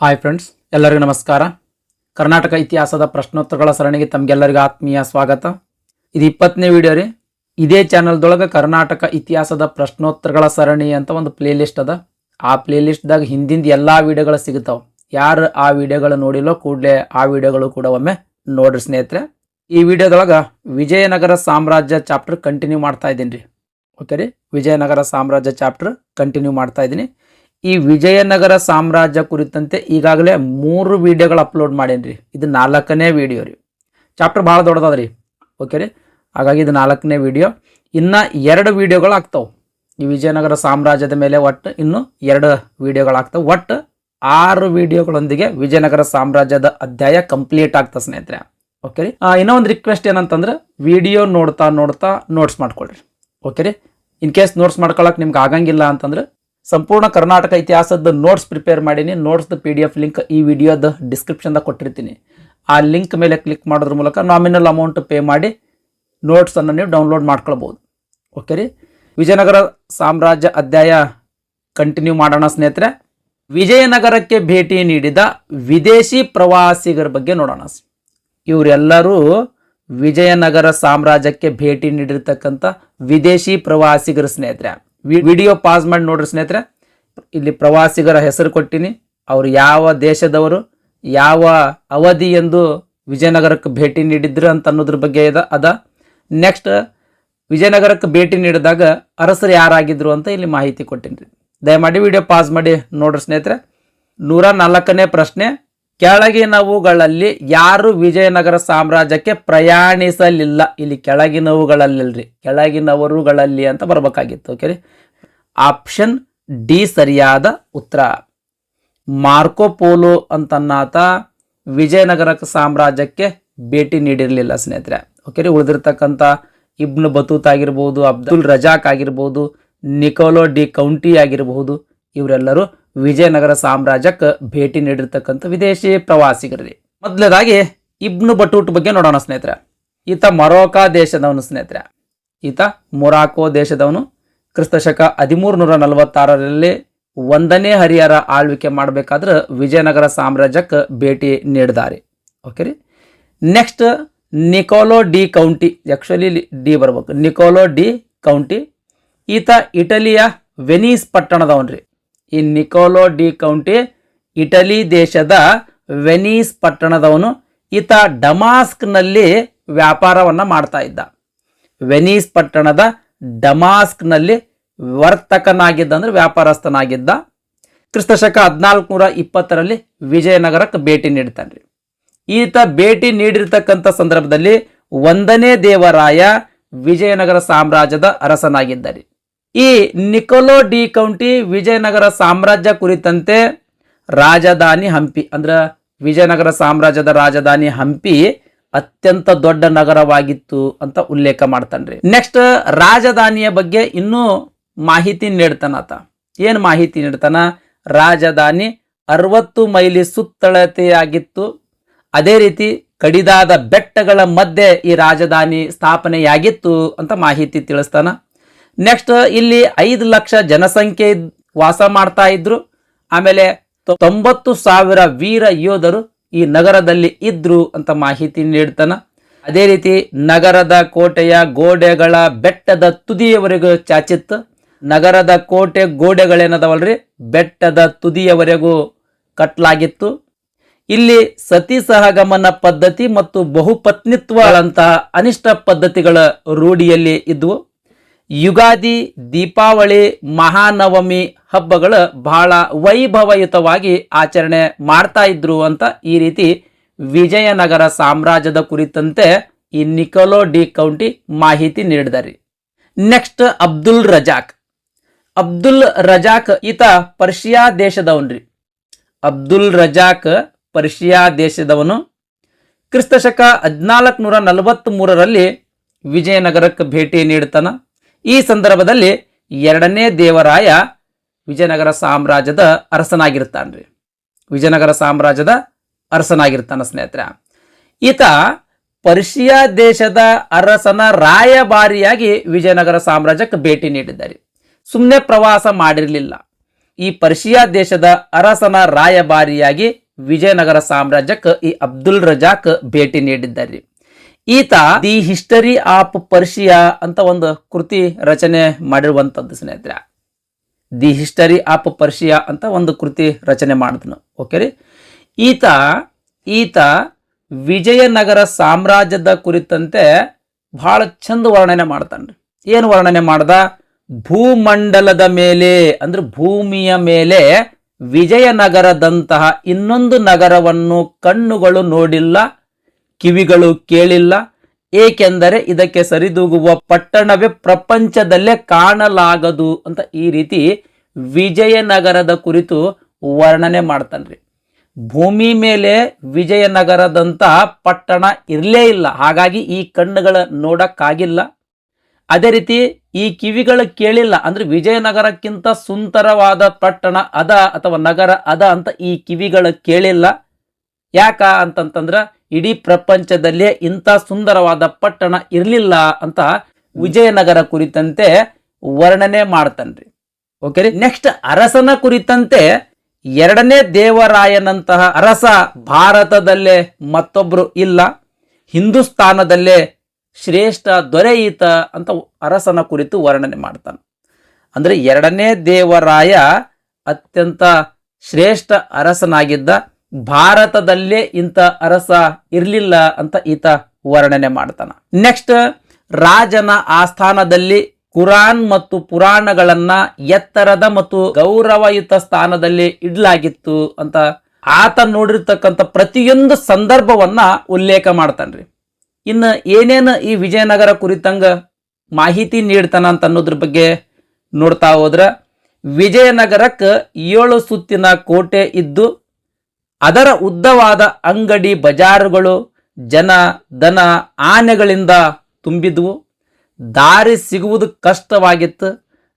Hi friends, ಎಲ್ಲರಿಗೂ ನಮಸ್ಕಾರ. ಕರ್ನಾಟಕ ಇತಿಹಾಸದ ಪ್ರಶ್ನೋತ್ತರಗಳ ಸರಣಿಗೆ ತಮಗೆಲ್ಲರಿಗೂ ಆತ್ಮೀಯ ಸ್ವಾಗತ. ಇದು 20ನೇ ವಿಡಿಯೋ ರೀ. ಇದೇ ಚಾನಲ್ದೊಳಗೆ ಕರ್ನಾಟಕ ಇತಿಹಾಸದ ಪ್ರಶ್ನೋತ್ತರಗಳ ಸರಣಿ ಅಂತ ಒಂದು ಪ್ಲೇಲಿಸ್ಟ್ ಅದ. ಆ ಪ್ಲೇಲಿಸ್ಟ್ದಾಗ ಹಿಂದಿಂದ ಎಲ್ಲ ವಿಡಿಯೋಗಳು ಸಿಗ್ತಾವೆ. ಯಾರು ಆ ವಿಡಿಯೋಗಳು ನೋಡಿಲ್ಲೋ ಕೂಡಲೇ ಆ ವಿಡಿಯೋಗಳು ಕೂಡ ಒಮ್ಮೆ ನೋಡ್ರಿ ಸ್ನೇಹಿತರೆ. ಈ ವಿಡಿಯೋದೊಳಗೆ ವಿಜಯನಗರ ಸಾಮ್ರಾಜ್ಯ ಚಾಪ್ಟರ್ ಕಂಟಿನ್ಯೂ ಮಾಡ್ತಾ ಇದ್ದೀನಿ ರೀ. ಓಕೆ ರೀ, ವಿಜಯನಗರ ಸಾಮ್ರಾಜ್ಯ ಚಾಪ್ಟರ್ ಕಂಟಿನ್ಯೂ ಮಾಡ್ತಾ ಇದ್ದೀನಿ. ಈ ವಿಜಯನಗರ ಸಾಮ್ರಾಜ್ಯ ಕುರಿತಂತೆ ಈಗಾಗಲೇ 3 ವಿಡಿಯೋಗಳು ಅಪ್ಲೋಡ್ ಮಾಡೇನಿ ರೀ. ಇದು 4ನೇ ವಿಡಿಯೋ ರೀ. ಚಾಪ್ಟರ್ ಭಾಳ ದೊಡ್ಡದ ರೀ. ಓಕೆ ರೀ, ಹಾಗಾಗಿ ಇದು 4ನೇ ವಿಡಿಯೋ. ಇನ್ನು 2 ವಿಡಿಯೋಗಳು ಆಗ್ತಾವೆ ಈ ವಿಜಯನಗರ ಸಾಮ್ರಾಜ್ಯದ ಮೇಲೆ. ಒಟ್ಟು ಇನ್ನೂ 2 ವಿಡಿಯೋಗಳಾಗ್ತವೆ. ಒಟ್ಟು 6 ವಿಡಿಯೋಗಳೊಂದಿಗೆ ವಿಜಯನಗರ ಸಾಮ್ರಾಜ್ಯದ ಅಧ್ಯಾಯ ಕಂಪ್ಲೀಟ್ ಆಗ್ತದೆ ಸ್ನೇಹಿತರೆ. ಓಕೆ ರೀ, ಇನ್ನೂ ಒಂದು ರಿಕ್ವೆಸ್ಟ್ ಏನಂತಂದ್ರೆ ವಿಡಿಯೋ ನೋಡ್ತಾ ನೋಟ್ಸ್ ಮಾಡ್ಕೊಳ್ರಿ. ಓಕೆ ರೀ, ಇನ್ ಕೇಸ್ ನೋಟ್ಸ್ ಮಾಡ್ಕೊಳಕ್ಕೆ ನಿಮ್ಗೆ ಆಗಂಗಿಲ್ಲ ಅಂತಂದ್ರೆ ಸಂಪೂರ್ಣ ಕರ್ನಾಟಕ ಇತಿಹಾಸದ ನೋಟ್ಸ್ ಪ್ರಿಪೇರ್ ಮಾಡೀನಿ. ನೋಟ್ಸ್ದ PDF ಲಿಂಕ್ ಈ ವಿಡಿಯೋದ ಡಿಸ್ಕ್ರಿಪ್ಷನ್ದಾಗ ಕೊಟ್ಟಿರ್ತೀನಿ. ಆ ಲಿಂಕ್ ಮೇಲೆ ಕ್ಲಿಕ್ ಮಾಡೋದ್ರ ಮೂಲಕ ನಾಮಿನಲ್ ಅಮೌಂಟ್ ಪೇ ಮಾಡಿ ನೋಟ್ಸನ್ನು ನೀವು ಡೌನ್ಲೋಡ್ ಮಾಡ್ಕೊಳ್ಬೋದು. ಓಕೆ ರೀ, ವಿಜಯನಗರ ಸಾಮ್ರಾಜ್ಯ ಅಧ್ಯಾಯ ಕಂಟಿನ್ಯೂ ಮಾಡೋಣ ಸ್ನೇಹಿತರೆ. ವಿಜಯನಗರಕ್ಕೆ ಭೇಟಿ ನೀಡಿದ ವಿದೇಶಿ ಪ್ರವಾಸಿಗರ ಬಗ್ಗೆ ನೋಡೋಣ. ಇವರೆಲ್ಲರೂ ವಿಜಯನಗರ ಸಾಮ್ರಾಜ್ಯಕ್ಕೆ ಭೇಟಿ ನೀಡಿರ್ತಕ್ಕಂಥ ವಿದೇಶಿ ಪ್ರವಾಸಿಗರ ಸ್ನೇಹಿತರೆ. ವಿಡಿಯೋ ಪಾಸ್ ಮಾಡಿ ನೋಡ್ರಿ ಸ್ನೇಹಿತರೆ. ಇಲ್ಲಿ ಪ್ರವಾಸಿಗರ ಹೆಸರು ಕೊಟ್ಟಿನಿ. ಅವರು ಯಾವ ದೇಶದವರು, ಯಾವ ಅವಧಿ ಎಂದು ವಿಜಯನಗರಕ್ಕೆ ಭೇಟಿ ನೀಡಿದ್ರು ಅಂತ ಅನ್ನೋದ್ರ ಬಗ್ಗೆ ಅದ. ನೆಕ್ಸ್ಟ್ ವಿಜಯನಗರಕ್ಕೆ ಭೇಟಿ ನೀಡಿದಾಗ ಅರಸರು ಯಾರಾಗಿದ್ರು ಅಂತ ಇಲ್ಲಿ ಮಾಹಿತಿ ಕೊಟ್ಟಿನಿ. ದಯಮಾಡಿ ವಿಡಿಯೋ ಪಾಸ್ ಮಾಡಿ ನೋಡ್ರಿ ಸ್ನೇಹಿತರೆ. 104ನೇ ಪ್ರಶ್ನೆ, ಕೆಳಗಿನವುಗಳಲ್ಲಿ ಯಾರು ವಿಜಯನಗರ ಸಾಮ್ರಾಜ್ಯಕ್ಕೆ ಪ್ರಯಾಣಿಸಲಿಲ್ಲ? ಇಲ್ಲಿ ಕೆಳಗಿನವುಗಳಲ್ಲಲ್ರಿ, ಕೆಳಗಿನವರುಗಳಲ್ಲಿ ಅಂತ ಬರ್ಬೇಕಾಗಿತ್ತು. ಓಕೆ ರೀ, ಆಪ್ಷನ್ ಡಿ ಸರಿಯಾದ ಉತ್ತರ. ಮಾರ್ಕೋ ಪೋಲೋ ಅಂತನ್ನಾತ ವಿಜಯನಗರ ಸಾಮ್ರಾಜ್ಯಕ್ಕೆ ಭೇಟಿ ನೀಡಿರಲಿಲ್ಲ ಸ್ನೇಹಿತರೆ. ಓಕೆ ರೀ, ಉಳಿದಿರ್ತಕ್ಕಂಥ ಇಬ್ನ್ ಬತೂತ್ ಆಗಿರ್ಬೋದು, ಅಬ್ದುಲ್ ರಜಾಕ್ ಆಗಿರ್ಬೋದು, ನಿಕೋಲೋ ಡಿ ಕೌಂಟಿ ಆಗಿರಬಹುದು, ಇವರೆಲ್ಲರೂ ವಿಜಯನಗರ ಸಾಮ್ರಾಜ್ಯಕ್ಕೆ ಭೇಟಿ ನೀಡಿರ್ತಕ್ಕಂಥ ವಿದೇಶಿ ಪ್ರವಾಸಿಗರು. ಮೊದಲನೇದಾಗಿ ಇಬ್ನ್ ಬಟೂಟ್ ಬಗ್ಗೆ ನೋಡೋಣ ಸ್ನೇಹಿತರೆ. ಈತ ಮೊರಾಕೋ ದೇಶದವನು ಸ್ನೇಹಿತರೆ. ಈತ ಮೊರಾಕೋ ದೇಶದವನು. ಕ್ರಿಸ್ತಶಕ 1346ರಲ್ಲಿ 1ನೇ ಹರಿಹರ ಆಳ್ವಿಕೆ ಮಾಡಬೇಕಾದ್ರೆ ವಿಜಯನಗರ ಸಾಮ್ರಾಜ್ಯಕ್ಕೆ ಭೇಟಿ ನೀಡಿದ್ದಾರೆ. ಓಕೆ ರೀ, next Niccolo de county. Actually D ಬರ್ಬೇಕು, ನಿಕೋಲೋ ಡಿ ಕೌಂಟಿ. ಈತ ಇಟಲಿಯ ವೆನೀಸ್ ಪಟ್ಟಣದವನ್ರಿ. ಈ ನಿಕೋಲೋ ಡಿ ಕೌಂಟಿ ಇಟಲಿ ದೇಶದ ವೆನೀಸ್ ಪಟ್ಟಣದವನು. ಈತ ಡಮಾಸ್ಕ್ನಲ್ಲಿ ವ್ಯಾಪಾರವನ್ನು ಮಾಡ್ತಾ ಇದ್ದ. ವೆನೀಸ್ ಪಟ್ಟಣದ ಡಮಾಸ್ಕ್ನಲ್ಲಿ ವರ್ತಕನಾಗಿದ್ದ, ಅಂದ್ರೆ ವ್ಯಾಪಾರಸ್ಥನಾಗಿದ್ದ. ಕ್ರಿಸ್ತಶಕ 1420ರಲ್ಲಿ ವಿಜಯನಗರಕ್ಕೆ ಭೇಟಿ ನೀಡ್ತಾನ್ರಿ. ಈತ ಭೇಟಿ ನೀಡಿರ್ತಕ್ಕಂಥ ಸಂದರ್ಭದಲ್ಲಿ 1ನೇ ದೇವರಾಯ ವಿಜಯನಗರ ಸಾಮ್ರಾಜ್ಯದ ಅರಸನಾಗಿದ್ದಾರೆ. ಈ ನಿಕೋಲೋ ಡಿ ಕೌಂಟಿ ವಿಜಯನಗರ ಸಾಮ್ರಾಜ್ಯ ಕುರಿತಂತೆ ರಾಜಧಾನಿ ಹಂಪಿ, ಅಂದ್ರೆ ವಿಜಯನಗರ ಸಾಮ್ರಾಜ್ಯದ ರಾಜಧಾನಿ ಹಂಪಿ ಅತ್ಯಂತ ದೊಡ್ಡ ನಗರವಾಗಿತ್ತು ಅಂತ ಉಲ್ಲೇಖ ಮಾಡ್ತಾನ್ರಿ. ನೆಕ್ಸ್ಟ್ ರಾಜಧಾನಿಯ ಬಗ್ಗೆ ಇನ್ನೂ ಮಾಹಿತಿ ನೀಡ್ತಾನಾತ. ಏನು ಮಾಹಿತಿ ನೀಡ್ತಾನ? ರಾಜಧಾನಿ 60 ಮೈಲಿ ಸುತ್ತಳತೆಯಾಗಿತ್ತು. ಅದೇ ರೀತಿ ಕಡಿದಾದ ಬೆಟ್ಟಗಳ ಮಧ್ಯೆ ಈ ರಾಜಧಾನಿ ಸ್ಥಾಪನೆಯಾಗಿತ್ತು ಅಂತ ಮಾಹಿತಿ ತಿಳಿಸ್ತಾನ. ನೆಕ್ಸ್ಟ್ ಇಲ್ಲಿ 5 ಲಕ್ಷ ಜನಸಂಖ್ಯೆ ವಾಸ ಮಾಡ್ತಾ ಇದ್ರು. ಆಮೇಲೆ 90,000 ವೀರ ಯೋಧರು ಈ ನಗರದಲ್ಲಿ ಇದ್ರು ಅಂತ ಮಾಹಿತಿ ನೀಡ್ತಾನ. ಅದೇ ರೀತಿ ನಗರದ ಕೋಟೆಯ ಗೋಡೆಗಳ ಬೆಟ್ಟದ ತುದಿಯವರೆಗೂ ಚಾಚಿತ್ತು. ನಗರದ ಕೋಟೆ ಗೋಡೆಗಳೇನದವಲ್ರಿ, ಬೆಟ್ಟದ ತುದಿಯವರೆಗೂ ಕಟ್ಟಲಾಗಿತ್ತು. ಇಲ್ಲಿ ಸತಿ ಸಹಗಮನ ಪದ್ಧತಿ ಮತ್ತು ಬಹುಪತ್ನಿತ್ವಗಳಂತಹ ಅನಿಷ್ಟ ಪದ್ಧತಿಗಳ ರೂಢಿಯಲ್ಲಿ ಇದ್ವು. ಯುಗಾದಿ, ದೀಪಾವಳಿ, ಮಹಾನವಮಿ ಹಬ್ಬಗಳು ಬಹಳ ವೈಭವಯುತವಾಗಿ ಆಚರಣೆ ಮಾಡ್ತಾ ಇದ್ರು ಅಂತ ಈ ರೀತಿ ವಿಜಯನಗರ ಸಾಮ್ರಾಜ್ಯದ ಕುರಿತಂತೆ ಈ ನಿಕೋಲೋ ಡಿ ಕೌಂಟಿ ಮಾಹಿತಿ ನೀಡಿದ್ದಾರೆ. ನೆಕ್ಸ್ಟ್ ಅಬ್ದುಲ್ ರಜಾಕ್. ಅಬ್ದುಲ್ ರಜಾಕ್ ಈತ ಪರ್ಷಿಯಾ ದೇಶದವನ್ರಿ. ಅಬ್ದುಲ್ ರಜಾಕ್ ಪರ್ಷಿಯಾ ದೇಶದವನು. ಕ್ರಿಸ್ತಶಕ 1443ರಲ್ಲಿ ವಿಜಯನಗರಕ್ಕೆ ಭೇಟಿ ನೀಡ್ತಾನ. ಈ ಸಂದರ್ಭದಲ್ಲಿ 2ನೇ ದೇವರಾಯ ವಿಜಯನಗರ ಸಾಮ್ರಾಜ್ಯದ ಅರಸನಾಗಿರ್ತಾನ್ರಿ. ವಿಜಯನಗರ ಸಾಮ್ರಾಜ್ಯದ ಅರಸನಾಗಿರ್ತಾನ ಸ್ನೇಹಿತರೆ. ಈತ ಪರ್ಷಿಯಾ ದೇಶದ ಅರಸನ ರಾಯಭಾರಿಯಾಗಿ ವಿಜಯನಗರ ಸಾಮ್ರಾಜ್ಯಕ್ಕೆ ಭೇಟಿ ನೀಡಿದ್ದಾರೆ. ಸುಮ್ಮನೆ ಪ್ರವಾಸ ಮಾಡಿರಲಿಲ್ಲ. ಈ ಪರ್ಷಿಯಾ ದೇಶದ ಅರಸನ ರಾಯಭಾರಿಯಾಗಿ ವಿಜಯನಗರ ಸಾಮ್ರಾಜ್ಯಕ್ಕೆ ಈ ಅಬ್ದುಲ್ ರಜಾಕ್ ಭೇಟಿ ನೀಡಿದ್ದಾರೆ. ಈತ ದಿ ಹಿಸ್ಟರಿ ಆಫ್ ಪರ್ಷಿಯಾ ಅಂತ ಒಂದು ಕೃತಿ ರಚನೆ ಮಾಡಿರುವಂತದ್ದು ಸ್ನೇಹಿತರೆ. ದಿ ಹಿಸ್ಟರಿ ಆಫ್ ಪರ್ಷಿಯಾ ಅಂತ ಒಂದು ಕೃತಿ ರಚನೆ ಮಾಡಿದ್ನು. ಓಕೆ ರೀ. ಈತ ವಿಜಯನಗರ ಸಾಮ್ರಾಜ್ಯದ ಕುರಿತಂತೆ ಬಹಳ ಚಂದ ವರ್ಣನೆ ಮಾಡ್ತಾನ್ರಿ. ಏನು ವರ್ಣನೆ ಮಾಡ್ದ? ಭೂಮಂಡಲದ ಮೇಲೆ ಅಂದ್ರೆ ಭೂಮಿಯ ಮೇಲೆ ವಿಜಯನಗರದಂತಹ ಇನ್ನೊಂದು ನಗರವನ್ನು ಕಣ್ಣುಗಳು ನೋಡಿಲ್ಲ, ಕಿವಿಗಳು ಕೇಳಿಲ್ಲ, ಏಕೆಂದರೆ ಇದಕ್ಕೆ ಸರಿದೂಗುವ ಪಟ್ಟಣವೇ ಪ್ರಪಂಚದಲ್ಲೇ ಕಾಣಲಾಗದು ಅಂತ ಈ ರೀತಿ ವಿಜಯನಗರದ ಕುರಿತು ವರ್ಣನೆ ಮಾಡ್ತಾನ್ರಿ. ಭೂಮಿ ಮೇಲೆ ವಿಜಯನಗರದಂತ ಪಟ್ಟಣ ಇರಲೇ ಇಲ್ಲ, ಹಾಗಾಗಿ ಈ ಕಣ್ಣುಗಳ ನೋಡಕ್ಕಾಗಿಲ್ಲ. ಅದೇ ರೀತಿ ಈ ಕಿವಿಗಳು ಕೇಳಿಲ್ಲ, ಅಂದ್ರೆ ವಿಜಯನಗರಕ್ಕಿಂತ ಸುಂದರವಾದ ಪಟ್ಟಣ ಅದ ಅಥವಾ ನಗರ ಅದ ಅಂತ ಈ ಕಿವಿಗಳು ಕೇಳಿಲ್ಲ. ಯಾಕ ಅಂತಂತಂದ್ರ ಇಡೀ ಪ್ರಪಂಚದಲ್ಲೇ ಇಂಥ ಸುಂದರವಾದ ಪಟ್ಟಣ ಇರಲಿಲ್ಲ ಅಂತ ವಿಜಯನಗರ ಕುರಿತಂತೆ ವರ್ಣನೆ ಮಾಡ್ತಾನ್ರಿ. ಓಕೆ ರೀ. ನೆಕ್ಸ್ಟ್ ಅರಸನ ಕುರಿತಂತೆ ಎರಡನೇ ದೇವರಾಯನಂತಹ ಅರಸ ಭಾರತದಲ್ಲೇ ಮತ್ತೊಬ್ರು ಇಲ್ಲ, ಹಿಂದೂಸ್ತಾನದಲ್ಲೇ ಶ್ರೇಷ್ಠ ದೊರೆ ಈತ ಅಂತ ಅರಸನ ಕುರಿತು ವರ್ಣನೆ ಮಾಡ್ತಾನೆ. ಅಂದ್ರೆ ಎರಡನೇ ದೇವರಾಯ ಅತ್ಯಂತ ಶ್ರೇಷ್ಠ ಅರಸನಾಗಿದ್ದ, ಭಾರತದಲ್ಲೇ ಇಂಥ ಅರಸ ಇರಲಿಲ್ಲ ಅಂತ ಈತ ವರ್ಣನೆ ಮಾಡ್ತಾನ. ನೆಕ್ಸ್ಟ್ ರಾಜನ ಆಸ್ಥಾನದಲ್ಲಿ ಕುರಾನ್ ಮತ್ತು ಪುರಾಣಗಳನ್ನ ಎತ್ತರದ ಮತ್ತು ಗೌರವಯುತ ಸ್ಥಾನದಲ್ಲಿ ಇಡ್ಲಾಗಿತ್ತು ಅಂತ ಆತ ನೋಡಿರ್ತಕ್ಕಂಥ ಪ್ರತಿಯೊಂದು ಸಂದರ್ಭವನ್ನ ಉಲ್ಲೇಖ ಮಾಡ್ತಾನ್ರಿ. ಇನ್ನು ಏನೇನು ಈ ವಿಜಯನಗರ ಕುರಿತಂಗ ಮಾಹಿತಿ ನೀಡ್ತಾನ ಅಂತ ಅನ್ನೋದ್ರ ಬಗ್ಗೆ ನೋಡ್ತಾ ಹೋದ್ರ, ವಿಜಯನಗರಕ್ಕೆ 7 ಸುತ್ತಿನ ಕೋಟೆ ಇದ್ದು ಅದರ ಉದ್ದವಾದ ಅಂಗಡಿ ಬಜಾರುಗಳು ಜನ ದನ ಆನೆಗಳಿಂದ ತುಂಬಿದ್ವು. ದಾರಿ ಸಿಗುವುದು ಕಷ್ಟವಾಗಿತ್ತು.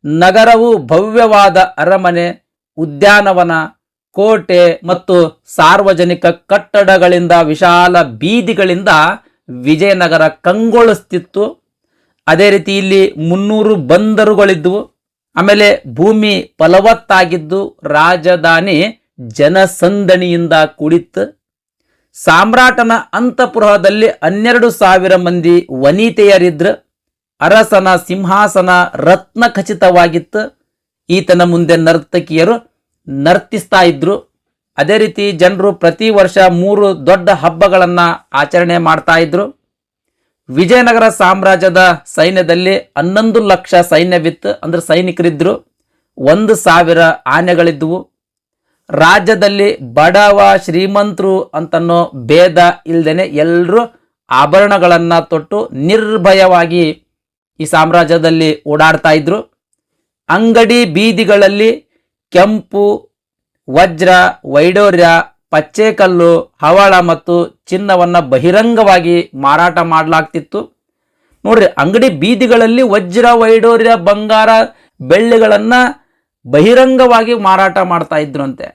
ನಗರವು ಭವ್ಯವಾದ ಅರಮನೆ, ಉದ್ಯಾನವನ, ಕೋಟೆ ಮತ್ತು ಸಾರ್ವಜನಿಕ ಕಟ್ಟಡಗಳಿಂದ ವಿಶಾಲ ಬೀದಿಗಳಿಂದ ವಿಜಯನಗರ ಕಂಗೊಳಿಸ್ತಿತ್ತು. ಅದೇ ರೀತಿ ಇಲ್ಲಿ 300 ಬಂದರುಗಳಿದ್ವು. ಆಮೇಲೆ ಭೂಮಿ ಫಲವತ್ತಾಗಿದ್ದು ರಾಜಧಾನಿ ಜನಸಂದಣಿಯಿಂದ ಕೂಡಿತ್ತು. ಸಾಮ್ರಾಟನ ಅಂತಃಪುರದಲ್ಲಿ 12,000 ಮಂದಿ ವನಿತೆಯರಿದ್ರು. ಅರಸನ ಸಿಂಹಾಸನ ರತ್ನ ಖಚಿತವಾಗಿತ್ತು. ಈತನ ಮುಂದೆ ನರ್ತಕಿಯರು ನರ್ತಿಸ್ತಾ ಇದ್ರು. ಅದೇ ರೀತಿ ಜನರು ಪ್ರತಿ ವರ್ಷ 3 ದೊಡ್ಡ ಹಬ್ಬಗಳನ್ನ ಆಚರಣೆ ಮಾಡ್ತಾ ಇದ್ರು. ವಿಜಯನಗರ ಸಾಮ್ರಾಜ್ಯದ ಸೈನ್ಯದಲ್ಲಿ 11 ಲಕ್ಷ ಸೈನ್ಯವಿತ್ತು, ಅಂದ್ರೆ ಸೈನಿಕರಿದ್ರು. 1,000 ಆನೆಗಳಿದ್ವು. ರಾಜ್ಯದಲ್ಲಿ ಬಡವ ಶ್ರೀಮಂತರು ಅಂತನೋ ಭೇದ ಇಲ್ದೇನೆ ಎಲ್ಲರೂ ಆಭರಣಗಳನ್ನ ತೊಟ್ಟು ನಿರ್ಭಯವಾಗಿ ಈ ಸಾಮ್ರಾಜ್ಯದಲ್ಲಿ ಓಡಾಡ್ತಾ ಇದ್ರು. ಅಂಗಡಿ ಬೀದಿಗಳಲ್ಲಿ ಕೆಂಪು, ವಜ್ರ, ವೈಡೂರ್ಯ, ಪಚ್ಚೆಕಲ್ಲು, ಹವಳ ಮತ್ತು ಚಿನ್ನವನ್ನ ಬಹಿರಂಗವಾಗಿ ಮಾರಾಟ ಮಾಡಲಾಗ್ತಿತ್ತು. ನೋಡ್ರಿ, ಅಂಗಡಿ ಬೀದಿಗಳಲ್ಲಿ ವಜ್ರ, ವೈಡೂರ್ಯ, ಬಂಗಾರ, ಬೆಳ್ಳಿಗಳನ್ನ ಬಹಿರಂಗವಾಗಿ ಮಾರಾಟ ಮಾಡ್ತಾ ಇದ್ರು ಅಂತೆ.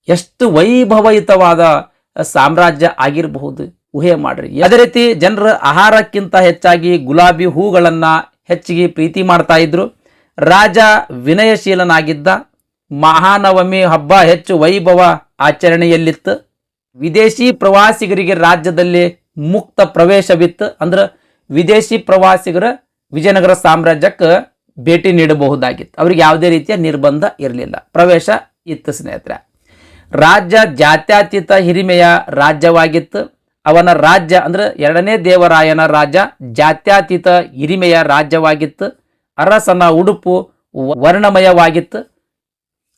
ಎಷ್ಟು ವೈಭವಯುತವಾದ ಸಾಮ್ರಾಜ್ಯ ಆಗಿರಬಹುದು ಊಹೆ ಮಾಡ್ರಿ. ಅದೇ ರೀತಿ ಜನರ ಆಹಾರಕ್ಕಿಂತ ಹೆಚ್ಚಾಗಿ ಗುಲಾಬಿ ಹೂಗಳನ್ನ ಹೆಚ್ಚಿಗೆ ಪ್ರೀತಿ ಮಾಡ್ತಾ ಇದ್ರು. ರಾಜ ವಿನಯಶೀಲನಾಗಿದ್ದ. ಮಹಾನವಮಿ ಹಬ್ಬ ಹೆಚ್ಚು ವೈಭವ ಆಚರಣೆಯಲ್ಲಿತ್ತು. ವಿದೇಶಿ ಪ್ರವಾಸಿಗರಿಗೆ ರಾಜ್ಯದಲ್ಲಿ ಮುಕ್ತ ಪ್ರವೇಶವಿತ್ತು. ಅಂದ್ರೆ ವಿದೇಶಿ ಪ್ರವಾಸಿಗರ ವಿಜಯನಗರ ಸಾಮ್ರಾಜ್ಯಕ್ಕೆ ಭೇಟಿ ನೀಡಬಹುದಾಗಿತ್ತು. ಅವ್ರಿಗೆ ಯಾವುದೇ ರೀತಿಯ ನಿರ್ಬಂಧ ಇರಲಿಲ್ಲ, ಪ್ರವೇಶ ಇತ್ತು ಸ್ನೇಹಿತರೆ. ರಾಜ್ಯ ಜಾತ್ಯತೀತ ಹಿರಿಮೆಯ ರಾಜ್ಯವಾಗಿತ್ತು. ಅವನ ರಾಜ್ಯ ಅಂದ್ರೆ ಎರಡನೇ ದೇವರಾಯನ ರಾಜ್ಯ ಜಾತ್ಯತೀತ ಹಿರಿಮೆಯ ರಾಜ್ಯವಾಗಿತ್ತು. ಅರಸನ ಉಡುಪು ವರ್ಣಮಯವಾಗಿತ್ತು.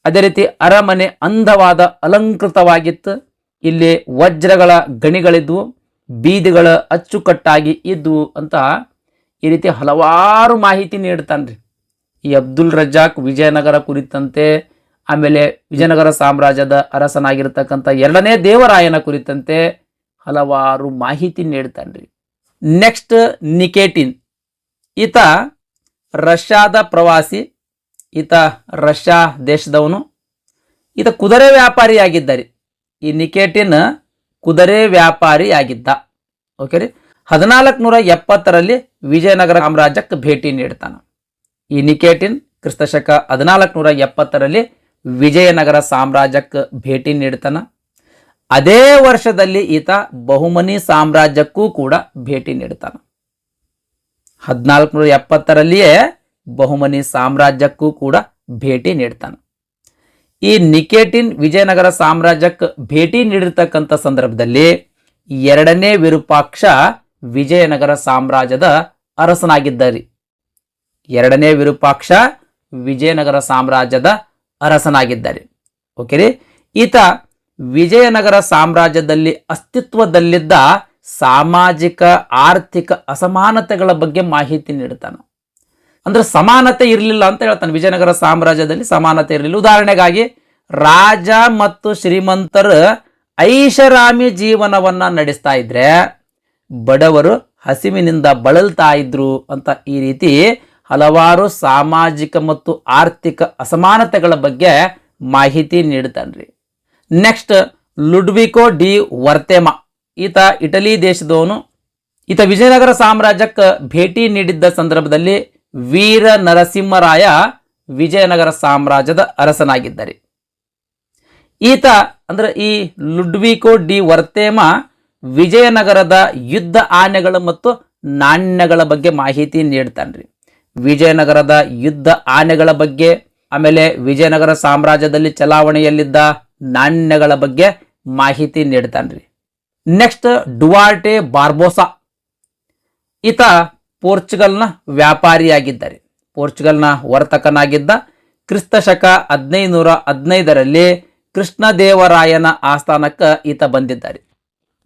ಅದೇ ರೀತಿ ಅರಮನೆ ಅಂದವಾದ ಅಲಂಕೃತವಾಗಿತ್ತು. ಇಲ್ಲಿ ವಜ್ರಗಳ ಗಣಿಗಳಿದ್ವು, ಬೀದಿಗಳ ಅಚ್ಚುಕಟ್ಟಾಗಿ ಇದ್ವು ಅಂತ ಈ ರೀತಿ ಹಲವಾರು ಮಾಹಿತಿ ನೀಡ್ತಾನ್ರಿ ಈ ಅಬ್ದುಲ್ ರಜಾಕ್ ವಿಜಯನಗರ ಕುರಿತಂತೆ. ಆಮೇಲೆ ವಿಜಯನಗರ ಸಾಮ್ರಾಜ್ಯದ ಅರಸನಾಗಿರ್ತಕ್ಕಂಥ ಎರಡನೇ ದೇವರಾಯನ ಕುರಿತಂತೆ ಹಲವಾರು ಮಾಹಿತಿ ನೀಡ್ತಾನ್ರಿ. ನೆಕ್ಸ್ಟ್ ನಿಕೇಟಿನ್. ಈತ ರಷ್ಯಾದ ಪ್ರವಾಸಿ. ಈತ ರಷ್ಯಾ ದೇಶದವನು. ಈತ ಕುದುರೆ ವ್ಯಾಪಾರಿಯಾಗಿದ್ದಾರೆ. ಈ ನಿಕೇಟಿನ್ ಕುದುರೆ ವ್ಯಾಪಾರಿಯಾಗಿದ್ದ. ಓಕೆ ರೀ. 1470ರಲ್ಲಿ ವಿಜಯನಗರ ಸಾಮ್ರಾಜ್ಯಕ್ಕೆ ಭೇಟಿ ನೀಡ್ತಾನ. ಈ ನಿಕೇಟಿನ್ ಕ್ರಿಸ್ತಶಕ 1470ರಲ್ಲಿ ವಿಜಯನಗರ ಸಾಮ್ರಾಜ್ಯಕ್ಕೆ ಭೇಟಿ ನೀಡ್ತಾನ. ಅದೇ ವರ್ಷದಲ್ಲಿ ಈತ ಬಹುಮನಿ ಸಾಮ್ರಾಜ್ಯಕ್ಕೂ ಕೂಡ ಭೇಟಿ ನೀಡ್ತಾನ. 1470ರಲ್ಲಿಯೇ ಬಹುಮನಿ ಸಾಮ್ರಾಜ್ಯಕ್ಕೂ ಕೂಡ ಭೇಟಿ ನೀಡ್ತಾನೆ. ಈ ನಿಕೇಟಿನ್ ವಿಜಯನಗರ ಸಾಮ್ರಾಜ್ಯಕ್ಕೆ ಭೇಟಿ ನೀಡಿರ್ತಕ್ಕಂಥ ಸಂದರ್ಭದಲ್ಲಿ ಎರಡನೇ ವಿರೂಪಾಕ್ಷ ವಿಜಯನಗರ ಸಾಮ್ರಾಜ್ಯದ ಅರಸನಾಗಿದ್ದಾರೆ. ಎರಡನೇ ವಿರೂಪಾಕ್ಷ ವಿಜಯನಗರ ಸಾಮ್ರಾಜ್ಯದ ಅರಸನಾಗಿದ್ದಾರೆ. ಓಕೆ ರೀ. ಈತ ವಿಜಯನಗರ ಸಾಮ್ರಾಜ್ಯದಲ್ಲಿ ಅಸ್ತಿತ್ವದಲ್ಲಿದ್ದ ಸಾಮಾಜಿಕ ಆರ್ಥಿಕ ಅಸಮಾನತೆಗಳ ಬಗ್ಗೆ ಮಾಹಿತಿ ನೀಡ್ತಾನೆ. ಅಂದ್ರೆ ಸಮಾನತೆ ಇರಲಿಲ್ಲ ಅಂತ ಹೇಳ್ತಾನೆ. ವಿಜಯನಗರ ಸಾಮ್ರಾಜ್ಯದಲ್ಲಿ ಸಮಾನತೆ ಇರಲಿಲ್ಲ. ಉದಾಹರಣೆಗಾಗಿ ರಾಜ ಮತ್ತು ಶ್ರೀಮಂತರು ಐಷಾರಾಮಿ ಜೀವನವನ್ನ ನಡೆಸ್ತಾ ಇದ್ರೆ ಬಡವರು ಹಸಿವಿನಿಂದ ಬಳಲ್ತಾ ಇದ್ರು ಅಂತ ಈ ರೀತಿ ಹಲವಾರು ಸಾಮಾಜಿಕ ಮತ್ತು ಆರ್ಥಿಕ ಅಸಮಾನತೆಗಳ ಬಗ್ಗೆ ಮಾಹಿತಿ ನೀಡ್ತಾನ್ರಿ. Next ಲುಡ್ವಿಕೋ D ವರ್ತೆಮಾ. ಈತ ಇಟಲಿ ದೇಶದವನು. ಈತ ವಿಜಯನಗರ ಸಾಮ್ರಾಜ್ಯಕ್ಕೆ ಭೇಟಿ ನೀಡಿದ್ದ ಸಂದರ್ಭದಲ್ಲಿ ವೀರ ನರಸಿಂಹರಾಯ ವಿಜಯನಗರ ಸಾಮ್ರಾಜ್ಯದ ಅರಸನಾಗಿದ್ದಾರೆ. ಈತ ಅಂದ್ರೆ ಈ ಲುಡ್ವಿಕೋ ಡಿ ವರ್ತೆಮಾ ವಿಜಯನಗರದ ಯುದ್ಧ ಆನೆಗಳು ಮತ್ತು ನಾಣ್ಯಗಳ ಬಗ್ಗೆ ಮಾಹಿತಿ ನೀಡ್ತಾನ್ರಿ. ವಿಜಯನಗರದ ಯುದ್ಧ ಆನೆಗಳ ಬಗ್ಗೆ, ಆಮೇಲೆ ವಿಜಯನಗರ ಸಾಮ್ರಾಜ್ಯದಲ್ಲಿ ಚಲಾವಣೆಯಲ್ಲಿದ್ದ ನಾಣ್ಯಗಳ ಬಗ್ಗೆ ಮಾಹಿತಿ ನೀಡ್ತಾನ್ರಿ. Next Duarte Barbosa. ಈತ ಪೋರ್ಚುಗಲ್ನ ವ್ಯಾಪಾರಿಯಾಗಿದ್ದಾರೆ. ಪೋರ್ಚುಗಲ್ನ ವರ್ತಕನಾಗಿದ್ದ. ಕ್ರಿಸ್ತ ಶಕ 1515ರಲ್ಲಿ ಕೃಷ್ಣದೇವರಾಯನ ಆಸ್ಥಾನಕ್ಕೆ ಈತ ಬಂದಿದ್ದಾರೆ.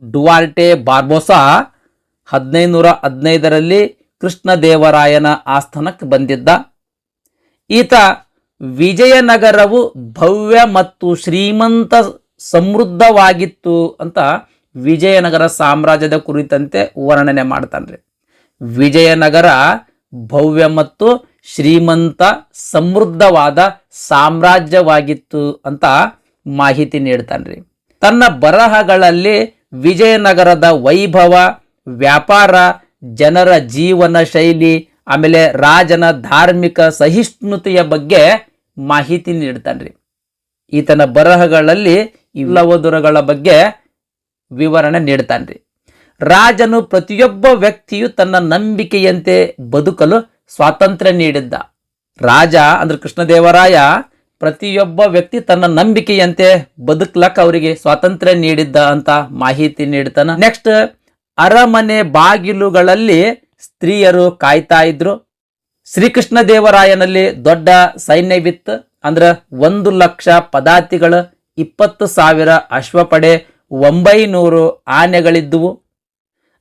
ಡುವಾರ್ಟೆ ಬಾರ್ಬೋಸಾ 1515ರಲ್ಲಿ ಕೃಷ್ಣದೇವರಾಯನ ಆಸ್ಥಾನಕ್ಕೆ ಬಂದಿದ್ದ. ಈತ ವಿಜಯನಗರವು ಭವ್ಯ ಮತ್ತು ಶ್ರೀಮಂತ ಸಮೃದ್ಧವಾಗಿತ್ತು ಅಂತ ವಿಜಯನಗರ ಸಾಮ್ರಾಜ್ಯದ ಕುರಿತಂತೆ ವರ್ಣನೆ ಮಾಡ್ತಾನ್ರಿ. ವಿಜಯನಗರ ಭವ್ಯ ಮತ್ತು ಶ್ರೀಮಂತ ಸಮೃದ್ಧವಾದ ಸಾಮ್ರಾಜ್ಯವಾಗಿತ್ತು ಅಂತ ಮಾಹಿತಿ ನೀಡ್ತಾನ್ರಿ. ತನ್ನ ಬರಹಗಳಲ್ಲಿ ವಿಜಯನಗರದ ವೈಭವ, ವ್ಯಾಪಾರ, ಜನರ ಜೀವನ ಶೈಲಿ, ಆಮೇಲೆ ರಾಜನ ಧಾರ್ಮಿಕ ಸಹಿಷ್ಣುತೆಯ ಬಗ್ಗೆ ಮಾಹಿತಿ ನೀಡ್ತಾನ್ರಿ. ಈತನ ಬರಹಗಳಲ್ಲಿ ಇಲ್ಲವದುರಗಳ ಬಗ್ಗೆ ವಿವರಣೆ ನೀಡ್ತಾನ್ರಿ. ರಾಜನು ಪ್ರತಿಯೊಬ್ಬ ವ್ಯಕ್ತಿಯು ತನ್ನ ನಂಬಿಕೆಯಂತೆ ಬದುಕಲು ಸ್ವಾತಂತ್ರ್ಯ ನೀಡಿದ್ದ. ರಾಜ ಅಂದ್ರೆ ಕೃಷ್ಣದೇವರಾಯ ಪ್ರತಿಯೊಬ್ಬ ವ್ಯಕ್ತಿ ತನ್ನ ನಂಬಿಕೆಯಂತೆ ಬದುಕ್ಲಕ್ಕ ಅವರಿಗೆ ಸ್ವಾತಂತ್ರ್ಯ ನೀಡಿದ್ದ ಅಂತ ಮಾಹಿತಿ ನೀಡ್ತಾನ. ನೆಕ್ಸ್ಟ್ ಅರಮನೆ ಬಾಗಿಲುಗಳಲ್ಲಿ ಸ್ತ್ರೀಯರು ಕಾಯ್ತಾ ಇದ್ರು. ಶ್ರೀಕೃಷ್ಣ ದೇವರಾಯನಲ್ಲಿ ದೊಡ್ಡ ಸೈನ್ಯವಿತ್ತು. ಅಂದ್ರೆ 1,00,000 ಪದಾತಿಗಳು, 20,000 ಅಶ್ವಪಡೆ, 900 ಆನೆಗಳಿದ್ದುವು.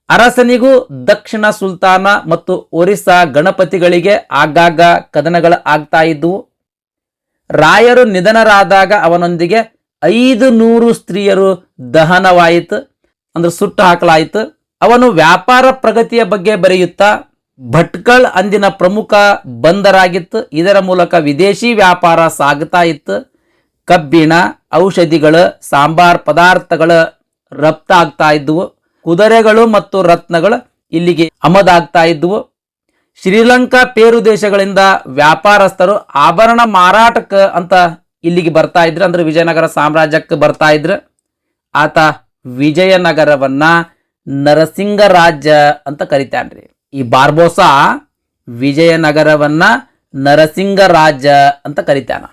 ಅರಸನಿಗೂ ದಕ್ಷಿಣ ಸುಲ್ತಾನ ಮತ್ತು ಒರಿಸ್ಸಾ ಗಣಪತಿಗಳಿಗೆ ಆಗಾಗ ಕದನಗಳು ಆಗ್ತಾ ಇದ್ದುವು. ರಾಯರು ನಿಧನರಾದಾಗ ಅವನೊಂದಿಗೆ 500 ಸ್ತ್ರೀಯರು ದಹನವಾಯಿತು, ಅಂದ್ರೆ ಸುಟ್ಟು ಹಾಕಲಾಯಿತು. ಅವನು ವ್ಯಾಪಾರ ಪ್ರಗತಿಯ ಬಗ್ಗೆ ಬರೆಯುತ್ತಾ ಭಟ್ಕಳ್ ಅಂದಿನ ಪ್ರಮುಖ ಬಂದರಾಗಿತ್ತು. ಇದರ ಮೂಲಕ ವಿದೇಶಿ ವ್ಯಾಪಾರ ಸಾಗುತ್ತಾ ಇತ್ತು. ಕಬ್ಬಿಣ, ಔಷಧಿಗಳು, ಸಾಂಬಾರ್ ಪದಾರ್ಥಗಳು ರಫ್ತಾಗ್ತಾ ಇದ್ದುವು. ಕುದುರೆಗಳು ಮತ್ತು ರತ್ನಗಳು ಇಲ್ಲಿಗೆ ಆಮದಾಗ್ತಾ ಇದ್ದುವು. ಶ್ರೀಲಂಕಾ, ಪೇರು ದೇಶಗಳಿಂದ ವ್ಯಾಪಾರಸ್ಥರು ಆಭರಣ ಮಾರಾಟಕ್ಕೆ ಅಂತ ಇಲ್ಲಿಗೆ ಬರ್ತಾ ಇದ್ರು, ಅಂದ್ರೆ ವಿಜಯನಗರ ಸಾಮ್ರಾಜ್ಯಕ್ಕೆ ಬರ್ತಾ ಇದ್ರು. ಆತ ವಿಜಯನಗರವನ್ನ ನರಸಿಂಗ ರಾಜ್ಯ ಅಂತ ಕರಿತಾನ್ರಿ. ಈ ಬಾರ್ಬೋಸಾ ವಿಜಯನಗರವನ್ನ ನರಸಿಂಗ ರಾಜ್ಯ ಅಂತ ಕರಿತಾನ.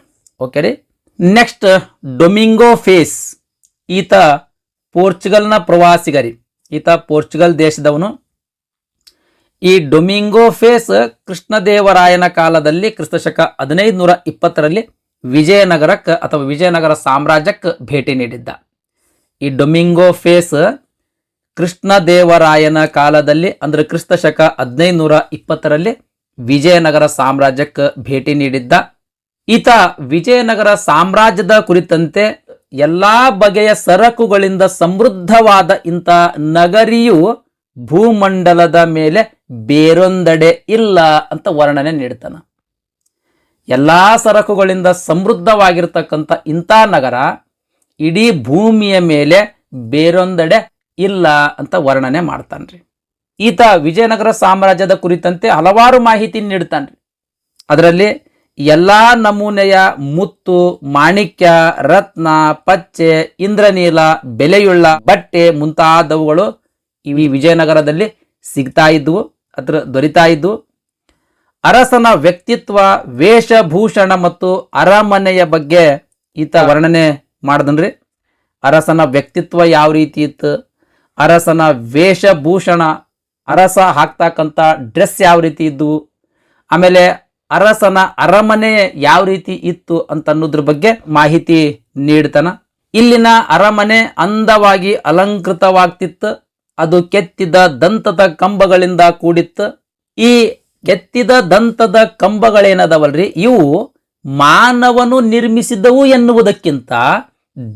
ಓಕೆ ರೀ. Next Domingo Paes. ಈತ ಪೋರ್ಚುಗಲ್ನ ಪ್ರವಾಸಿಗರಿ. ಈತ ಪೋರ್ಚುಗಲ್ ದೇಶದವನು. ಈ ಡೊಮಿಂಗೋ ಫೇಸ್ ಕೃಷ್ಣದೇವರಾಯನ ಕಾಲದಲ್ಲಿ ಕ್ರಿಸ್ತಶಕ 1520ರಲ್ಲಿ ವಿಜಯನಗರಕ್ಕೆ ಅಥವಾ ವಿಜಯನಗರ ಸಾಮ್ರಾಜ್ಯಕ್ಕೆ ಭೇಟಿ ನೀಡಿದ್ದ. ಈ ಡೊಮಿಂಗೋ ಫೇಸ್ ಕೃಷ್ಣದೇವರಾಯನ ಕಾಲದಲ್ಲಿ ಅಂದ್ರೆ ಕ್ರಿಸ್ತಶಕ 1520ರಲ್ಲಿ ವಿಜಯನಗರ ಸಾಮ್ರಾಜ್ಯಕ್ಕೆ ಭೇಟಿ ನೀಡಿದ್ದ. ಈತ ವಿಜಯನಗರ ಸಾಮ್ರಾಜ್ಯದ ಕುರಿತಂತೆ ಎಲ್ಲಾ ಬಗೆಯ ಸರಕುಗಳಿಂದ ಸಮೃದ್ಧವಾದ ಇಂಥ ನಗರಿಯು ಭೂಮಂಡಲದ ಮೇಲೆ ಬೇರೊಂದೆಡೆ ಇಲ್ಲ ಅಂತ ವರ್ಣನೆ ನೀಡ್ತಾನ. ಎಲ್ಲಾ ಸರಕುಗಳಿಂದ ಸಮೃದ್ಧವಾಗಿರ್ತಕ್ಕಂಥ ಇಂಥ ನಗರ ಇಡೀ ಭೂಮಿಯ ಮೇಲೆ ಬೇರೊಂದೆಡೆ ಇಲ್ಲ ಅಂತ ವರ್ಣನೆ ಮಾಡ್ತಾನ್ರಿ. ಈತ ವಿಜಯನಗರ ಸಾಮ್ರಾಜ್ಯದ ಕುರಿತಂತೆ ಹಲವಾರು ಮಾಹಿತಿ ನೀಡ್ತಾನ್ರಿ. ಅದರಲ್ಲಿ ಎಲ್ಲ ನಮೂನೆಯ ಮುತ್ತು, ಮಾಣಿಕ್ಯ, ರತ್ನ, ಪಚ್ಚೆ, ಇಂದ್ರನೀಲ, ಬೆಲೆಯುಳ್ಳ ಬಟ್ಟೆ ಮುಂತಾದವುಗಳು ಈ ವಿಜಯನಗರದಲ್ಲಿ ಸಿಗ್ತಾ ಇದ್ವು, ದೊರೀತಾ ಇದ್ವು. ಅರಸನ ವ್ಯಕ್ತಿತ್ವ, ವೇಷಭೂಷಣ ಮತ್ತು ಅರಮನೆಯ ಬಗ್ಗೆ ಈತ ವರ್ಣನೆ ಮಾಡಿದನ್ರಿ. ಅರಸನ ವ್ಯಕ್ತಿತ್ವ ಯಾವ ರೀತಿ ಇತ್ತು, ಅರಸನ ವೇಷಭೂಷಣ, ಅರಸ ಹಾಕ್ತಕ್ಕಂಥ ಡ್ರೆಸ್ ಯಾವ ರೀತಿ ಇದ್ವು, ಆಮೇಲೆ ಅರಸನ ಅರಮನೆ ಯಾವ ರೀತಿ ಇತ್ತು ಅಂತ ಅನ್ನೋದ್ರ ಬಗ್ಗೆ ಮಾಹಿತಿ ನೀಡ್ತಾನ. ಇಲ್ಲಿನ ಅರಮನೆ ಅಂದವಾಗಿ ಅಲಂಕೃತವಾಗ್ತಿತ್ತು. ಅದು ಕೆತ್ತಿದ ದಂತದ ಕಂಬಗಳಿಂದ ಕೂಡಿತ್ತು. ಈ ಕೆತ್ತಿದ ದಂತದ ಕಂಬಗಳೇನದವಲ್ರಿ, ಇವು ಮಾನವನು ನಿರ್ಮಿಸಿದವು ಎನ್ನುವುದಕ್ಕಿಂತ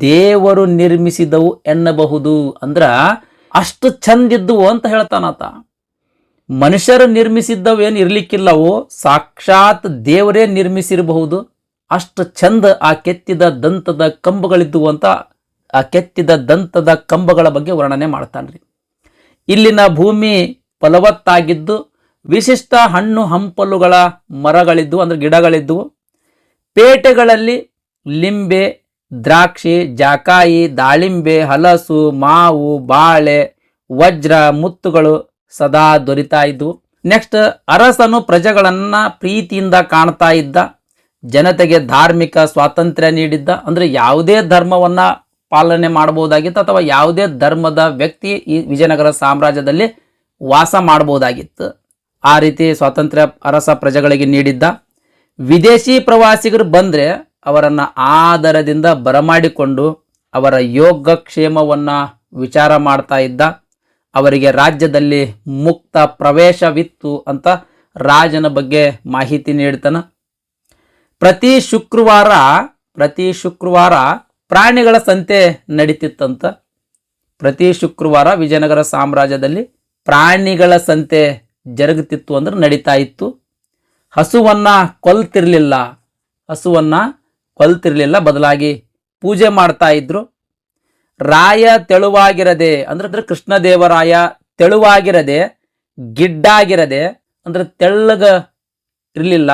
ದೇವರು ನಿರ್ಮಿಸಿದವು ಎನ್ನಬಹುದು. ಅಂದ್ರ ಅಷ್ಟು ಚಂದಿದ್ದವು ಅಂತ ಹೇಳ್ತಾನತ. ಮನುಷ್ಯರು ನಿರ್ಮಿಸಿದ್ದವೇನು ಇರ್ಲಿಕ್ಕಿಲ್ಲವು, ಸಾಕ್ಷಾತ್ ದೇವರೇ ನಿರ್ಮಿಸಿರಬಹುದು. ಅಷ್ಟು ಚಂದ ಆ ಕೆತ್ತಿದ ದಂತದ ಕಂಬಗಳಿದ್ದವು ಅಂತ ಆ ಕೆತ್ತಿದ ದಂತದ ಕಂಬಗಳ ಬಗ್ಗೆ ವರ್ಣನೆ ಮಾಡ್ತಾನ್ರಿ. ಇಲ್ಲಿನ ಭೂಮಿ ಫಲವತ್ತಾಗಿದ್ದು ವಿಶಿಷ್ಟ ಹಣ್ಣು ಹಂಪಲುಗಳ ಮರಗಳಿದ್ವು, ಅಂದ್ರೆ ಗಿಡಗಳಿದ್ವು. ಪೇಟೆಗಳಲ್ಲಿ ಲಿಂಬೆ, ದ್ರಾಕ್ಷಿ, ಜಾಕಾಯಿ, ದಾಳಿಂಬೆ, ಹಲಸು, ಮಾವು, ಬಾಳೆ, ವಜ್ರ, ಮುತ್ತುಗಳು ಸದಾ ದೊರೀತಾ ಇದ್ವು. ನೆಕ್ಸ್ಟ್, ಅರಸನು ಪ್ರಜೆಗಳನ್ನ ಪ್ರೀತಿಯಿಂದ ಕಾಣ್ತಾ ಇದ್ದ, ಜನತೆಗೆ ಧಾರ್ಮಿಕ ಸ್ವಾತಂತ್ರ್ಯ ನೀಡಿದ್ದ. ಅಂದ್ರೆ ಯಾವುದೇ ಧರ್ಮವನ್ನ ಪಾಲನೆ ಮಾಡಬಹುದಾಗಿತ್ತು ಅಥವಾ ಯಾವುದೇ ಧರ್ಮದ ವ್ಯಕ್ತಿ ಈ ವಿಜಯನಗರ ಸಾಮ್ರಾಜ್ಯದಲ್ಲಿ ವಾಸ ಮಾಡಬಹುದಾಗಿತ್ತು. ಆ ರೀತಿ ಸ್ವಾತಂತ್ರ್ಯ ಅರಸ ಪ್ರಜೆಗಳಿಗೆ ನೀಡಿದ್ದ. ವಿದೇಶಿ ಪ್ರವಾಸಿಗರು ಬಂದ್ರೆ ಅವರನ್ನ ಆದರದಿಂದ ಬರಮಾಡಿಕೊಂಡು ಅವರ ಯೋಗಕ್ಷೇಮವನ್ನ ವಿಚಾರ ಮಾಡ್ತಾ ಇದ್ದ. ಅವರಿಗೆ ರಾಜ್ಯದಲ್ಲಿ ಮುಕ್ತ ಪ್ರವೇಶವಿತ್ತು ಅಂತ ರಾಜನ ಬಗ್ಗೆ ಮಾಹಿತಿ ನೀಡ್ತಾನ. ಪ್ರತಿ ಶುಕ್ರವಾರ ಪ್ರಾಣಿಗಳ ಸಂತೆ ನಡೀತಿತ್ತಂತ. ಪ್ರತಿ ಶುಕ್ರವಾರ ವಿಜಯನಗರ ಸಾಮ್ರಾಜ್ಯದಲ್ಲಿ ಪ್ರಾಣಿಗಳ ಸಂತೆ ಜರುಗುತ್ತಿತ್ತು, ಅಂದ್ರೆ ನಡೀತಾ ಇತ್ತು. ಹಸುವನ್ನ ಕೊಲ್ತಿರ್ಲಿಲ್ಲ, ಬದಲಾಗಿ ಪೂಜೆ ಮಾಡ್ತಾ ಇದ್ರು. ರಾಯ ತೆಳುವಾಗಿರದೆ, ಅಂದ್ರೆ ಕೃಷ್ಣದೇವರಾಯ ತೆಳುವಾಗಿರದೆ, ಗಿಡ್ಡಾಗಿರದೆ, ಅಂದ್ರೆ ತೆಳ್ಳಗ ಇರಲಿಲ್ಲ,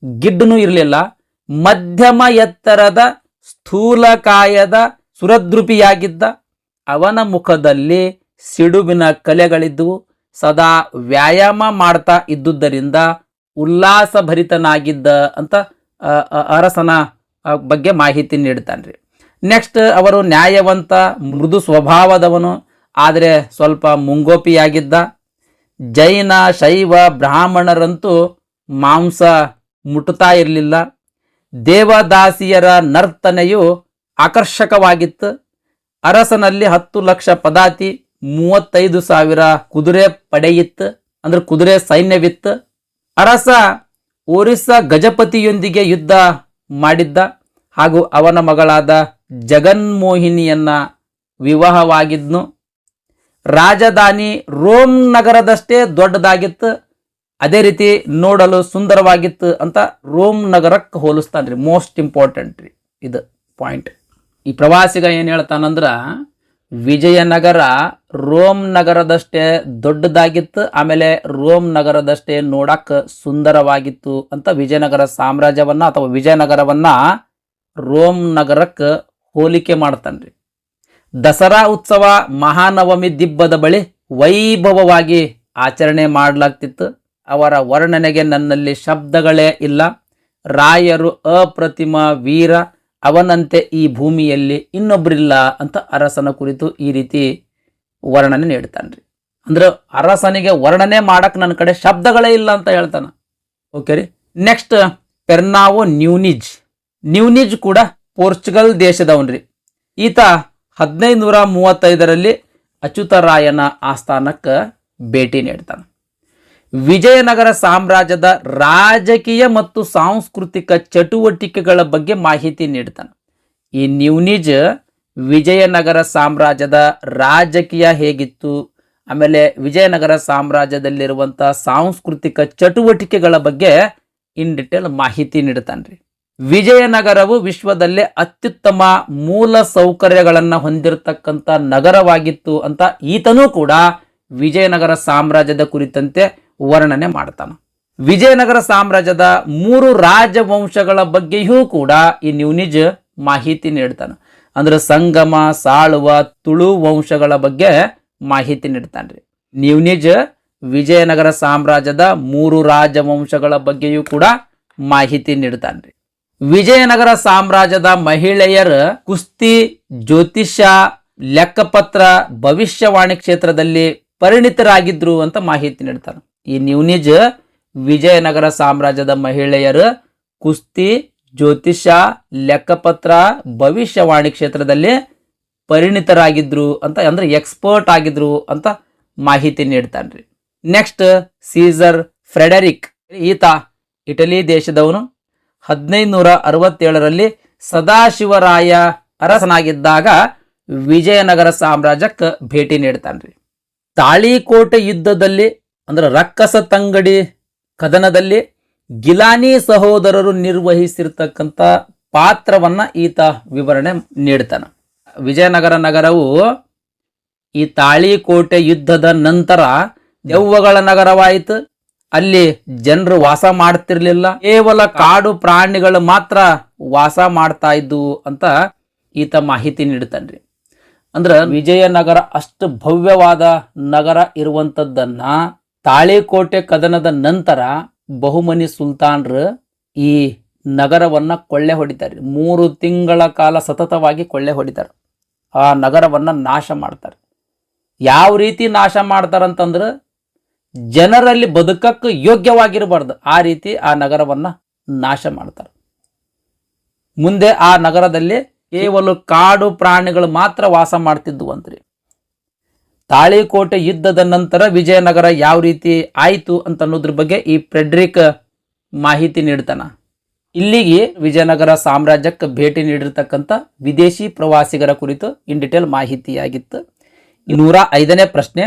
ಗಿಡ್ಡನೂ ಇರಲಿಲ್ಲ, ಮಧ್ಯಮ ಎತ್ತರದ ಸ್ಥೂಲಕಾಯದ ಸುರದ್ರುಪಿಯಾಗಿದ್ದ. ಅವನ ಮುಖದಲ್ಲಿ ಸಿಡುಬಿನ ಕಲೆಗಳಿದ್ವು. ಸದಾ ವ್ಯಾಯಾಮ ಮಾಡ್ತಾ ಇದ್ದುದರಿಂದ ಉಲ್ಲಾಸಭರಿತನಾಗಿದ್ದ ಅಂತ ಅರಸನ ಬಗ್ಗೆ ಮಾಹಿತಿ ನೀಡ್ತಾನ್ರಿ. ನೆಕ್ಸ್ಟ್, ಅವರು ನ್ಯಾಯವಂತ, ಮೃದು ಸ್ವಭಾವದವನು, ಆದರೆ ಸ್ವಲ್ಪ ಮುಂಗೋಪಿಯಾಗಿದ್ದ. ಜೈನ, ಶೈವ, ಬ್ರಾಹ್ಮಣರಂತೂ ಮಾಂಸ ಮುಟ್ಟುತ್ತಾ ಇರಲಿಲ್ಲ. ದೇವದಾಸಿಯರ ನರ್ತನೆಯು ಆಕರ್ಷಕವಾಗಿತ್ತು. ಅರಸನಲ್ಲಿ 10 ಲಕ್ಷ ಪದಾತಿ, 35,000 ಕುದುರೆ ಪಡೆಯಿತ್ತು, ಅಂದ್ರೆ ಕುದುರೆ ಸೈನ್ಯವಿತ್ತು. ಅರಸ ಒರಿಸ್ಸಾ ಗಜಪತಿಯೊಂದಿಗೆ ಯುದ್ಧ ಮಾಡಿದ್ದ ಹಾಗೂ ಅವನ ಮಗಳಾದ ಜಗನ್ಮೋಹಿನಿಯನ್ನ ವಿವಾಹವಾಗಿದ್ನು. ರಾಜಧಾನಿ ರೋಮ್ ನಗರದಷ್ಟೇ ದೊಡ್ಡದಾಗಿತ್ತು, ಅದೇ ರೀತಿ ನೋಡಲು ಸುಂದರವಾಗಿತ್ತು ಅಂತ ರೋಮ್ ನಗರಕ್ಕೆ ಹೋಲಿಸ್ತಾನ್ರಿ. ಮೋಸ್ಟ್ ಇಂಪಾರ್ಟೆಂಟ್ ರೀ ಇದು ಪಾಯಿಂಟ್. ಈ ಪ್ರವಾಸಿಗ ಏನು ಹೇಳ್ತಾನಂದ್ರ, ವಿಜಯನಗರ ರೋಮ್ ನಗರದಷ್ಟೇ ದೊಡ್ಡದಾಗಿತ್ತು, ಆಮೇಲೆ ರೋಮ್ ನಗರದಷ್ಟೇ ನೋಡಕ್ಕೆ ಸುಂದರವಾಗಿತ್ತು ಅಂತ ವಿಜಯನಗರ ಸಾಮ್ರಾಜ್ಯವನ್ನ ಅಥವಾ ವಿಜಯನಗರವನ್ನ ರೋಮ್ ನಗರಕ್ಕೆ ಹೋಲಿಕೆ ಮಾಡ್ತಾನ್ರಿ. ದಸರಾ ಉತ್ಸವ ಮಹಾನವಮಿ ದಿಬ್ಬದ ಬಳಿ ವೈಭವವಾಗಿ ಆಚರಣೆ ಮಾಡಲಾಗ್ತಿತ್ತು. ಅವರ ವರ್ಣನೆಗೆ ನನ್ನಲ್ಲಿ ಶಬ್ದಗಳೇ ಇಲ್ಲ. ರಾಯರು ಅಪ್ರತಿಮ ವೀರ, ಅವನಂತೆ ಈ ಭೂಮಿಯಲ್ಲಿ ಇನ್ನೊಬ್ಬರಿಲ್ಲ ಅಂತ ಅರಸನ ಕುರಿತು ಈ ರೀತಿ ವರ್ಣನೆ ನೀಡ್ತಾನ್ರಿ. ಅಂದ್ರೆ ಅರಸನಿಗೆ ವರ್ಣನೆ ಮಾಡಕ್ ನನ್ನ ಕಡೆ ಶಬ್ದಗಳೇ ಇಲ್ಲ ಅಂತ ಹೇಳ್ತಾನ. ಓಕೆ ರೀ. ನೆಕ್ಸ್ಟ್, ಪೆರ್ನಾವೋ ನ್ಯೂನಿಜ್ ಕೂಡ ಪೋರ್ಚುಗಲ್ ದೇಶದವನ್ರಿ. ಈತ 1535ರಲ್ಲಿ ಅಚ್ಯುತರಾಯನ ಆಸ್ಥಾನಕ್ಕೆ ಭೇಟಿ ನೀಡ್ತಾನೆ. ವಿಜಯನಗರ ಸಾಮ್ರಾಜ್ಯದ ರಾಜಕೀಯ ಮತ್ತು ಸಾಂಸ್ಕೃತಿಕ ಚಟುವಟಿಕೆಗಳ ಬಗ್ಗೆ ಮಾಹಿತಿ ನೀಡ್ತಾನೆ. ಈ ನ್ಯೂನಿಜ್ ವಿಜಯನಗರ ಸಾಮ್ರಾಜ್ಯದ ರಾಜಕೀಯ ಹೇಗಿತ್ತು, ಆಮೇಲೆ ವಿಜಯನಗರ ಸಾಮ್ರಾಜ್ಯದಲ್ಲಿರುವಂಥ ಸಾಂಸ್ಕೃತಿಕ ಚಟುವಟಿಕೆಗಳ ಬಗ್ಗೆ ಇನ್ ಡಿಟೇಲ್ ಮಾಹಿತಿ ನೀಡ್ತಾನ್ರಿ. ವಿಜಯನಗರವು ವಿಶ್ವದಲ್ಲೇ ಅತ್ಯುತ್ತಮ ಮೂಲ ಸೌಕರ್ಯಗಳನ್ನು ಹೊಂದಿರತಕ್ಕಂಥ ನಗರವಾಗಿತ್ತು ಅಂತ ಈತನೂ ಕೂಡ ವಿಜಯನಗರ ಸಾಮ್ರಾಜ್ಯದ ಕುರಿತಂತೆ ವರ್ಣನೆ ಮಾಡ್ತಾನೆ. ವಿಜಯನಗರ ಸಾಮ್ರಾಜ್ಯದ 3 ರಾಜವಂಶಗಳ ಬಗ್ಗೆಯೂ ಕೂಡ ಈ ನ್ಯೂನಿಜ್ ಮಾಹಿತಿ ನೀಡ್ತಾನೆ. ಅಂದ್ರೆ ಸಂಗಮ, ಸಾಳುವ, ತುಳು ವಂಶಗಳ ಬಗ್ಗೆ ಮಾಹಿತಿ ನೀಡ್ತಾನ್ರಿ. ನ್ಯೂನಿಜ್ ವಿಜಯನಗರ ಸಾಮ್ರಾಜ್ಯದ 3 ರಾಜವಂಶಗಳ ಬಗ್ಗೆಯೂ ಕೂಡ ಮಾಹಿತಿ ನೀಡ್ತಾನ್ರಿ. ವಿಜಯನಗರ ಸಾಮ್ರಾಜ್ಯದ ಮಹಿಳೆಯರ ಕುಸ್ತಿ, ಜ್ಯೋತಿಷ್ಯ, ಲೆಕ್ಕಪತ್ರ, ಭವಿಷ್ಯವಾಣಿ ಕ್ಷೇತ್ರದಲ್ಲಿ ಪರಿಣಿತರಾಗಿದ್ರು ಅಂತ ಮಾಹಿತಿ ನೀಡ್ತಾನೆ. ಈ ನ್ಯೂನಿಜ್ ವಿಜಯನಗರ ಸಾಮ್ರಾಜ್ಯದ ಮಹಿಳೆಯರು ಕುಸ್ತಿ, ಜ್ಯೋತಿಷ್ಯ, ಲೆಕ್ಕಪತ್ರ, ಭವಿಷ್ಯವಾಣಿ ಕ್ಷೇತ್ರದಲ್ಲಿ ಪರಿಣಿತರಾಗಿದ್ರು ಅಂತ, ಅಂದ್ರೆ ಎಕ್ಸ್ಪರ್ಟ್ ಆಗಿದ್ರು ಅಂತ ಮಾಹಿತಿ ನೀಡ್ತಾನ್ರಿ. ನೆಕ್ಸ್ಟ್, ಸೀಸರ್ ಫ್ರೆಡರಿಕ್, ಈತ ಇಟಲಿ ದೇಶದವನು. 1567ರಲ್ಲಿ ಸದಾಶಿವರಾಯ ಅರಸನಾಗಿದ್ದಾಗ ವಿಜಯನಗರ ಸಾಮ್ರಾಜ್ಯಕ್ಕೆ ಭೇಟಿ ನೀಡ್ತಾನ್ರಿ. ತಾಳಿಕೋಟೆ ಯುದ್ಧದಲ್ಲಿ ಅಂದ್ರೆ ರಕ್ಕಸ ತಂಗಡಿ ಕದನದಲ್ಲಿ ಗಿಲಾನಿ ಸಹೋದರರು ನಿರ್ವಹಿಸಿರ್ತಕ್ಕಂಥ ಪಾತ್ರವನ್ನ ಈತ ವಿವರಣೆ ನೀಡ್ತಾನೆ. ವಿಜಯನಗರ ನಗರವು ಈ ತಾಳಿಕೋಟೆ ಯುದ್ಧದ ನಂತರ ದೆವ್ವಗಳ ನಗರವಾಯಿತು. ಅಲ್ಲಿ ಜನರು ವಾಸ ಮಾಡ್ತಿರ್ಲಿಲ್ಲ, ಕೇವಲ ಕಾಡು ಪ್ರಾಣಿಗಳು ಮಾತ್ರ ವಾಸ ಮಾಡ್ತಾ ಇದ್ವು ಅಂತ ಈತ ಮಾಹಿತಿ ನೀಡ್ತಾನ್ರಿ. ಅಂದ್ರ ವಿಜಯನಗರ ಅಷ್ಟು ಭವ್ಯವಾದ ನಗರ ಇರುವಂತದ್ದನ್ನ ತಾಳಿಕೋಟೆ ಕದನದ ನಂತರ ಬಹುಮನಿ ಸುಲ್ತಾನ್ರು ಈ ನಗರವನ್ನ ಕೊಳ್ಳೆ ಹೊಡಿತಾರೆ. 3 ತಿಂಗಳ ಕಾಲ ಸತತವಾಗಿ ಕೊಳ್ಳೆ ಹೊಡಿತಾರೆ. ಆ ನಗರವನ್ನ ನಾಶ ಮಾಡ್ತಾರೆ. ಯಾವ ರೀತಿ ನಾಶ ಮಾಡ್ತಾರಂತಂದ್ರೆ ಜನರಲ್ಲಿ ಬದುಕಕ್ಕೆ ಯೋಗ್ಯವಾಗಿರಬಾರ್ದು, ಆ ರೀತಿ ಆ ನಗರವನ್ನ ನಾಶ ಮಾಡ್ತಾರೆ. ಮುಂದೆ ಆ ನಗರದಲ್ಲಿ ಕೇವಲ ಕಾಡು ಪ್ರಾಣಿಗಳು ಮಾತ್ರ ವಾಸ ಮಾಡ್ತಿದ್ವು ಅಂತ್ರಿ. ತಾಳಿಕೋಟೆ ಯುದ್ಧದ ನಂತರ ವಿಜಯನಗರ ಯಾವ ರೀತಿ ಆಯಿತು ಅಂತ ಅನ್ನೋದ್ರ ಬಗ್ಗೆ ಈ ಫ್ರೆಡ್ರಿಕ್ ಮಾಹಿತಿ ನೀಡ್ತಾನ. ಇಲ್ಲಿಗೆ ವಿಜಯನಗರ ಸಾಮ್ರಾಜ್ಯಕ್ಕೆ ಭೇಟಿ ನೀಡಿರ್ತಕ್ಕಂಥ ವಿದೇಶಿ ಪ್ರವಾಸಿಗರ ಕುರಿತು ಇನ್ ಡಿಟೇಲ್ ಮಾಹಿತಿಯಾಗಿತ್ತು. 105ನೇ ಪ್ರಶ್ನೆ,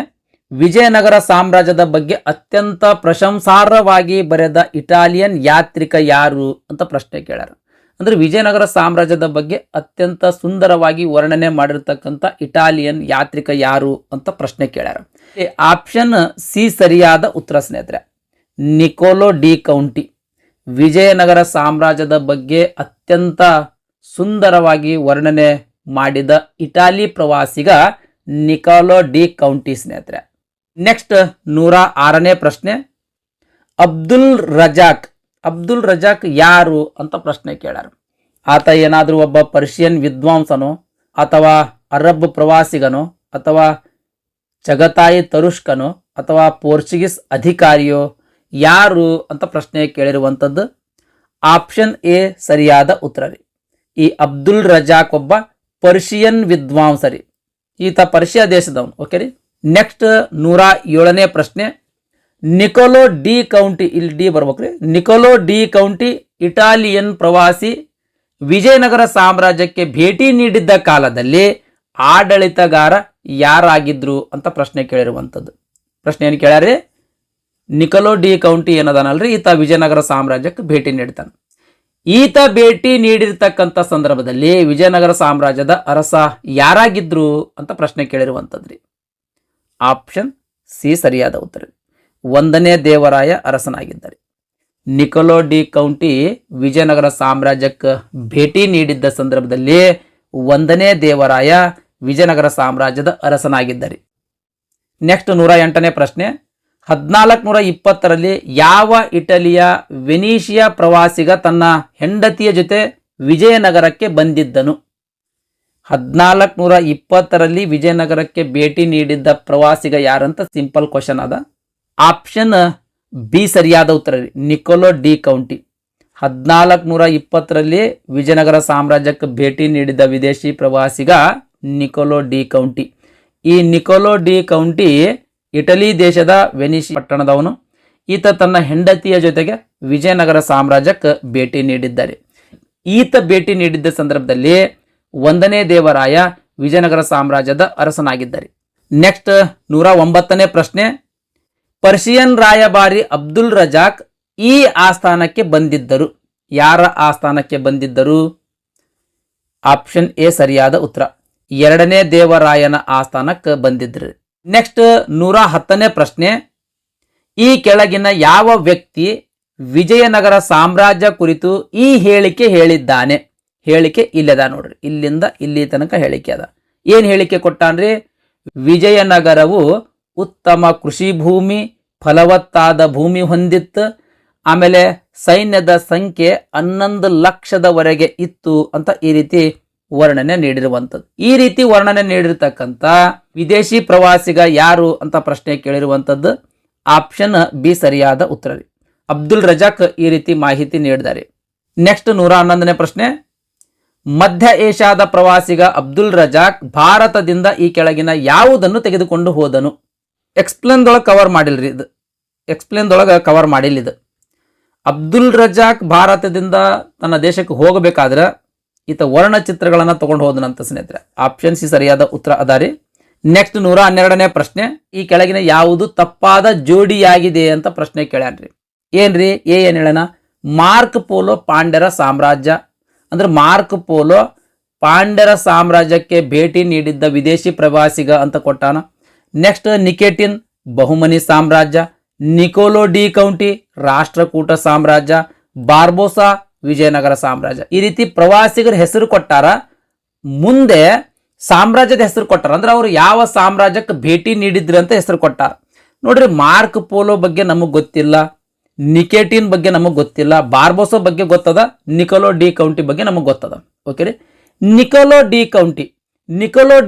ವಿಜಯನಗರ ಸಾಮ್ರಾಜ್ಯದ ಬಗ್ಗೆ ಅತ್ಯಂತ ಪ್ರಶಂಸಾರ್ಹವಾಗಿ ಬರೆದ ಇಟಾಲಿಯನ್ ಯಾತ್ರಿಕ ಯಾರು ಅಂತ ಪ್ರಶ್ನೆ ಕೇಳ್ಯಾರ. ಅಂದ್ರೆ ವಿಜಯನಗರ ಸಾಮ್ರಾಜ್ಯದ ಬಗ್ಗೆ ಅತ್ಯಂತ ಸುಂದರವಾಗಿ ವರ್ಣನೆ ಮಾಡಿರ್ತಕ್ಕಂಥ ಇಟಾಲಿಯನ್ ಯಾತ್ರಿಕ ಯಾರು ಅಂತ ಪ್ರಶ್ನೆ ಕೇಳ್ಯಾರ. ಆಪ್ಷನ್ ಸಿ ಸರಿಯಾದ ಉತ್ತರ ಸ್ನೇಹಿತರೆ. Niccolo de Conti. ವಿಜಯನಗರ ಸಾಮ್ರಾಜ್ಯದ ಬಗ್ಗೆ ಅತ್ಯಂತ ಸುಂದರವಾಗಿ ವರ್ಣನೆ ಮಾಡಿದ ಇಟಾಲಿ ಪ್ರವಾಸಿಗ ನಿಕೋಲೋ ಡಿ ಕೌಂಟಿ ಸ್ನೇಹಿತರೆ. ನೆಕ್ಸ್ಟ್ 106ನೇ ಪ್ರಶ್ನೆ, ಅಬ್ದುಲ್ ರಜಾಕ್ ಯಾರು ಅಂತ ಪ್ರಶ್ನೆ ಕೇಳ್ಯಾರ. ಆತ ಏನಾದರೂ ಒಬ್ಬ ಪರ್ಷಿಯನ್ ವಿದ್ವಾಂಸನೋ ಅಥವಾ ಅರಬ್ ಪ್ರವಾಸಿಗನೋ ಅಥವಾ ಚಗತಾಯಿ ತರುಷ್ಕನೋ ಅಥವಾ ಪೋರ್ಚುಗೀಸ್ ಅಧಿಕಾರಿಯೋ ಯಾರು ಅಂತ ಪ್ರಶ್ನೆ ಕೇಳಿರುವಂಥದ್ದು. ಆಪ್ಷನ್ ಎ ಸರಿಯಾದ ಉತ್ತರ ರೀ. ಈ ಅಬ್ದುಲ್ ರಜಾಕ್ ಒಬ್ಬ ಪರ್ಷಿಯನ್ ವಿದ್ವಾಂಸರಿ. ಈತ ಪರ್ಷಿಯಾ ದೇಶದವನು. ಓಕೆ ರೀ. ನೆಕ್ಸ್ಟ್ 107ನೇ ಪ್ರಶ್ನೆ, ನಿಕೋಲೋ ಡಿ ಕೌಂಟಿ, ಇಲ್ಲಿ ಡಿ ಬರ್ಬೇಕ್ರಿ. ನಿಕೋಲೋ ಡಿ ಕೌಂಟಿ ಇಟಾಲಿಯನ್ ಪ್ರವಾಸಿ ವಿಜಯನಗರ ಸಾಮ್ರಾಜ್ಯಕ್ಕೆ ಭೇಟಿ ನೀಡಿದ್ದ ಕಾಲದಲ್ಲಿ ಆಡಳಿತಗಾರ ಯಾರಾಗಿದ್ರು ಅಂತ ಪ್ರಶ್ನೆ ಕೇಳಿರುವಂಥದ್ದು. ಪ್ರಶ್ನೆ ಏನು ಕೇಳ್ಯಾರಿ? ನಿಕೋಲೋ ಡಿ ಕೌಂಟಿ ಏನದಾನಲ್ರಿ, ಈತ ವಿಜಯನಗರ ಸಾಮ್ರಾಜ್ಯಕ್ಕೆ ಭೇಟಿ ನೀಡ್ತಾನೆ. ಈತ ಭೇಟಿ ನೀಡಿರ್ತಕ್ಕಂಥ ಸಂದರ್ಭದಲ್ಲಿ ವಿಜಯನಗರ ಸಾಮ್ರಾಜ್ಯದ ಅರಸ ಯಾರಾಗಿದ್ರು ಅಂತ ಪ್ರಶ್ನೆ ಕೇಳಿರುವಂಥದ್ರಿ. ಆಪ್ಷನ್ ಸಿ ಸರಿಯಾದ ಉತ್ತರ. 1ನೇ ದೇವರಾಯ ಅರಸನಾಗಿದ್ದಾರೆ. ನಿಕೋಲೋ ಡಿ ಕೌಂಟಿ ವಿಜಯನಗರ ಸಾಮ್ರಾಜ್ಯಕ್ಕೆ ಭೇಟಿ ನೀಡಿದ್ದ ಸಂದರ್ಭದಲ್ಲಿ 1ನೇ ದೇವರಾಯ ವಿಜಯನಗರ ಸಾಮ್ರಾಜ್ಯದ ಅರಸನಾಗಿದ್ದಾರೆ. ನೆಕ್ಸ್ಟ್ 108ನೇ ಪ್ರಶ್ನೆ, 1420ರಲ್ಲಿ ಯಾವ ಇಟಲಿಯ ವೆನಿಷಿಯಾ ಪ್ರವಾಸಿಗ ತನ್ನ ಹೆಂಡತಿಯ ಜೊತೆ ವಿಜಯನಗರಕ್ಕೆ ಬಂದಿದ್ದನು? 1420ರಲ್ಲಿ ವಿಜಯನಗರಕ್ಕೆ ಭೇಟಿ ನೀಡಿದ್ದ ಪ್ರವಾಸಿಗ ಯಾರಂತ ಸಿಂಪಲ್ ಕ್ವಶನ್ ಅದ. ಆಪ್ಷನ್ ಬಿ ಸರಿಯಾದ ಉತ್ತರ ರೀ, ನಿಕೋಲೋ ಡಿ ಕೌಂಟಿ. 1420ರಲ್ಲಿ ವಿಜಯನಗರ ಸಾಮ್ರಾಜ್ಯಕ್ಕೆ ಭೇಟಿ ನೀಡಿದ ವಿದೇಶಿ ಪ್ರವಾಸಿಗ ನಿಕೋಲೋ ಡಿ ಕೌಂಟಿ. ಈ ನಿಕೋಲೋ ಡಿ ಕೌಂಟಿ ಇಟಲಿ ದೇಶದ ವೆನಿಸ್ ಪಟ್ಟಣದವನು. ಈತ ತನ್ನ ಹೆಂಡತಿಯ ಜೊತೆಗೆ ವಿಜಯನಗರ ಸಾಮ್ರಾಜ್ಯಕ್ಕೆ ಭೇಟಿ ನೀಡಿದ್ದಾರೆ. ಈತ ಭೇಟಿ ನೀಡಿದ್ದ ಸಂದರ್ಭದಲ್ಲಿ 1ನೇ ದೇವರಾಯ ವಿಜಯನಗರ ಸಾಮ್ರಾಜ್ಯದ ಅರಸನಾಗಿದ್ದಾರೆ. ನೆಕ್ಸ್ಟ್ 109ನೇ ಪ್ರಶ್ನೆ, ಪರ್ಷಿಯನ್ ರಾಯಭಾರಿ ಅಬ್ದುಲ್ ರಜಾಕ್ ಈ ಆಸ್ಥಾನಕ್ಕೆ ಬಂದಿದ್ದರು. ಯಾರ ಆಸ್ಥಾನಕ್ಕೆ ಬಂದಿದ್ದರು? ಆಪ್ಷನ್ ಎ ಸರಿಯಾದ ಉತ್ತರ. 2ನೇ ದೇವರಾಯನ ಆಸ್ಥಾನಕ್ಕೆ ಬಂದಿದ್ರು. ನೆಕ್ಸ್ಟ್ 110ನೇ ಪ್ರಶ್ನೆ, ಈ ಕೆಳಗಿನ ಯಾವ ವ್ಯಕ್ತಿ ವಿಜಯನಗರ ಸಾಮ್ರಾಜ್ಯ ಕುರಿತು ಈ ಹೇಳಿಕೆ ಹೇಳಿದ್ದಾನೆ? ಹೇಳಿಕೆ ಇಲ್ಲದ ನೋಡ್ರಿ, ಇಲ್ಲಿಂದ ಇಲ್ಲಿ ತನಕ ಹೇಳಿಕೆ ಅದ. ಏನ್ ಹೇಳಿಕೆ ಕೊಟ್ಟಾನ್ರಿ? ವಿಜಯನಗರವು ಉತ್ತಮ ಕೃಷಿ ಭೂಮಿ, ಫಲವತ್ತಾದ ಭೂಮಿ ಹೊಂದಿತ್ತು, ಆಮೇಲೆ ಸೈನ್ಯದ ಸಂಖ್ಯೆ 11 ಲಕ್ಷದವರೆಗೆ ಇತ್ತು ಅಂತ ಈ ರೀತಿ ವರ್ಣನೆ ನೀಡಿರುವಂಥದ್ದು. ಈ ರೀತಿ ವರ್ಣನೆ ನೀಡಿರ್ತಕ್ಕಂಥ ವಿದೇಶಿ ಪ್ರವಾಸಿಗ ಯಾರು ಅಂತ ಪ್ರಶ್ನೆ ಕೇಳಿರುವಂಥದ್ದು. ಆಪ್ಷನ್ ಬಿ ಸರಿಯಾದ ಉತ್ತರ ರೀ. ಅಬ್ದುಲ್ ರಜಾಕ್ ಈ ರೀತಿ ಮಾಹಿತಿ ನೀಡಿದ್ದಾರೆ. ನೆಕ್ಸ್ಟ್ 111ನೇ ಪ್ರಶ್ನೆ. ಮಧ್ಯ ಏಷ್ಯಾದ ಪ್ರವಾಸಿಗ ಅಬ್ದುಲ್ ರಜಾಕ್ ಭಾರತದಿಂದ ಈ ಕೆಳಗಿನ ಯಾವುದನ್ನು ತೆಗೆದುಕೊಂಡು ಹೋದನು? ಎಕ್ಸ್ಪ್ಲೇನ್ದೊಳಗೆ ಕವರ್ ಮಾಡಿಲ್ರಿ ಇದು, ಎಕ್ಸ್ಪ್ಲೇನ್ದೊಳಗೆ ಕವರ್ ಮಾಡಿಲ್ಲ ಇದು. ಅಬ್ದುಲ್ ರಜಾಕ್ ಭಾರತದಿಂದ ತನ್ನ ದೇಶಕ್ಕೆ ಹೋಗಬೇಕಾದ್ರೆ ಈತ ವರ್ಣಚಿತ್ರಗಳನ್ನು ತಗೊಂಡು ಹೋದನಂತ ಸ್ನೇಹಿತರೆ. ಆಪ್ಷನ್ ಸಿ ಸರಿಯಾದ ಉತ್ತರ ಅದಾರಿ. ನೆಕ್ಸ್ಟ್ 112ನೇ ಪ್ರಶ್ನೆ. ಈ ಕೆಳಗಿನ ಯಾವುದು ತಪ್ಪಾದ ಜೋಡಿಯಾಗಿದೆ ಅಂತ ಪ್ರಶ್ನೆ ಕೇಳ್ಯಾನ್ರಿ. ಏನ್ರಿ? ಏನ್ ಹೇಳೋಣ? ಮಾರ್ಕ್ ಪೋಲೋ ಪಾಂಡ್ಯರ ಸಾಮ್ರಾಜ್ಯ ಅಂದ್ರೆ ಮಾರ್ಕ್ ಪೋಲೋ ಪಾಂಡ್ಯರ ಸಾಮ್ರಾಜ್ಯಕ್ಕೆ ಭೇಟಿ ನೀಡಿದ್ದ ವಿದೇಶಿ ಪ್ರವಾಸಿಗ ಅಂತ ಕೊಟ್ಟಾನ. ನೆಕ್ಸ್ಟ್ ನಿಕೆಟಿನ್ ಬಹುಮನಿ ಸಾಮ್ರಾಜ್ಯ, ನಿಕೋಲೋ ಡಿ ಕೌಂಟಿ ರಾಷ್ಟ್ರಕೂಟ ಸಾಮ್ರಾಜ್ಯ, ಬಾರ್ಬೋಸಾ ವಿಜಯನಗರ ಸಾಮ್ರಾಜ್ಯ. ಈ ರೀತಿ ಪ್ರವಾಸಿಗರ ಹೆಸರು ಕೊಟ್ಟಾರ, ಮುಂದೆ ಸಾಮ್ರಾಜ್ಯದ ಹೆಸರು ಕೊಟ್ಟಾರ. ಅಂದ್ರೆ ಅವರು ಯಾವ ಸಾಮ್ರಾಜ್ಯಕ್ಕೆ ಭೇಟಿ ನೀಡಿದ್ರು ಅಂತ ಹೆಸರು ಕೊಟ್ಟಾರ. ನೋಡ್ರಿ, ಮಾರ್ಕ್ ಪೋಲೋ ಬಗ್ಗೆ ನಮಗೆ ಗೊತ್ತಿಲ್ಲ, ನಿಕೆಟಿನ್ ಬಗ್ಗೆ ನಮಗೆ ಗೊತ್ತಿಲ್ಲ, ಬಾರ್ಬೋಸಾ ಬಗ್ಗೆ ಗೊತ್ತದ, ನಿಕೋಲೋ ಡಿ ಕೌಂಟಿ ಬಗ್ಗೆ ನಮಗೆ ಗೊತ್ತದ. ಓಕೆ ರೀ. ನಿಕೋಲೋ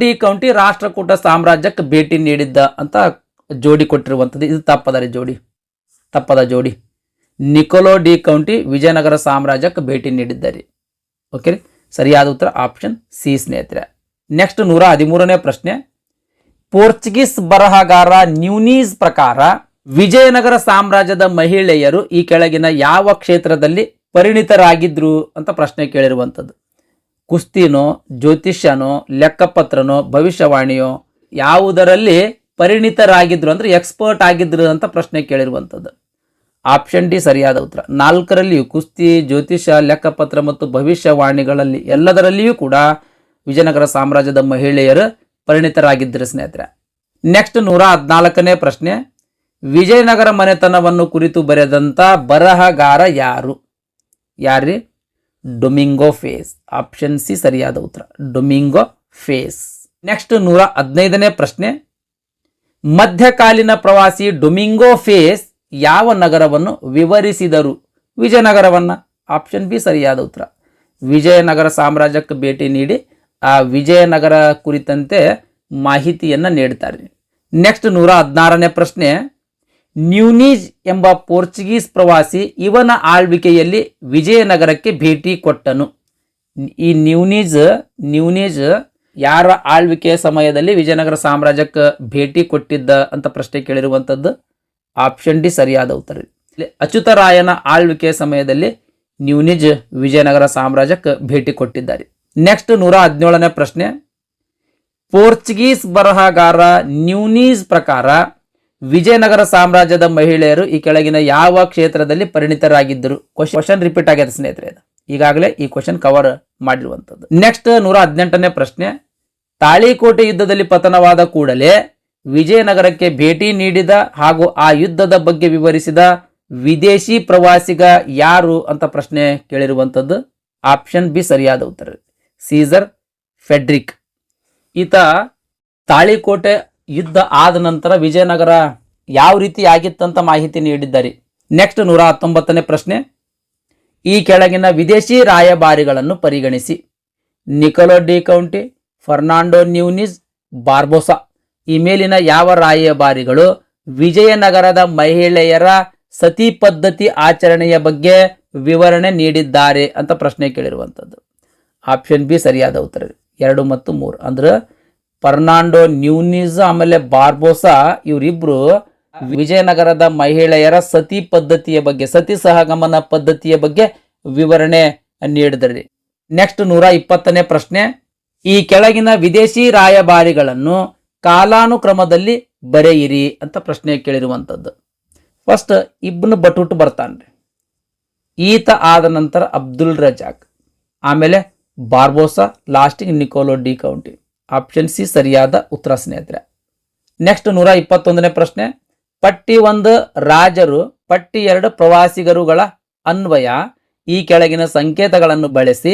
ಡಿ ಕೌಂಟಿ ರಾಷ್ಟ್ರಕೂಟ ಸಾಮ್ರಾಜ್ಯಕ್ಕೆ ಭೇಟಿ ನೀಡಿದ್ದ ಅಂತ ಜೋಡಿ ಕೊಟ್ಟಿರುವಂಥದ್ದು. ಇದು ತಪ್ಪದ ಜೋಡಿ, ತಪ್ಪದ ಜೋಡಿ. ನಿಕೋಲೋ ಡಿ ಕೌಂಟಿ ವಿಜಯನಗರ ಸಾಮ್ರಾಜ್ಯಕ್ಕೆ ಭೇಟಿ ನೀಡಿದ್ದಾರೆ. ಓಕೆ ರೀ. ಸರಿಯಾದ ಉತ್ತರ ಆಪ್ಷನ್ ಸಿ ಸ್ನೇಹಿತರೆ. ನೆಕ್ಸ್ಟ್ 113ನೇ ಪ್ರಶ್ನೆ. ಪೋರ್ಚುಗೀಸ್ ಬರಹಗಾರ ನ್ಯೂನೀಸ್ ಪ್ರಕಾರ ವಿಜಯನಗರ ಸಾಮ್ರಾಜ್ಯದ ಮಹಿಳೆಯರು ಈ ಕೆಳಗಿನ ಯಾವ ಕ್ಷೇತ್ರದಲ್ಲಿ ಪರಿಣಿತರಾಗಿದ್ರು ಅಂತ ಪ್ರಶ್ನೆ ಕೇಳಿರುವಂಥದ್ದು. ಕುಸ್ತಿನೋ, ಜ್ಯೋತಿಷ್ಯನೋ, ಲೆಕ್ಕಪತ್ರನೋ, ಭವಿಷ್ಯವಾಣಿಯೋ, ಯಾವುದರಲ್ಲಿ ಪರಿಣಿತರಾಗಿದ್ರು ಅಂದ್ರೆ ಎಕ್ಸ್ಪರ್ಟ್ ಆಗಿದ್ರು ಅಂತ ಪ್ರಶ್ನೆ ಕೇಳಿರುವಂಥದ್ದು. ಆಪ್ಷನ್ ಡಿ ಸರಿಯಾದ ಉತ್ತರ. 4ರಲ್ಲಿಯೂ ಕುಸ್ತಿ, ಜ್ಯೋತಿಷ್ಯ, ಲೆಕ್ಕಪತ್ರ ಮತ್ತು ಭವಿಷ್ಯವಾಣಿಗಳಲ್ಲಿ ಎಲ್ಲದರಲ್ಲಿಯೂ ಕೂಡ ವಿಜಯನಗರ ಸಾಮ್ರಾಜ್ಯದ ಮಹಿಳೆಯರು ಪರಿಣಿತರಾಗಿದ್ದರು ಸ್ನೇಹಿತರೆ. ನೆಕ್ಸ್ಟ್ 114ನೇ ಪ್ರಶ್ನೆ. ವಿಜಯನಗರ ಮನೆತನವನ್ನು ಕುರಿತು ಬರೆದಂತ ಬರಹಗಾರ ಯಾರು? ಯಾರ್ರಿ? Domingo face. ಆಪ್ಷನ್ ಸಿ ಸರಿಯಾದ ಉತ್ತರ, ಡೊಮಿಂಗೋ ಫೇಸ್. ನೆಕ್ಸ್ಟ್ 115ನೇ ಪ್ರಶ್ನೆ. ಮಧ್ಯಕಾಲೀನ ಪ್ರವಾಸಿ ಡೊಮಿಂಗೋ ಫೇಸ್ ಯಾವ ನಗರವನ್ನು ವಿವರಿಸಿದರು? ವಿಜಯನಗರವನ್ನ. ಆಪ್ಷನ್ ಬಿ ಸರಿಯಾದ ಉತ್ತರ. ವಿಜಯನಗರ ಸಾಮ್ರಾಜ್ಯಕ್ಕೆ ಭೇಟಿ ನೀಡಿ ಆ ವಿಜಯನಗರ ಕುರಿತಂತೆ ಮಾಹಿತಿಯನ್ನ ನೀಡ್ತಾರೆ. ನೆಕ್ಸ್ಟ್ 116ನೇ ಪ್ರಶ್ನೆ. ನ್ಯೂನೀಸ್ ಎಂಬ ಪೋರ್ಚುಗೀಸ್ ಪ್ರವಾಸಿ ಇವನ ಆಳ್ವಿಕೆಯಲ್ಲಿ ವಿಜಯನಗರಕ್ಕೆ ಭೇಟಿ ಕೊಟ್ಟನು. ಈ ನ್ಯೂನೀಸ್ ಯಾರ ಆಳ್ವಿಕೆಯ ಸಮಯದಲ್ಲಿ ವಿಜಯನಗರ ಸಾಮ್ರಾಜ್ಯಕ್ಕೆ ಭೇಟಿ ಕೊಟ್ಟಿದ್ದ ಅಂತ ಪ್ರಶ್ನೆ ಕೇಳಿರುವಂಥದ್ದು. ಆಪ್ಷನ್ ಡಿ ಸರಿಯಾದ ಉತ್ತರ. ಅಚ್ಯುತರಾಯನ ಆಳ್ವಿಕೆಯ ಸಮಯದಲ್ಲಿ ನ್ಯೂನೀಸ್ ವಿಜಯನಗರ ಸಾಮ್ರಾಜ್ಯಕ್ಕೆ ಭೇಟಿ ಕೊಟ್ಟಿದ್ದಾರೆ. ನೆಕ್ಸ್ಟ್ 117ನೇ ಪ್ರಶ್ನೆ. ಪೋರ್ಚುಗೀಸ್ ಬರಹಗಾರ ನ್ಯೂನೀಸ್ ಪ್ರಕಾರ ವಿಜಯನಗರ ಸಾಮ್ರಾಜ್ಯದ ಮಹಿಳೆಯರು ಈ ಕೆಳಗಿನ ಯಾವ ಕ್ಷೇತ್ರದಲ್ಲಿ ಪರಿಣಿತರಾಗಿದ್ದರು? ಕ್ವಶನ್ ರಿಪೀಟ್ ಆಗಿದೆ ಸ್ನೇಹಿತರೆ, ಈಗಾಗಲೇ ಈ ಕ್ವಶನ್ ಕವರ್ ಮಾಡಿರುವಂಥದ್ದು. ನೆಕ್ಸ್ಟ್ 118ನೇ ಪ್ರಶ್ನೆ. ತಾಳಿಕೋಟೆ ಯುದ್ಧದಲ್ಲಿ ಪತನವಾದ ಕೂಡಲೇ ವಿಜಯನಗರಕ್ಕೆ ಭೇಟಿ ನೀಡಿದ ಹಾಗೂ ಆ ಯುದ್ಧದ ಬಗ್ಗೆ ವಿವರಿಸಿದ ವಿದೇಶಿ ಪ್ರವಾಸಿಗ ಯಾರು ಅಂತ ಪ್ರಶ್ನೆ ಕೇಳಿರುವಂಥದ್ದು. ಆಪ್ಷನ್ ಬಿ ಸರಿಯಾದ ಉತ್ತರ, ಸೀಸರ್ ಫೆಡ್ರಿಕ್. ಈತ ತಾಳಿಕೋಟೆ ಯುದ್ಧ ಆದ ನಂತರ ವಿಜಯನಗರ ಯಾವ ರೀತಿ ಆಗಿತ್ತಂತ ಮಾಹಿತಿ ನೀಡಿದ್ದಾರೆ. ನೆಕ್ಸ್ಟ್ 119ನೇ ಪ್ರಶ್ನೆ. ಈ ಕೆಳಗಿನ ವಿದೇಶಿ ರಾಯಭಾರಿಗಳನ್ನು ಪರಿಗಣಿಸಿ. Niccolo de Conti, Fernando Nunes, Barbosa. ಈ ಮೇಲಿನ ಯಾವ ರಾಯಭಾರಿಗಳು ವಿಜಯನಗರದ ಮಹಿಳೆಯರ ಸತಿ ಪದ್ಧತಿ ಆಚರಣೆಯ ಬಗ್ಗೆ ವಿವರಣೆ ನೀಡಿದ್ದಾರೆ ಅಂತ ಪ್ರಶ್ನೆ ಕೇಳಿರುವಂಥದ್ದು. ಆಪ್ಷನ್ ಬಿ ಸರಿಯಾದ ಉತ್ತರ, 2 ಮತ್ತು 3. ಅಂದ್ರೆ ಫರ್ನಾಂಡೋ ನ್ಯೂನೀಸ್ ಆಮೇಲೆ ಬಾರ್ಬೋಸಾ ಇವರಿಬ್ರು ವಿಜಯನಗರದ ಮಹಿಳೆಯರ ಸತಿ ಪದ್ಧತಿಯ ಬಗ್ಗೆ, ಸತಿ ಸಹಗಮನ ಪದ್ಧತಿಯ ಬಗ್ಗೆ ವಿವರಣೆ ನೀಡಿದ್ರಿ. ನೆಕ್ಸ್ಟ್ 120ನೇ ಪ್ರಶ್ನೆ. ಈ ಕೆಳಗಿನ ವಿದೇಶಿ ರಾಯಭಾರಿಗಳನ್ನು ಕಾಲಾನುಕ್ರಮದಲ್ಲಿ ಬರೆಯಿರಿ ಅಂತ ಪ್ರಶ್ನೆ ಕೇಳಿರುವಂಥದ್ದು. ಫಸ್ಟ್ ಇಬ್ನ್ ಬಟೂಟ್ ಬರ್ತಾನ್ರಿ, ಈತ ಆದ ನಂತರ ಅಬ್ದುಲ್ ರಜಾಕ್, ಆಮೇಲೆ ಬಾರ್ಬೋಸಾ, ಲಾಸ್ಟಿಗೆ Niccolo de county. Option C ಸರಿಯಾದ ಉತ್ತರ ಸ್ನೇಹಿತರೆ. ನೆಕ್ಸ್ಟ್ 121ನೇ ಪ್ರಶ್ನೆ. ಪಟ್ಟಿ 1 ರಾಜರು, ಪಟ್ಟಿ 2 ಪ್ರವಾಸಿಗರುಗಳ ಅನ್ವಯ ಈ ಕೆಳಗಿನ ಸಂಕೇತಗಳನ್ನು ಬಳಸಿ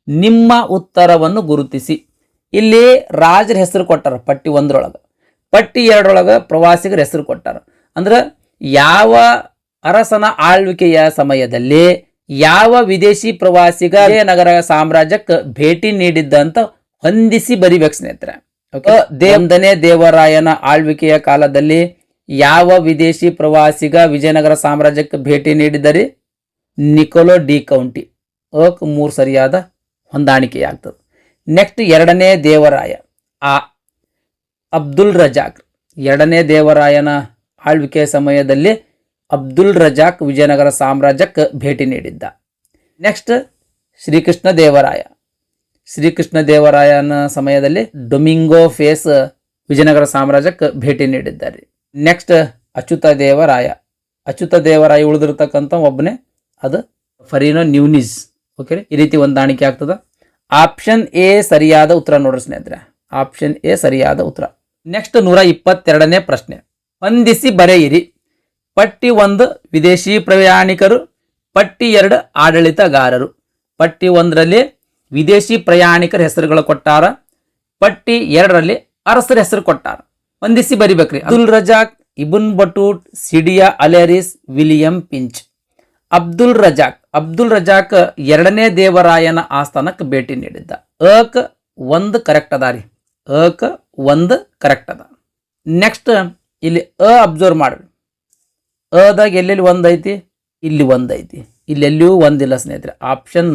ನಿಮ್ಮ ಉತ್ತರವನ್ನು ಗುರುತಿಸಿ. ಇಲ್ಲಿ ರಾಜರ ಹೆಸರು ಕೊಟ್ಟಾರ ಪಟ್ಟಿ 1ರೊಳಗ, ಪಟ್ಟಿ 2ರೊಳಗ ಪ್ರವಾಸಿಗರ ಹೆಸರು ಕೊಟ್ಟಾರ. ಅಂದ್ರೆ ಯಾವ ಅರಸನ ಆಳ್ವಿಕೆಯ ಸಮಯದಲ್ಲಿ ಯಾವ ವಿದೇಶಿ ಪ್ರವಾಸಿಗ ವಿಜಯನಗರ ಸಾಮ್ರಾಜ್ಯಕ್ಕೆ ಭೇಟಿ ನೀಡಿದ್ದ ಅಂತ ಹೊಂದಿಸಿ ಬರಿಬೇಕು ಸ್ನೇಹಿತರೆ. ಒಂದನೇ ದೇವರಾಯನ ಆಳ್ವಿಕೆಯ ಕಾಲದಲ್ಲಿ ಯಾವ ವಿದೇಶಿ ಪ್ರವಾಸಿಗ ವಿಜಯನಗರ ಸಾಮ್ರಾಜ್ಯಕ್ಕೆ ಭೇಟಿ ನೀಡಿದರೆ ನಿಕೋಲೋ ಡಿ ಕೌಂಟಿ. 3 ಸರಿಯಾದ ಹೊಂದಾಣಿಕೆಯಾಗ್ತದೆ. ನೆಕ್ಸ್ಟ್ 2ನೇ ದೇವರಾಯ ಅಬ್ದುಲ್ ರಜಾಕ್. 2ನೇ ದೇವರಾಯನ ಆಳ್ವಿಕೆಯ ಸಮಯದಲ್ಲಿ ಅಬ್ದುಲ್ ರಜಾಕ್ ವಿಜಯನಗರ ಸಾಮ್ರಾಜ್ಯಕ್ಕೆ ಭೇಟಿ ನೀಡಿದ್ದ. ನೆಕ್ಸ್ಟ್ ಶ್ರೀಕೃಷ್ಣ ದೇವರಾಯ. ಶ್ರೀಕೃಷ್ಣ ದೇವರಾಯನ ಸಮಯದಲ್ಲಿ ಡೊಮಿಂಗೋ ಫೇಸ್ ವಿಜಯನಗರ ಸಾಮ್ರಾಜ್ಯಕ್ಕೆ ಭೇಟಿ ನೀಡಿದ್ದಾರೆ. ನೆಕ್ಸ್ಟ್ ಅಚ್ಯುತ ದೇವರಾಯ. ಅಚ್ಯುತ ದೇವರಾಯ ಉಳಿದಿರ್ತಕ್ಕಂಥ ಒಬ್ಬನೇ, ಅದು ಫರೀನೋ ನ್ಯೂನಿಸ್. ಓಕೆ, ಈ ರೀತಿ ಹೊಂದಾಣಿಕೆ ಆಗ್ತದ. ಆಪ್ಷನ್ ಎ ಸರಿಯಾದ ಉತ್ತರ ನೋಡ್ರಿ ಸ್ನೇಹಿತರೆ, ಆಪ್ಷನ್ ಎ ಸರಿಯಾದ ಉತ್ತರ. ನೆಕ್ಸ್ಟ್ 122ನೇ ಪ್ರಶ್ನೆ, ಹೊಂದಿಸಿ ಬರೆಯಿರಿ. ಪಟ್ಟಿ 1 ವಿದೇಶಿ ಪ್ರಯಾಣಿಕರು, ಪಟ್ಟಿ 2 ಆಡಳಿತಗಾರರು. ಪಟ್ಟಿ 1ರಲ್ಲಿ ವಿದೇಶಿ ಪ್ರಯಾಣಿಕರ ಹೆಸರುಗಳು ಕೊಟ್ಟಾರ, ಪಟ್ಟಿ 2ರಲ್ಲಿ ಅರಸರ ಹೆಸರು ಕೊಟ್ಟಾರ. ಹೊಂದಿಸಿ ಬರಿಬೇಕ್ರಿ. ಅಬ್ದುಲ್ ರಜಾಕ್, ಇಬನ್ ಬಟೂಟ್, ಸಿಡಿಯಾ ಅಲೆರಿಸ್, ವಿಲಿಯಂ ಪಿಂಚ್. ಅಬ್ದುಲ್ ರಜಾಕ್ 2ನೇ ದೇವರಾಯನ ಆಸ್ಥಾನಕ್ಕೆ ಭೇಟಿ ನೀಡಿದ್ದ. ಅಕ್ 1 ಕರೆಕ್ಟ್ ಅದ ರೀ, ಅಕ್ 1 ಕರೆಕ್ಟ್ ಅದ. ನೆಕ್ಸ್ಟ್ ಇಲ್ಲಿ ಅಬ್ಸರ್ವ್ ಮಾಡ್ರಿ, ಅದಾಗ ಎಲ್ಲೆಲ್ಲಿ 1 ಐತಿ, ಇಲ್ಲಿ 1 ಐತಿ, ಇಲ್ಲೆಲ್ಲಿಯೂ 1 ಇಲ್ಲ ಸ್ನೇಹಿತರೆ. ಆಪ್ಷನ್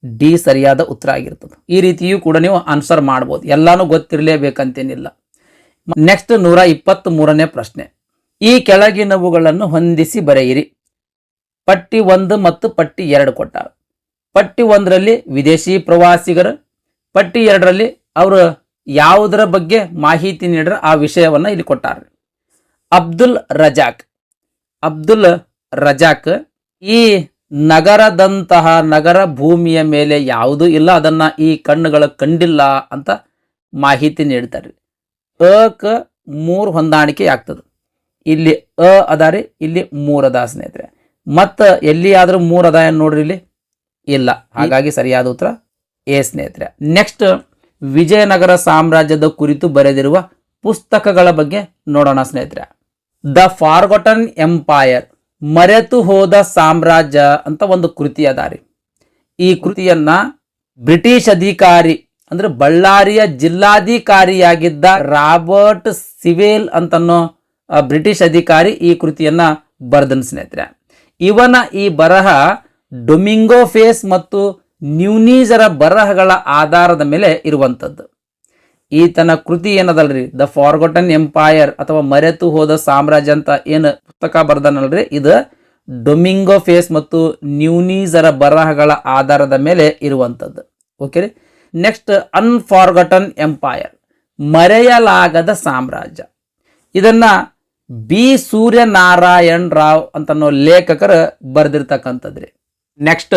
ಡಿ ಸರಿಯಾದ ಉತ್ತರ ಆಗಿರ್ತದೆ. ಈ ರೀತಿಯೂ ಕೂಡ ನೀವು ಆನ್ಸರ್ ಮಾಡ್ಬೋದು, ಎಲ್ಲಾನು ಗೊತ್ತಿರಲೇಬೇಕಂತೇನಿಲ್ಲ. ನೆಕ್ಸ್ಟ್ 123ನೇ ಪ್ರಶ್ನೆ, ಈ ಕೆಳಗಿನವುಗಳನ್ನು ಹೊಂದಿಸಿ ಬರೆಯಿರಿ. ಪಟ್ಟಿ 1 ಮತ್ತು ಪಟ್ಟಿ 2 ಕೊಟ್ಟಾರ. ಪಟ್ಟಿ 1ರಲ್ಲಿ ವಿದೇಶಿ ಪ್ರವಾಸಿಗರು, ಪಟ್ಟಿ 2ರಲ್ಲಿ ಅವರು ಯಾವುದರ ಬಗ್ಗೆ ಮಾಹಿತಿ ನೀಡ್ರ ಆ ವಿಷಯವನ್ನ ಇಲ್ಲಿ ಕೊಟ್ಟಾರ. ಅಬ್ದುಲ್ ರಜಾಕ್ ಈ ನಗರದಂತಹ ನಗರ ಭೂಮಿಯ ಮೇಲೆ ಯಾವುದೂ ಇಲ್ಲ, ಅದನ್ನ ಈ ಕಣ್ಣುಗಳು ಕಂಡಿಲ್ಲ ಅಂತ ಮಾಹಿತಿ ನೀಡ್ತಾರೆ. ಅಕ 3 ಹೊಂದಾಣಿಕೆ ಆಗ್ತದೆ. ಇಲ್ಲಿ ಅದಾರಿ, ಇಲ್ಲಿ 3 ಅದ ಸ್ನೇಹಿತರೆ. ಮತ್ತು ಎಲ್ಲಿಯಾದ್ರೂ 3 ಅದ ನೋಡ್ರಿ, ಇಲ್ಲಿ ಇಲ್ಲ. ಹಾಗಾಗಿ ಸರಿಯಾದ ಉತ್ತರ ಎ ಸ್ನೇಹಿತರೆ. ನೆಕ್ಸ್ಟ್ ವಿಜಯನಗರ ಸಾಮ್ರಾಜ್ಯದ ಕುರಿತು ಬರೆದಿರುವ ಪುಸ್ತಕಗಳ ಬಗ್ಗೆ ನೋಡೋಣ ಸ್ನೇಹಿತರೆ. ದ ಫಾರ್ಗೊಟನ್ ಎಂಪೈರ್, ಮರೆತು ಹೋದ ಸಾಮ್ರಾಜ್ಯ ಅಂತ ಒಂದು ಕೃತಿ ಅದಾರಿ. ಈ ಕೃತಿಯನ್ನ ಬ್ರಿಟಿಷ್ ಅಧಿಕಾರಿ ಅಂದ್ರೆ ಬಳ್ಳಾರಿಯ ಜಿಲ್ಲಾಧಿಕಾರಿಯಾಗಿದ್ದ ರಾಬರ್ಟ್ ಸಿವೆಲ್ ಅಂತನೋ ಬ್ರಿಟಿಷ್ ಅಧಿಕಾರಿ ಈ ಕೃತಿಯನ್ನ ಬರೆದನ್ ಸ್ನೇಹಿತರೆ. ಇವನ ಈ ಬರಹ ಡೊಮಿಂಗೋ ಫೇಸ್ ಮತ್ತು ನ್ಯೂನೀಸರ ಬರಹಗಳ ಆಧಾರದ ಮೇಲೆ ಇರುವಂಥದ್ದು. ಈತನ ಕೃತಿ ಏನದಲ್ರಿ, ದ ಫಾರ್ಗೊಟನ್ ಎಂಪೈರ್ ಅಥವಾ ಮರೆತು ಹೋದ ಸಾಮ್ರಾಜ್ಯ ಅಂತ ಏನು ಪುಸ್ತಕ ಬರ್ದನಲ್ರಿ, ಇದು ಡೊಮಿಂಗೋ ಫೇಸ್ ಮತ್ತು ನ್ಯೂನೀಸರ ಬರಹಗಳ ಆಧಾರದ ಮೇಲೆ ಇರುವಂಥದ್ದು. ಓಕೆ ರೀ. ನೆಕ್ಸ್ಟ್ ಅನ್ಫಾರ್ಗೊಟನ್ ಎಂಪೈರ್, ಮರೆಯಲಾಗದ ಸಾಮ್ರಾಜ್ಯ. ಇದನ್ನ ಬಿ ಸೂರ್ಯನಾರಾಯಣ್ ರಾವ್ ಅಂತನೋ ಲೇಖಕರು ಬರೆದಿರ್ತಕ್ಕಂಥದ್ರಿ. Next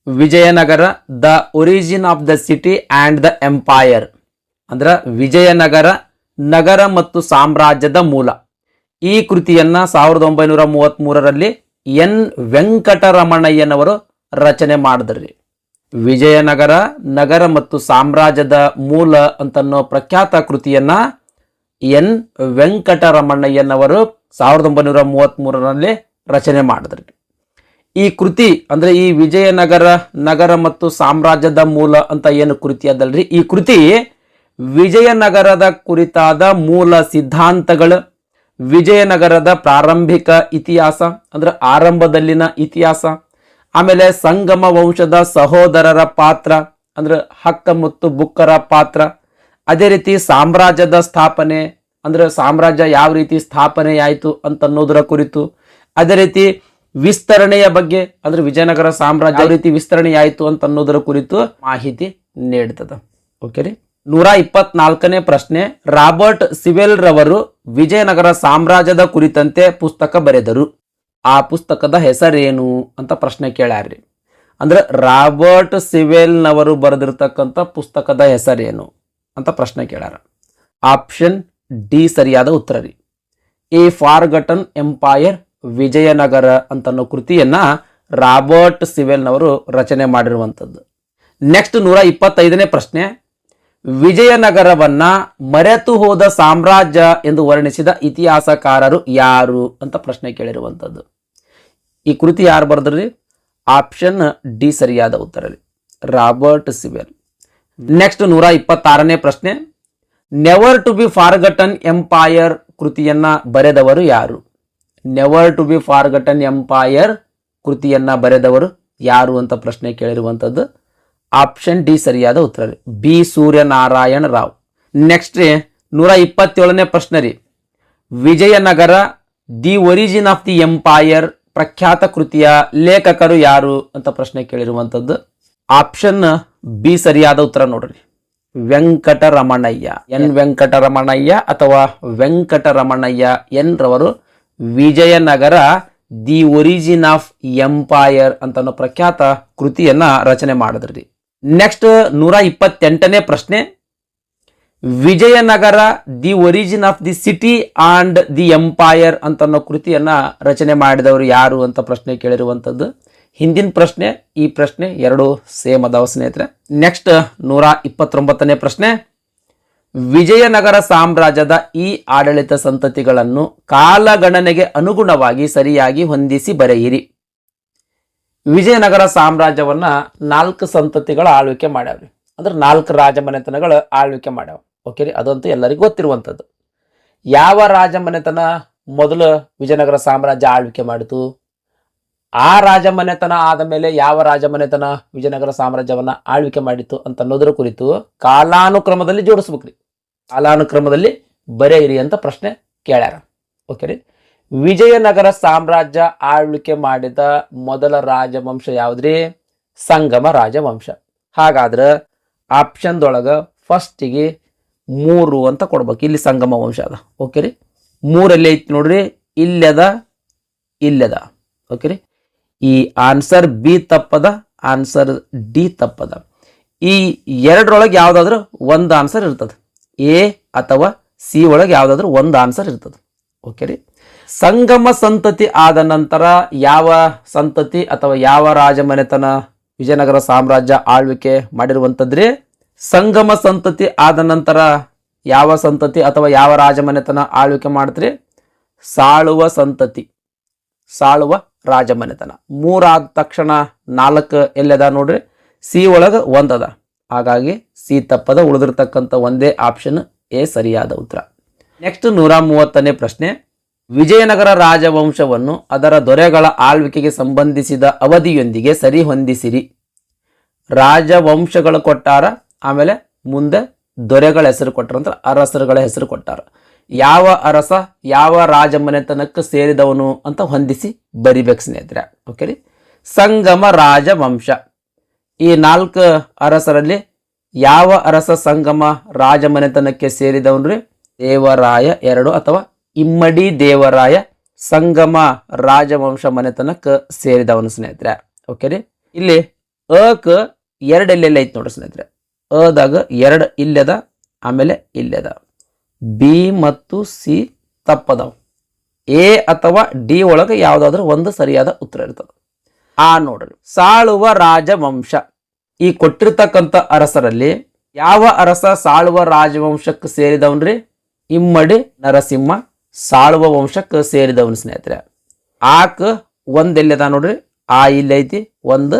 Vijayanagara, the origin of the city and the empire, ಅಂದ್ರೆ ವಿಜಯನಗರ ನಗರ ಮತ್ತು ಸಾಮ್ರಾಜ್ಯದ ಮೂಲ. ಈ ಕೃತಿಯನ್ನ 1933ರಲ್ಲಿ ಎನ್ ವೆಂಕಟರಮಣಯ್ಯನವರು ರಚನೆ ಮಾಡಿದ್ರಿ. ವಿಜಯನಗರ ನಗರ ಮತ್ತು ಸಾಮ್ರಾಜ್ಯದ ಮೂಲ ಅಂತನ್ನೋ ಪ್ರಖ್ಯಾತ ಕೃತಿಯನ್ನ ಎನ್ ವೆಂಕಟರಮಣಯ್ಯನವರು 1933ರಲ್ಲಿ ರಚನೆ ಮಾಡಿದ್ರಿ. ಈ ಕೃತಿ ಅಂದ್ರೆ ಈ ವಿಜಯನಗರ ನಗರ ಮತ್ತು ಸಾಮ್ರಾಜ್ಯದ ಮೂಲ ಅಂತ ಏನು ಕೃತಿ ಅದಲ್ರಿ, ಈ ಕೃತಿ ವಿಜಯನಗರದ ಕುರಿತಾದ ಮೂಲ ಸಿದ್ಧಾಂತಗಳು, ವಿಜಯನಗರದ ಪ್ರಾರಂಭಿಕ ಇತಿಹಾಸ ಅಂದ್ರೆ ಆರಂಭದಲ್ಲಿನ ಇತಿಹಾಸ, ಆಮೇಲೆ ಸಂಗಮ ವಂಶದ ಸಹೋದರರ ಪಾತ್ರ ಅಂದ್ರೆ ಹಕ್ಕ ಮತ್ತು ಬುಕ್ಕರ ಪಾತ್ರ, ಅದೇ ರೀತಿ ಸಾಮ್ರಾಜ್ಯದ ಸ್ಥಾಪನೆ ಅಂದ್ರೆ ಸಾಮ್ರಾಜ್ಯ ಯಾವ ರೀತಿ ಸ್ಥಾಪನೆ ಆಯಿತು ಅಂತ ಅನ್ನೋದರ ಕುರಿತು, ಅದೇ ರೀತಿ ವಿಸ್ತರಣೆಯ ಬಗ್ಗೆ ಅಂದ್ರೆ ವಿಜಯನಗರ ಸಾಮ್ರಾಜ್ಯ ಯಾವ ರೀತಿ ವಿಸ್ತರಣೆ ಆಯಿತು ಅಂತ ಅನ್ನೋದರ ಕುರಿತು ಮಾಹಿತಿ ನೀಡ್ತದ. ಓಕೆ ರೀ. 124ನೇ ಪ್ರಶ್ನೆ, ರಾಬರ್ಟ್ ಸಿವೆಲ್ ರವರು ವಿಜಯನಗರ ಸಾಮ್ರಾಜ್ಯದ ಕುರಿತಂತೆ ಪುಸ್ತಕ ಬರೆದರು. ಆ ಪುಸ್ತಕದ ಹೆಸರೇನು ಅಂತ ಪ್ರಶ್ನೆ ಕೇಳ್ಯಾರ್ರಿ. ಅಂದ್ರೆ ರಾಬರ್ಟ್ ಸಿವೆಲ್ ನವರು ಬರೆದಿರ್ತಕ್ಕಂಥ ಪುಸ್ತಕದ ಹೆಸರೇನು ಅಂತ ಪ್ರಶ್ನೆ ಕೇಳ್ಯಾರ. ಆಪ್ಷನ್ ಡಿ ಸರಿಯಾದ ಉತ್ತರ ರೀ. ಎ ಫಾರ್ಗಟನ್ ಎಂಪೈರ್ ವಿಜಯನಗರ ಅಂತನ್ನೋ ಕೃತಿಯನ್ನ ರಾಬರ್ಟ್ ಸಿವೆಲ್ನವರು ರಚನೆ ಮಾಡಿರುವಂಥದ್ದು. ನೆಕ್ಸ್ಟ್ 125ನೇ ಪ್ರಶ್ನೆ, ವಿಜಯನಗರವನ್ನ ಮರೆತು ಹೋದ ಸಾಮ್ರಾಜ್ಯ ಎಂದು ವರ್ಣಿಸಿದ ಇತಿಹಾಸಕಾರರು ಯಾರು ಅಂತ ಪ್ರಶ್ನೆ ಕೇಳಿರುವಂಥದ್ದು. ಈ ಕೃತಿ ಯಾರು ಬರೆದ್ರಿ? ಆಪ್ಷನ್ ಡಿ ಸರಿಯಾದ ಉತ್ತರ ರೀ, ರಾಬರ್ಟ್ ಸಿವೆಲ್. ನೆಕ್ಸ್ಟ್ 126ನೇ ಪ್ರಶ್ನೆ, never to be forgotten empire ಕೃತಿಯನ್ನ ಬರೆದವರು ಯಾರು? Never to be forgotten empire ಕೃತಿಯನ್ನ ಬರೆದವರು ಯಾರು ಅಂತ ಪ್ರಶ್ನೆ ಕೇಳಿರುವಂಥದ್ದು. ಆಪ್ಷನ್ ಡಿ ಸರಿಯಾದ ಉತ್ತರ ರೀ, ಬಿ ಸೂರ್ಯನಾರಾಯಣ ರಾವ್. ನೆಕ್ಸ್ಟ್ 127ನೇ ಪ್ರಶ್ನೆ ರೀ, Vijayanagara the origin of the empire ಪ್ರಖ್ಯಾತ ಕೃತಿಯ ಲೇಖಕರು ಯಾರು ಅಂತ ಪ್ರಶ್ನೆ ಕೇಳಿರುವಂಥದ್ದು. ಆಪ್ಷನ್ ಬಿ ಸರಿಯಾದ ಉತ್ತರ ನೋಡ್ರಿ, ವೆಂಕಟರಮಣಯ್ಯ, ಎನ್ ವೆಂಕಟರಮಣಯ್ಯ ಅಥವಾ ವೆಂಕಟರಮಣಯ್ಯ ಎನ್ ರವರು Vijayanagara the origin of empire ಅಂತ ಪ್ರಖ್ಯಾತ ಕೃತಿಯನ್ನ ರಚನೆ ಮಾಡಿದ್ರಿ. ನೆಕ್ಸ್ಟ್ 128ನೇ ಪ್ರಶ್ನೆ, Vijayanagara the origin of the city and the empire ಅಂತನ್ನೋ ಕೃತಿಯನ್ನ ರಚನೆ ಮಾಡಿದವರು ಯಾರು ಅಂತ ಪ್ರಶ್ನೆ ಕೇಳಿರುವಂಥದ್ದು. ಹಿಂದಿನ ಪ್ರಶ್ನೆ ಈ ಪ್ರಶ್ನೆ ಎರಡು ಸೇಮ್ ಅದಾವ ಸ್ನೇಹಿತರೆ. ನೆಕ್ಸ್ಟ್ 129ನೇ ಪ್ರಶ್ನೆ, ವಿಜಯನಗರ ಸಾಮ್ರಾಜ್ಯದ ಈ ಆಡಳಿತ ಸಂತತಿಗಳನ್ನು ಕಾಲಗಣನೆಗೆ ಅನುಗುಣವಾಗಿ ಸರಿಯಾಗಿ ಹೊಂದಿಸಿ ಬರೆಯಿರಿ. ವಿಜಯನಗರ ಸಾಮ್ರಾಜ್ಯವನ್ನ 4 ಸಂತತಿಗಳ ಆಳ್ವಿಕೆ ಮಾಡ್ಯಾವ್ರಿ, ಅಂದ್ರೆ 4 ರಾಜಮನೆತನಗಳ ಆಳ್ವಿಕೆ ಮಾಡ್ಯಾವ. ಓಕೆ ರೀ, ಅದಂತೂ ಎಲ್ಲರಿಗೂ ಗೊತ್ತಿರುವಂಥದ್ದು. ಯಾವ ರಾಜಮನೆತನ ಮೊದಲು ವಿಜಯನಗರ ಸಾಮ್ರಾಜ್ಯ ಆಳ್ವಿಕೆ ಮಾಡಿತು, ಆ ರಾಜಮನೆತನ ಆದ ಮೇಲೆ ಯಾವ ರಾಜಮನೆತನ ವಿಜಯನಗರ ಸಾಮ್ರಾಜ್ಯವನ್ನ ಆಳ್ವಿಕೆ ಮಾಡಿತ್ತು ಅಂತ ಅನ್ನೋದರ ಕುರಿತು ಕಾಲಾನುಕ್ರಮದಲ್ಲಿ ಜೋಡಿಸ್ಬೇಕ್ರಿ, ಕಾಲಾನುಕ್ರಮದಲ್ಲಿ ಬರೆಯಿರಿ ಅಂತ ಪ್ರಶ್ನೆ ಕೇಳ್ಯಾರ. ಓಕೆ ರೀ, ವಿಜಯನಗರ ಸಾಮ್ರಾಜ್ಯ ಆಳ್ವಿಕೆ ಮಾಡಿದ ಮೊದಲ ರಾಜವಂಶ ಯಾವ್ದ್ರಿ? ಸಂಗಮ ರಾಜವಂಶ. ಹಾಗಾದ್ರೆ ಆಪ್ಷನ್ದೊಳಗ ಫಸ್ಟಿಗೆ 3 ಅಂತ ಕೊಡ್ಬೇಕು. ಇಲ್ಲಿ ಸಂಗಮ ವಂಶ ಅದ. ಓಕೆ ರೀ, 3 ಐತಿ ನೋಡ್ರಿ, ಇಲ್ಲದ. ಓಕೆ ರೀ, ಈ ಆನ್ಸರ್ ಬಿ ತಪ್ಪದ, ಆನ್ಸರ್ ಡಿ ತಪ್ಪದ. ಈ ಎರಡರೊಳಗೆ ಯಾವ್ದಾದ್ರು ಒಂದು ಆನ್ಸರ್ ಇರ್ತದೆ, ಎ ಅಥವಾ ಸಿ ಒಳಗೆ ಯಾವ್ದಾದ್ರು ಒಂದು ಆನ್ಸರ್ ಇರ್ತದೆ. ಓಕೆ ರೀ, ಸಂಗಮ ಸಂತತಿ ಆದ ನಂತರ ಯಾವ ಸಂತತಿ ಅಥವಾ ಯಾವ ರಾಜಮನೆತನ ವಿಜಯನಗರ ಸಾಮ್ರಾಜ್ಯ ಆಳ್ವಿಕೆ ಮಾಡಿರುವಂಥದ್ರಿ? ಸಂಗಮ ಸಂತತಿ ಆದ ನಂತರ ಯಾವ ಸಂತತಿ ಅಥವಾ ಯಾವ ರಾಜಮನೆತನ ಆಳ್ವಿಕೆ ಮಾಡ್ತ್ರಿ? ಸಾಳುವ ಸಂತತಿ, ಸಾಳುವ ರಾಜಮನೆತನ. 3 ಆದ ತಕ್ಷಣ 4 ಎಲ್ಲದ ನೋಡ್ರಿ, ಸಿ ಒಳಗೆ 1 ಅದ. ಹಾಗಾಗಿ ಸಿ ತಪ್ಪದ, ಉಳಿದಿರ್ತಕ್ಕಂಥ ಒಂದೇ ಆಪ್ಷನ್ ಎ ಸರಿಯಾದ ಉತ್ತರ. ನೆಕ್ಸ್ಟ್ 130ನೇ ಪ್ರಶ್ನೆ, ವಿಜಯನಗರ ರಾಜವಂಶವನ್ನು ಅದರ ದೊರೆಗಳ ಆಳ್ವಿಕೆಗೆ ಸಂಬಂಧಿಸಿದ ಅವಧಿಯೊಂದಿಗೆ ಸರಿ ಹೊಂದಿಸಿರಿ. ರಾಜವಂಶಗಳು ಕೊಟ್ಟಾರ, ಆಮೇಲೆ ಮುಂದೆ ದೊರೆಗಳ ಹೆಸರು ಕೊಟ್ಟಾರ, ಅಂತ ಅರಸರುಗಳ ಹೆಸರು ಕೊಟ್ಟಾರ. ಯಾವ ಅರಸ ಯಾವ ರಾಜಮನೆತನಕ್ಕೆ ಸೇರಿದವನು ಅಂತ ಹೊಂದಿಸಿ ಬರಿಬೇಕು ಸ್ನೇಹಿತರೆ. ಓಕೆ ರೀ, ಸಂಗಮ ರಾಜವಂಶ. ಈ 4 ಅರಸರಲ್ಲಿ ಯಾವ ಅರಸ ಸಂಗಮ ರಾಜಮನೆತನಕ್ಕೆ ಸೇರಿದವನ್ರಿ? ದೇವರಾಯ 2 ಅಥವಾ ಇಮ್ಮಡಿ ದೇವರಾಯ ಸಂಗಮ ರಾಜವಂಶ ಮನೆತನಕ್ಕೆ ಸೇರಿದವನು ಸ್ನೇಹಿತರೆ. ಓಕೆ ರೀ, ಇಲ್ಲಿ ಅಕ 2 ಎಲ್ಲೆಲ್ಲ ಐತಿ ನೋಡ್ರಿ ಸ್ನೇಹಿತರೆ. ಅದಾಗ 2 ಇಲ್ಲದ, ಆಮೇಲೆ ಇಲ್ಲದ. ಬಿ ಮತ್ತು ಸಿ ತಪ್ಪದವು. ಎ ಅಥವಾ ಡಿ ಒಳಗೆ ಯಾವುದಾದ್ರೂ ಒಂದು ಸರಿಯಾದ ಉತ್ತರ ಇರ್ತದೆ. ಆ ನೋಡ್ರಿ, ಸಾಳುವ ರಾಜವಂಶ. ಈ ಕೊಟ್ಟಿರ್ತಕ್ಕಂಥ ಅರಸರಲ್ಲಿ ಯಾವ ಅರಸ ಸಾಳುವ ರಾಜವಂಶಕ್ಕೆ ಸೇರಿದವನ್ರಿ? ಇಮ್ಮಡಿ ನರಸಿಂಹ ಸಾಳುವ ವಂಶಕ್ಕೆ ಸೇರಿದವನು ಸ್ನೇಹಿತರೆ. ಆಕ 1 ಎಲ್ಲದ ನೋಡ್ರಿ, ಆ ಇಲ್ಲೈತಿ, 1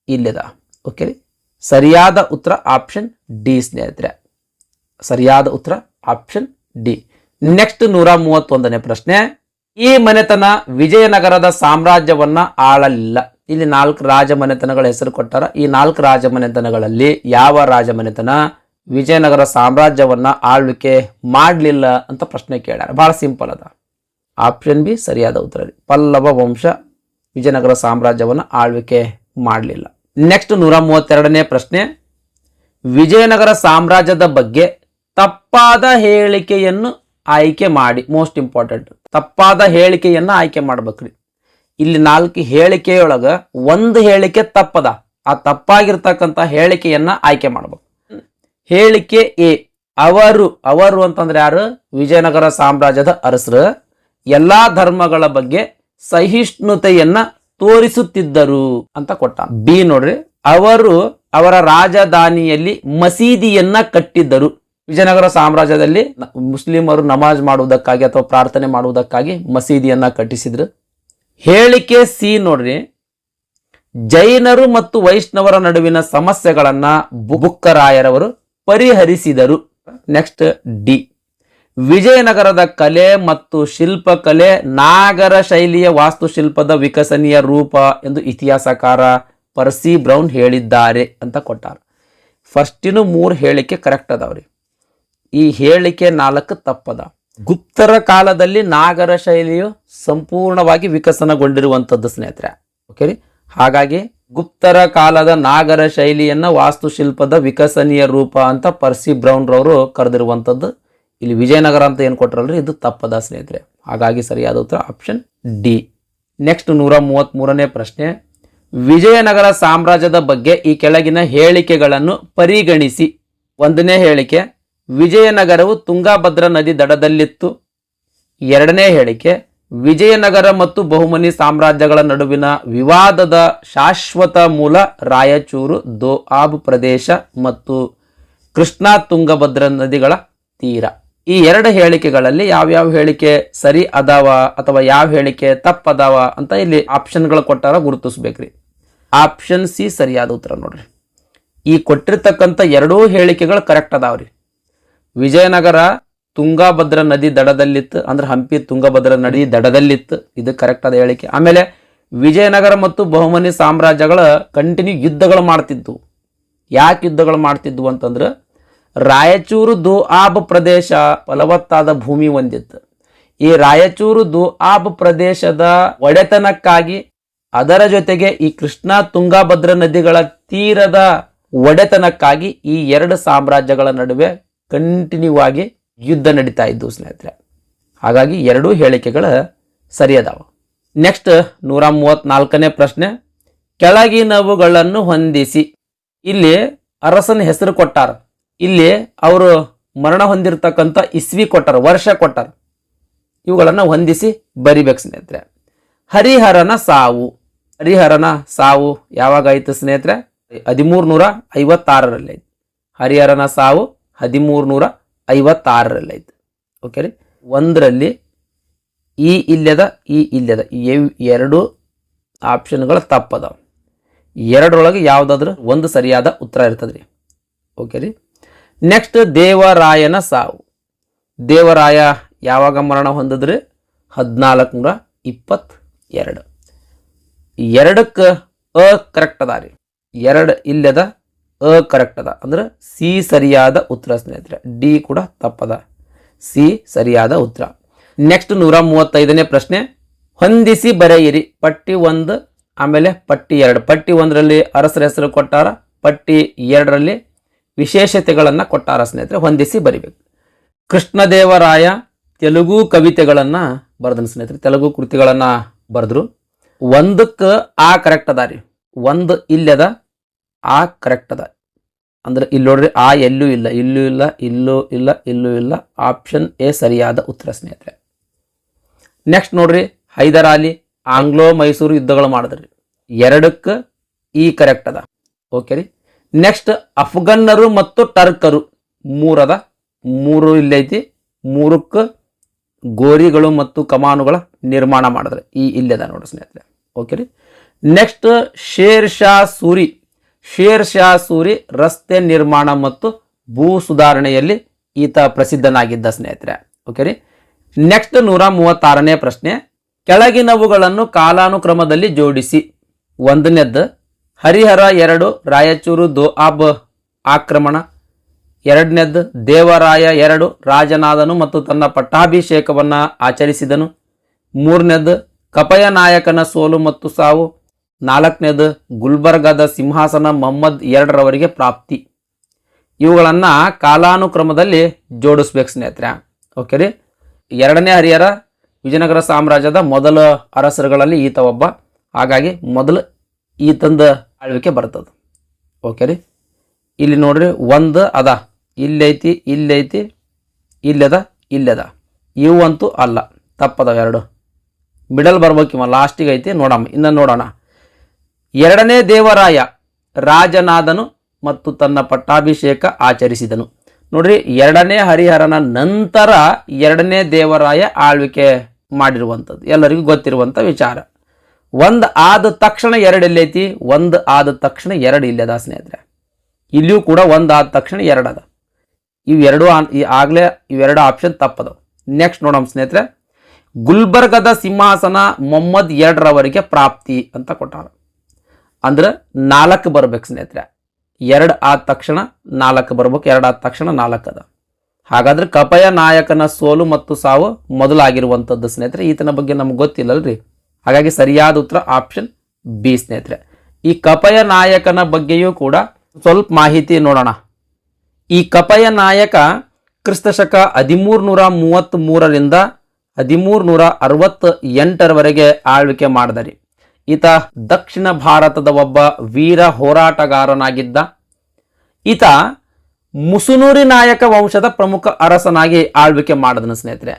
ಇಲ್ಲದ. ಓಕೆ ರೀ, ಸರಿಯಾದ ಉತ್ತರ ಆಪ್ಷನ್ ಡಿ ಸ್ನೇಹಿತರೆ. ಸರಿಯಾದ ಉತ್ತರ ಆಪ್ಷನ್ ಡಿ. ನೆಕ್ಸ್ಟ್ 131ನೇ ಪ್ರಶ್ನೆ, ಈ ಮನೆತನ ವಿಜಯನಗರದ ಸಾಮ್ರಾಜ್ಯವನ್ನ ಆಳಲಿಲ್ಲ. ಇಲ್ಲಿ 4 ರಾಜಮನೆತನಗಳ ಹೆಸರು ಕೊಟ್ಟಾರ. ಈ 4 ರಾಜಮನೆತನಗಳಲ್ಲಿ ಯಾವ ರಾಜಮನೆತನ ವಿಜಯನಗರ ಸಾಮ್ರಾಜ್ಯವನ್ನ ಆಳ್ವಿಕೆ ಮಾಡಲಿಲ್ಲ ಅಂತ ಪ್ರಶ್ನೆ ಕೇಳ್ಯಾರ. ಬಹಳ ಸಿಂಪಲ್ ಅದ. ಆಪ್ಷನ್ ಬಿ ಸರಿಯಾದ ಉತ್ತರ. ಪಲ್ಲವ ವಂಶ ವಿಜಯನಗರ ಸಾಮ್ರಾಜ್ಯವನ್ನ ಆಳ್ವಿಕೆ ಮಾಡಲಿಲ್ಲ. ನೆಕ್ಸ್ಟ್ 132ನೇ ಪ್ರಶ್ನೆ, ವಿಜಯನಗರ ಸಾಮ್ರಾಜ್ಯದ ಬಗ್ಗೆ ತಪ್ಪಾದ ಹೇಳಿಕೆಯನ್ನು ಆಯ್ಕೆ ಮಾಡಿ. ಮೋಸ್ಟ್ ಇಂಪಾರ್ಟೆಂಟ್, ತಪ್ಪಾದ ಹೇಳಿಕೆಯನ್ನ ಆಯ್ಕೆ ಮಾಡ್ಬೇಕ್ರಿ. ಇಲ್ಲಿ 4 ಹೇಳಿಕೆಯೊಳಗ 1 ಹೇಳಿಕೆ ತಪ್ಪದ. ಆ ತಪ್ಪಾಗಿರ್ತಕ್ಕಂಥ ಹೇಳಿಕೆಯನ್ನ ಆಯ್ಕೆ ಮಾಡ್ಬೇಕು. ಹೇಳಿಕೆ ಎ, ಅವರು ಅಂತಂದ್ರೆ ಯಾರು? ವಿಜಯನಗರ ಸಾಮ್ರಾಜ್ಯದ ಅರಸರು. ಎಲ್ಲಾ ಧರ್ಮಗಳ ಬಗ್ಗೆ ಸಹಿಷ್ಣುತೆಯನ್ನ ತೋರಿಸುತ್ತಿದ್ದರು ಅಂತ ಕೊಟ್ಟ. ಬಿ ನೋಡ್ರಿ, ಅವರು ಅವರ ರಾಜಧಾನಿಯಲ್ಲಿ ಮಸೀದಿಯನ್ನ ಕಟ್ಟಿದ್ದರು. ವಿಜಯನಗರ ಸಾಮ್ರಾಜ್ಯದಲ್ಲಿ ಮುಸ್ಲಿಮರು ನಮಾಜ್ ಮಾಡುವುದಕ್ಕಾಗಿ ಅಥವಾ ಪ್ರಾರ್ಥನೆ ಮಾಡುವುದಕ್ಕಾಗಿ ಮಸೀದಿಯನ್ನ ಕಟ್ಟಿಸಿದ್ರು. ಹೇಳಿಕೆ ಸಿ ನೋಡ್ರಿ, ಜೈನರು ಮತ್ತು ವೈಷ್ಣವರ ನಡುವಿನ ಸಮಸ್ಯೆಗಳನ್ನ ಬುಕ್ಕರಾಯರವರು ಪರಿಹರಿಸಿದರು. ನೆಕ್ಸ್ಟ್ ಡಿ, ವಿಜಯನಗರದ ಕಲೆ ಮತ್ತು ಶಿಲ್ಪಕಲೆ ನಾಗರ ಶೈಲಿಯ ವಾಸ್ತುಶಿಲ್ಪದ ವಿಕಸನೀಯ ರೂಪ ಎಂದು ಇತಿಹಾಸಕಾರ ಪರ್ಸಿ ಬ್ರೌನ್ ಹೇಳಿದ್ದಾರೆ ಅಂತ ಕೊಟ್ಟಾರ. ಫಸ್ಟಿನ 3 ಹೇಳಿಕೆ ಕರೆಕ್ಟ್ ಅದಾವ್ರಿ. ಈ ಹೇಳಿಕೆ 4 ತಪ್ಪದ. ಗುಪ್ತರ ಕಾಲದಲ್ಲಿ ನಾಗರ ಶೈಲಿಯು ಸಂಪೂರ್ಣವಾಗಿ ವಿಕಸನಗೊಂಡಿರುವಂಥದ್ದು ಸ್ನೇಹಿತರೆ. ಓಕೆ ರೀ, ಹಾಗಾಗಿ ಗುಪ್ತರ ಕಾಲದ ನಾಗರ ಶೈಲಿಯನ್ನ ವಾಸ್ತುಶಿಲ್ಪದ ವಿಕಸನೀಯ ರೂಪ ಅಂತ ಪರ್ಸಿ ಬ್ರೌನ್ ರವರು ಕರೆದಿರುವಂಥದ್ದು. ಇಲ್ಲಿ ವಿಜಯನಗರ ಅಂತ ಏನು ಕೊಟ್ಟರಲ್ರಿ, ಇದು ತಪ್ಪದ ಸ್ನೇಹಿತರೆ. ಹಾಗಾಗಿ ಸರಿಯಾದ ಉತ್ತರ ಆಪ್ಷನ್ ಡಿ. ನೆಕ್ಸ್ಟ್ 133ನೇ ಪ್ರಶ್ನೆ, ವಿಜಯನಗರ ಸಾಮ್ರಾಜ್ಯದ ಬಗ್ಗೆ ಈ ಕೆಳಗಿನ ಹೇಳಿಕೆಗಳನ್ನು ಪರಿಗಣಿಸಿ. 1ನೇ ಹೇಳಿಕೆ, ವಿಜಯನಗರವು ತುಂಗಾಭದ್ರಾ ನದಿ ದಡದಲ್ಲಿತ್ತು. 2ನೇ ಹೇಳಿಕೆ, ವಿಜಯನಗರ ಮತ್ತು ಬಹುಮನಿ ಸಾಮ್ರಾಜ್ಯಗಳ ನಡುವಿನ ವಿವಾದದ ಶಾಶ್ವತ ಮೂಲ ರಾಯಚೂರು, ದೋಆಬ್ ಪ್ರದೇಶ ಮತ್ತು ಕೃಷ್ಣಾ ತುಂಗಭದ್ರಾ ನದಿಗಳ ತೀರ. ಈ 2 ಹೇಳಿಕೆಗಳಲ್ಲಿ ಯಾವ್ಯಾವ ಹೇಳಿಕೆ ಸರಿ ಅದಾವ ಅಥವಾ ಯಾವ ಹೇಳಿಕೆ ತಪ್ಪದಾವ ಅಂತ ಇಲ್ಲಿ ಆಪ್ಷನ್ಗಳು ಕೊಟ್ಟಾರ, ಗುರುತಿಸ್ಬೇಕ್ರಿ. ಆಪ್ಷನ್ ಸಿ ಸರಿಯಾದ ಉತ್ತರ ನೋಡ್ರಿ. ಈ ಕೊಟ್ಟಿರ್ತಕ್ಕಂಥ 2 ಹೇಳಿಕೆಗಳು ಕರೆಕ್ಟ್ ಅದಾವ್ರಿ. ವಿಜಯನಗರ ತುಂಗಾಭದ್ರಾ ನದಿ ದಡದಲ್ಲಿತ್ತು ಅಂದ್ರೆ ಹಂಪಿ ತುಂಗಭದ್ರಾ ನದಿ ದಡದಲ್ಲಿತ್ತು, ಇದು ಕರೆಕ್ಟ್ ಆದ ಹೇಳಿಕೆ. ಆಮೇಲೆ ವಿಜಯನಗರ ಮತ್ತು ಬಹುಮನಿ ಸಾಮ್ರಾಜ್ಯಗಳ ಕಂಟಿನ್ಯೂ ಯುದ್ಧಗಳು ಮಾಡ್ತಿದ್ವು. ಯಾಕೆ ಯುದ್ಧಗಳು ಮಾಡ್ತಿದ್ವು ಅಂತಂದ್ರೆ ರಾಯಚೂರು ದೋಆಬ್ ಪ್ರದೇಶ ಫಲವತ್ತಾದ ಭೂಮಿ ಹೊಂದಿತ್ತು. ಈ ರಾಯಚೂರು ದೋಆಬ್ ಪ್ರದೇಶದ ಒಡೆತನಕ್ಕಾಗಿ ಅದರ ಜೊತೆಗೆ ಈ ಕೃಷ್ಣಾ ತುಂಗಾಭದ್ರಾ ನದಿಗಳ ತೀರದ ಒಡೆತನಕ್ಕಾಗಿ ಈ 2 ಸಾಮ್ರಾಜ್ಯಗಳ ನಡುವೆ ಕಂಟಿನ್ಯೂ ಆಗಿ ಯುದ್ಧ ನಡೀತಾ ಇದ್ದು ಸ್ನೇಹಿತರೆ. ಹಾಗಾಗಿ 2 ಹೇಳಿಕೆಗಳು ಸರಿಯದಾವ. ನೆಕ್ಸ್ಟ್ 134ನೇ ಪ್ರಶ್ನೆ, ಕೆಳಗಿನವುಗಳನ್ನು ಹೊಂದಿಸಿ. ಇಲ್ಲಿ ಅರಸನ ಹೆಸರು ಕೊಟ್ಟಾರ, ಇಲ್ಲಿ ಅವರು ಮರಣ ಹೊಂದಿರತಕ್ಕಂಥ ಇಸ್ವಿ ಕೊಟ್ಟಾರ, ವರ್ಷ ಕೊಟ್ಟಾರ. ಇವುಗಳನ್ನು ಹೊಂದಿಸಿ ಬರಿಬೇಕು ಸ್ನೇಹಿತರೆ. ಹರಿಹರನ ಸಾವು. ಹರಿಹರನ ಸಾವು ಯಾವಾಗ ಆಯ್ತು ಸ್ನೇಹಿತರೆ? 1356ರಲ್ಲಿ ಆಯ್ತು. ಹರಿಹರನ ಸಾವು 1356ರಲ್ಲಿ ಆಯ್ತು. ಓಕೆ ರೀ. 1ರಲ್ಲಿ ಈ ಇಲ್ಲದ ಈ 2 ಆಪ್ಷನ್ಗಳು ತಪ್ಪದಾವ. 2ರೊಳಗೆ ಯಾವುದಾದ್ರೂ ಒಂದು ಸರಿಯಾದ ಉತ್ತರ ಇರ್ತದ್ರಿ. ಓಕೆ ರೀ. ನೆಕ್ಸ್ಟ್ ದೇವರಾಯನ ಸಾವು. ದೇವರಾಯ ಯಾವಾಗ ಮರಣ ಹೊಂದಿದ್ರಿ? 1422. 2ಕ್ಕೆ ಕರೆಕ್ಟ್ ಅದ ರೀ. 2 ಇಲ್ಲದ ಕರೆಕ್ಟ್ ಅದ ಅಂದ್ರೆ ಸಿ ಸರಿಯಾದ ಉತ್ತರ ಸ್ನೇಹಿತರೆ. ಡಿ ಕೂಡ ತಪ್ಪದ, ಸಿ ಸರಿಯಾದ ಉತ್ತರ. ನೆಕ್ಸ್ಟ್ 135ನೇ ಪ್ರಶ್ನೆ, ಹೊಂದಿಸಿ ಬರೆಯಿರಿ. ಪಟ್ಟಿ 1 ಆಮೇಲೆ ಪಟ್ಟಿ 2. ಪಟ್ಟಿ 1ರಲ್ಲಿ ಅರಸರ ಹೆಸರು ಕೊಟ್ಟಾರ, ಪಟ್ಟಿ 2ರಲ್ಲಿ ವಿಶೇಷತೆಗಳನ್ನು ಕೊಟ್ಟಾರ ಸ್ನೇಹಿತರೆ. ಹೊಂದಿಸಿ ಬರಿಬೇಕು. ಕೃಷ್ಣದೇವರಾಯ ತೆಲುಗು ಕವಿತೆಗಳನ್ನು ಬರೆದನು ಸ್ನೇಹಿತರೆ, ತೆಲುಗು ಕೃತಿಗಳನ್ನು ಬರೆದ್ರು. 1ಕ್ಕೆ ಆ ಕರೆಕ್ಟ್ ಅದ ರೀ, 1 ಇಲ್ಲದ ಆ ಕರೆಕ್ಟ್ ಅದ ಅಂದ್ರೆ ಇಲ್ಲಿ ನೋಡ್ರಿ, ಆ ಎಲ್ಲೂ ಇಲ್ಲ, ಇಲ್ಲೂ ಇಲ್ಲ, ಇಲ್ಲೂ ಇಲ್ಲ, ಇಲ್ಲೂ ಇಲ್ಲ. ಆಪ್ಷನ್ ಎ ಸರಿಯಾದ ಉತ್ತರ ಸ್ನೇಹಿತರೆ. ನೆಕ್ಸ್ಟ್ ನೋಡ್ರಿ, ಹೈದರಾಲಿ ಆಂಗ್ಲೋ ಮೈಸೂರು ಯುದ್ಧಗಳು ಮಾಡಿದ್ರಿ. 2ಕ್ಕೆ ಈ ಕರೆಕ್ಟ್ ಅದ. ಓಕೆ ರೀ. ನೆಕ್ಸ್ಟ್ ಅಫ್ಘನ್ನರು ಮತ್ತು ಟರ್ಕರು 3 ಅದ, 3 ಇಲ್ಲೈತಿ. 3ಕ್ಕೆ ಗೋರಿಗಳು ಮತ್ತು ಕಮಾನುಗಳ ನಿರ್ಮಾಣ ಮಾಡಿದ್ರೆ ಈ ಇಲ್ಲದ ನೋಡಿ ಸ್ನೇಹಿತರೆ. ಓಕೆ ರೀ. Next share Shah Suri. Share Shah Suri ರಸ್ತೆ ನಿರ್ಮಾಣ ಮತ್ತು ಭೂ ಸುಧಾರಣೆಯಲ್ಲಿ ಈತ ಪ್ರಸಿದ್ಧನಾಗಿದ್ದ ಸ್ನೇಹಿತರೆ. ಓಕೆ ರೀ. ನೆಕ್ಸ್ಟ್ 136ನೇ ಪ್ರಶ್ನೆ, ಕೆಳಗಿನವುಗಳನ್ನು ಕಾಲಾನುಕ್ರಮದಲ್ಲಿ ಜೋಡಿಸಿ. 1ನೇದ್ದು ಹರಿಹರ 2 ರಾಯಚೂರು ದೋಆಬ್ ಆಕ್ರಮಣ. 2ನೇದ್ದು ದೇವರಾಯ 2 ರಾಜನಾದನು ಮತ್ತು ತನ್ನ ಪಟ್ಟಾಭಿಷೇಕವನ್ನು ಆಚರಿಸಿದನು. 3ನೇದ್ದು ಕಪಯ ನಾಯಕನ ಸೋಲು ಮತ್ತು ಸಾವು. 4ನೇದು ಗುಲ್ಬರ್ಗಾದ ಸಿಂಹಾಸನ ಮೊಹಮ್ಮದ್ 2ರವರಿಗೆ ಪ್ರಾಪ್ತಿ. ಇವುಗಳನ್ನು ಕಾಲಾನುಕ್ರಮದಲ್ಲಿ ಜೋಡಿಸ್ಬೇಕು ಸ್ನೇಹಿತರೆ. ಓಕೆ ರೀ. 2ನೇ ಹರಿಹರ ವಿಜಯನಗರ ಸಾಮ್ರಾಜ್ಯದ ಮೊದಲ ಅರಸರುಗಳಲ್ಲಿ ಈತ ಒಬ್ಬ. ಹಾಗಾಗಿ ಮೊದಲು ಈತಂದ ಆಳ್ವಿಕೆ ಬರ್ತದೆ. ಓಕೆ ರೀ. ಇಲ್ಲಿ ನೋಡ್ರಿ 1 ಅದ, ಇಲ್ಲೈತಿ, ಇಲ್ಲೈತಿ, ಇಲ್ಲದ, ಇಲ್ಲದ. ಇವು ಅಂತೂ ಅಲ್ಲ, ತಪ್ಪದವ ಎರಡು. ಮಿಡಲ್ ಬರ್ಬೇಕಿವ, ಲಾಸ್ಟಿಗೆ ಐತಿ ನೋಡಮ್ಮ. ಇನ್ನು ನೋಡೋಣ. ಎರಡನೇ ದೇವರಾಯ ರಾಜನಾದನು ಮತ್ತು ತನ್ನ ಪಟ್ಟಾಭಿಷೇಕ ಆಚರಿಸಿದನು. ನೋಡ್ರಿ, ಎರಡನೇ ಹರಿಹರನ ನಂತರ ಎರಡನೇ ದೇವರಾಯ ಆಳ್ವಿಕೆ ಮಾಡಿರುವಂಥದ್ದು ಎಲ್ಲರಿಗೂ ಗೊತ್ತಿರುವಂಥ ವಿಚಾರ. ಒಂದು ಆದ ತಕ್ಷಣ ಎರಡು ಎಲ್ಲೈತಿ, ಒಂದು ಆದ ತಕ್ಷಣ ಎರಡು ಇಲ್ಲದ ಸ್ನೇಹಿತರೆ. ಇಲ್ಲಿಯೂ ಕೂಡ ಒಂದು ಆದ ತಕ್ಷಣ ಎರಡು ಅದ. ಇವೆರಡು ಆಗಲೇ ಇವೆರಡು ಆಪ್ಷನ್ ತಪ್ಪದವು. ನೆಕ್ಸ್ಟ್ ನೋಡೋಣ ಸ್ನೇಹಿತರೆ. ಗುಲ್ಬರ್ಗದ ಸಿಂಹಾಸನ ಮೊಹಮ್ಮದ್ ಎರಡರವರಿಗೆ ಪ್ರಾಪ್ತಿ ಅಂತ ಕೊಟ್ಟಾರ. ಅಂದ್ರೆ 4 ಬರ್ಬೇಕು ಸ್ನೇಹಿತರೆ. 2 ಆದ ತಕ್ಷಣ 4 ಬರ್ಬೇಕು, 2 ಆದ ತಕ್ಷಣ 4 ಅದ. ಹಾಗಾದ್ರೆ ಕಪಯ ನಾಯಕನ ಸೋಲು ಮತ್ತು ಸಾವು ಮೊದಲಾಗಿರುವಂಥದ್ದು ಸ್ನೇಹಿತರೆ. ಈತನ ಬಗ್ಗೆ ನಮ್ಗೆ ಗೊತ್ತಿಲ್ಲಲ್ರಿ. ಹಾಗಾಗಿ ಸರಿಯಾದ ಉತ್ತರ ಆಪ್ಷನ್ ಬಿ ಸ್ನೇಹಿತರೆ. ಈ ಕಪಯ ನಾಯಕನ ಬಗ್ಗೆಯೂ ಕೂಡ ಸ್ವಲ್ಪ ಮಾಹಿತಿ ನೋಡೋಣ. ಈ ಕಪಯ ನಾಯಕ ಕ್ರಿಸ್ತಶಕ 1333ರಿಂದ 1368ರವರೆಗೆ ಆಳ್ವಿಕೆ ಮಾಡಿದರಿ. ಈತ ದಕ್ಷಿಣ ಭಾರತದ ಒಬ್ಬ ವೀರ ಹೋರಾಟಗಾರನಾಗಿದ್ದ. ಈತ ಮುಸುನೂರಿ ನಾಯಕ ವಂಶದ ಪ್ರಮುಖ ಅರಸನಾಗಿ ಆಳ್ವಿಕೆ ಮಾಡಿದನು ಸ್ನೇಹಿತರೆ.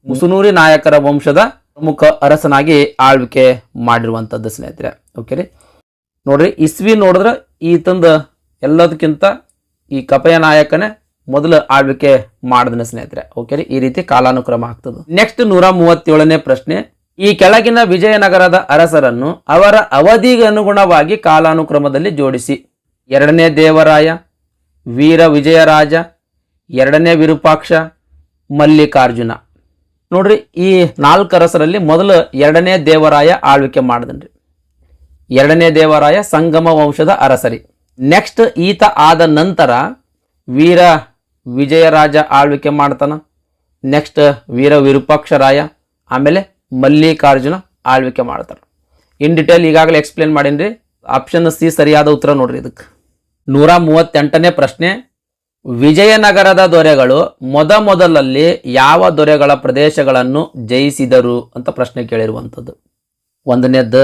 ಮುಸುನೂರಿ ನಾಯಕರ ವಂಶದ ಪ್ರಮುಖ ಅರಸನಾಗಿ ಆಳ್ವಿಕೆ ಮಾಡಿರುವಂಥದ್ದು ಸ್ನೇಹಿತರೆ. ಓಕೆ ರೀ. ನೋಡ್ರಿ, ಇಸ್ವಿ ನೋಡಿದ್ರೆ ಈತಂದ ಎಲ್ಲದಕ್ಕಿಂತ ಈ ಕಪಯ ನಾಯಕನೇ ಮೊದಲು ಆಳ್ವಿಕೆ ಮಾಡಿದನ ಸ್ನೇಹಿತರೆ. ಓಕೆ ರೀ. ಈ ರೀತಿ ಕಾಲಾನುಕ್ರಮ ಆಗ್ತದೆ. ನೆಕ್ಸ್ಟ್ 137ನೇ ಪ್ರಶ್ನೆ. ಈ ಕೆಳಗಿನ ವಿಜಯನಗರದ ಅರಸರನ್ನು ಅವರ ಅವಧಿಗೆ ಅನುಗುಣವಾಗಿ ಕಾಲಾನುಕ್ರಮದಲ್ಲಿ ಜೋಡಿಸಿ. ಎರಡನೇ ದೇವರಾಯ, ವೀರ ವಿಜಯರಾಜ, ಎರಡನೇ ವಿರೂಪಾಕ್ಷ, ಮಲ್ಲಿಕಾರ್ಜುನ. ನೋಡ್ರಿ, ಈ 4 ಅರಸರಲ್ಲಿ ಮೊದಲು ಎರಡನೇ ದೇವರಾಯ ಆಳ್ವಿಕೆ ಮಾಡಿದನ್ರಿ. ಎರಡನೇ ದೇವರಾಯ ಸಂಗಮ ವಂಶದ ಅರಸರಿ. ನೆಕ್ಸ್ಟ್ ಈತ ಆದ ನಂತರ ವೀರ ವಿಜಯರಾಜ ಆಳ್ವಿಕೆ ಮಾಡ್ತಾನ. ನೆಕ್ಸ್ಟ್ ವೀರ ವಿರೂಪಾಕ್ಷರಾಯ, ಆಮೇಲೆ ಮಲ್ಲಿಕಾರ್ಜುನ ಆಳ್ವಿಕೆ ಮಾಡ್ತಾರೆ. ಇನ್ ಡಿಟೇಲ್ ಈಗಾಗಲೇ ಎಕ್ಸ್ಪ್ಲೇನ್ ಮಾಡೀನಿ. ಆಪ್ಷನ್ ಸಿ ಸರಿಯಾದ ಉತ್ತರ ನೋಡ್ರಿ ಇದಕ್ಕೆ. 138ನೇ ಪ್ರಶ್ನೆ. ವಿಜಯನಗರದ ದೊರೆಗಳು ಮೊದಲಲ್ಲಿ ಯಾವ ದೊರೆಗಳ ಪ್ರದೇಶಗಳನ್ನು ಜಯಿಸಿದರು ಅಂತ ಪ್ರಶ್ನೆ ಕೇಳಿರುವಂಥದ್ದು. 1ನೇದ್ದು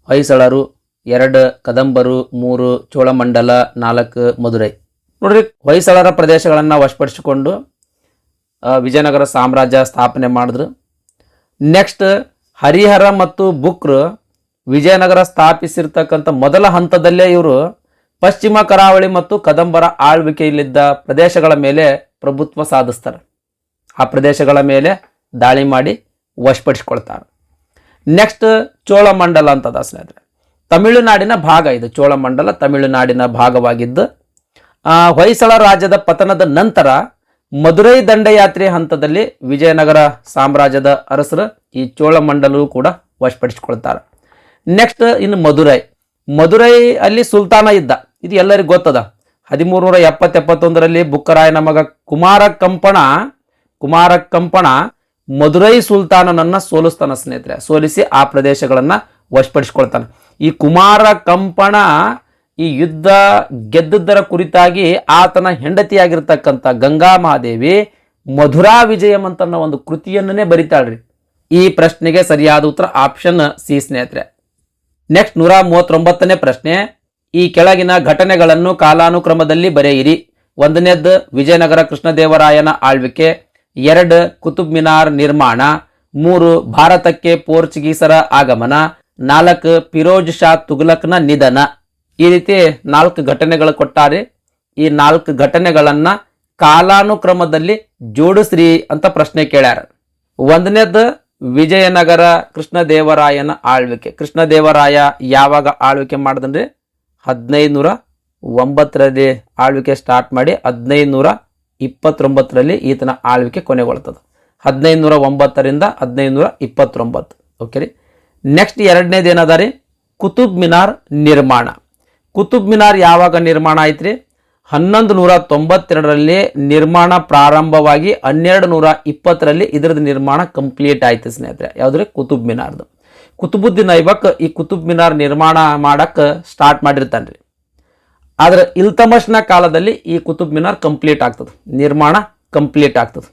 ಹೊಯ್ಸಳರು, 2 ಕದಂಬರು, 3 ಚೋಳಮಂಡಲ, 4 ಮಧುರೈ. ನೋಡ್ರಿ, ಹೊಯ್ಸಳರ ಪ್ರದೇಶಗಳನ್ನು ವಶಪಡಿಸಿಕೊಂಡು ವಿಜಯನಗರ ಸಾಮ್ರಾಜ್ಯ ಸ್ಥಾಪನೆ ಮಾಡಿದ್ರು. ನೆಕ್ಸ್ಟ್ ಹರಿಹರ ಮತ್ತು ಬುಕ್ರು ವಿಜಯನಗರ ಸ್ಥಾಪಿಸಿರ್ತಕ್ಕಂಥ ಮೊದಲ ಹಂತದಲ್ಲೇ ಇವರು ಪಶ್ಚಿಮ ಕರಾವಳಿ ಮತ್ತು ಕದಂಬರ ಆಳ್ವಿಕೆಯಲ್ಲಿದ್ದ ಪ್ರದೇಶಗಳ ಮೇಲೆ ಪ್ರಭುತ್ವ ಸಾಧಿಸ್ತಾರೆ. ಆ ಪ್ರದೇಶಗಳ ಮೇಲೆ ದಾಳಿ ಮಾಡಿ ವಶಪಡಿಸಿಕೊಳ್ತಾರೆ. ನೆಕ್ಸ್ಟ್ ಚೋಳಮಂಡಲ ಅಂತದ ಸ್ನೇಹಿತರೆ. ತಮಿಳುನಾಡಿನ ಭಾಗ ಇದು. ಚೋಳಮಂಡಲ ತಮಿಳುನಾಡಿನ ಭಾಗವಾಗಿದ್ದು ಹೊಯ್ಸಳ ರಾಜ್ಯದ ಪತನದ ನಂತರ ಮಧುರೈ ದಂಡಯಾತ್ರೆ ಹಂತದಲ್ಲಿ ವಿಜಯನಗರ ಸಾಮ್ರಾಜ್ಯದ ಅರಸರು ಈ ಚೋಳಮಂಡಲವೂ ಕೂಡ ವಶಪಡಿಸಿಕೊಳ್ತಾರೆ. ನೆಕ್ಸ್ಟ್ ಇನ್ನು ಮಧುರೈ ಅಲ್ಲಿ ಸುಲ್ತಾನ ಇದ್ದ. ಇದು ಎಲ್ಲರಿಗೂ ಗೊತ್ತದ. 1370-71ರಲ್ಲಿ ಬುಕ್ಕರಾಯನ ಮಗ ಕುಮಾರ ಕಂಪಣ ಮಧುರೈ ಸುಲ್ತಾನನನ್ನ ಸೋಲಿಸ್ತಾನ ಸ್ನೇಹಿತರೆ. ಸೋಲಿಸಿ ಆ ಪ್ರದೇಶಗಳನ್ನ ವಶಪಡಿಸಿಕೊಳ್ತಾನೆ. ಈ ಕುಮಾರ ಕಂಪಣ ಈ ಯುದ್ಧ ಗೆದ್ದದ್ದರ ಕುರಿತಾಗಿ ಆತನ ಹೆಂಡತಿಯಾಗಿರ್ತಕ್ಕಂಥ ಗಂಗಾಮಹಾದೇವಿ ಮಧುರಾ ವಿಜಯಂ ಅಂತ ಒಂದು ಕೃತಿಯನ್ನೇ ಬರಿತಾಳ್ರಿ. ಈ ಪ್ರಶ್ನೆಗೆ ಸರಿಯಾದ ಉತ್ತರ ಆಪ್ಷನ್ ಸಿ ಸ್ನೇಹಿತರೆ. ನೆಕ್ಸ್ಟ್ 139ನೇ ಪ್ರಶ್ನೆ. ಈ ಕೆಳಗಿನ ಘಟನೆಗಳನ್ನು ಕಾಲಾನುಕ್ರಮದಲ್ಲಿ ಬರೆಯಿರಿ. 1ನೇದ್ದು ವಿಜಯನಗರ ಕೃಷ್ಣದೇವರಾಯನ ಆಳ್ವಿಕೆ, 2 ಕುತುಬ್ ಮಿನಾರ್ ನಿರ್ಮಾಣ, 3 ಭಾರತಕ್ಕೆ ಪೋರ್ಚುಗೀಸರ ಆಗಮನ, 4 ಫಿರೋಜ್ ಶಾ ತುಘಲಕ್ನ ನಿಧನ. ಈ ರೀತಿ 4 ಘಟನೆಗಳು ಕೊಟ್ಟಾರೆ. ಈ 4 ಘಟನೆಗಳನ್ನ ಕಾಲಾನುಕ್ರಮದಲ್ಲಿ ಜೋಡಿಸ್ರಿ ಅಂತ ಪ್ರಶ್ನೆ ಕೇಳ್ಯಾರ. 1ನೇದ್ದು ವಿಜಯನಗರ ಕೃಷ್ಣದೇವರಾಯನ ಆಳ್ವಿಕೆ. ಕೃಷ್ಣದೇವರಾಯ ಯಾವಾಗ ಆಳ್ವಿಕೆ ಮಾಡಿದನ್ರಿ? 1509ರಲ್ಲಿ ಆಳ್ವಿಕೆ ಸ್ಟಾರ್ಟ್ ಮಾಡಿ 1529ರಲ್ಲಿ ಈತನ ಆಳ್ವಿಕೆ ಕೊನೆಗೊಳ್ತದೆ. 1509ರಿಂದ 1529. ಓಕೆ ರೀ. ನೆಕ್ಸ್ಟ್ 2ನೇದು ಏನದ ರೀ? ಕುತುಬ್ ಮಿನಾರ್ ನಿರ್ಮಾಣ. ಕುತುಬ್ ಮಿನಾರ್ ಯಾವಾಗ ನಿರ್ಮಾಣ ಆಯ್ತ್ರಿ? 1192ರಲ್ಲಿ ನಿರ್ಮಾಣ ಪ್ರಾರಂಭವಾಗಿ 1220ರಲ್ಲಿ ಇದರದ್ದು ನಿರ್ಮಾಣ ಕಂಪ್ಲೀಟ್ ಆಯ್ತು ಸ್ನೇಹಿತರೆ. ಯಾವ್ದ್ರಿ? ಕುತುಬ್ ಮಿನಾರ್ದು. ಕುತುಬುದ್ದೀನ್ ಐಬಕ್ ಈ ಕುತುಬ್ ಮಿನಾರ್ ನಿರ್ಮಾಣ ಮಾಡಕ್ಕೆ ಸ್ಟಾರ್ಟ್ ಮಾಡಿರ್ತಾನ್ರಿ. ಆದ್ರೆ ಇಲ್ತಮಸ್ನ ಕಾಲದಲ್ಲಿ ಈ ಕುತುಬ್ ಮಿನಾರ್ ಕಂಪ್ಲೀಟ್ ಆಗ್ತದೆ, ನಿರ್ಮಾಣ ಕಂಪ್ಲೀಟ್ ಆಗ್ತದೆ.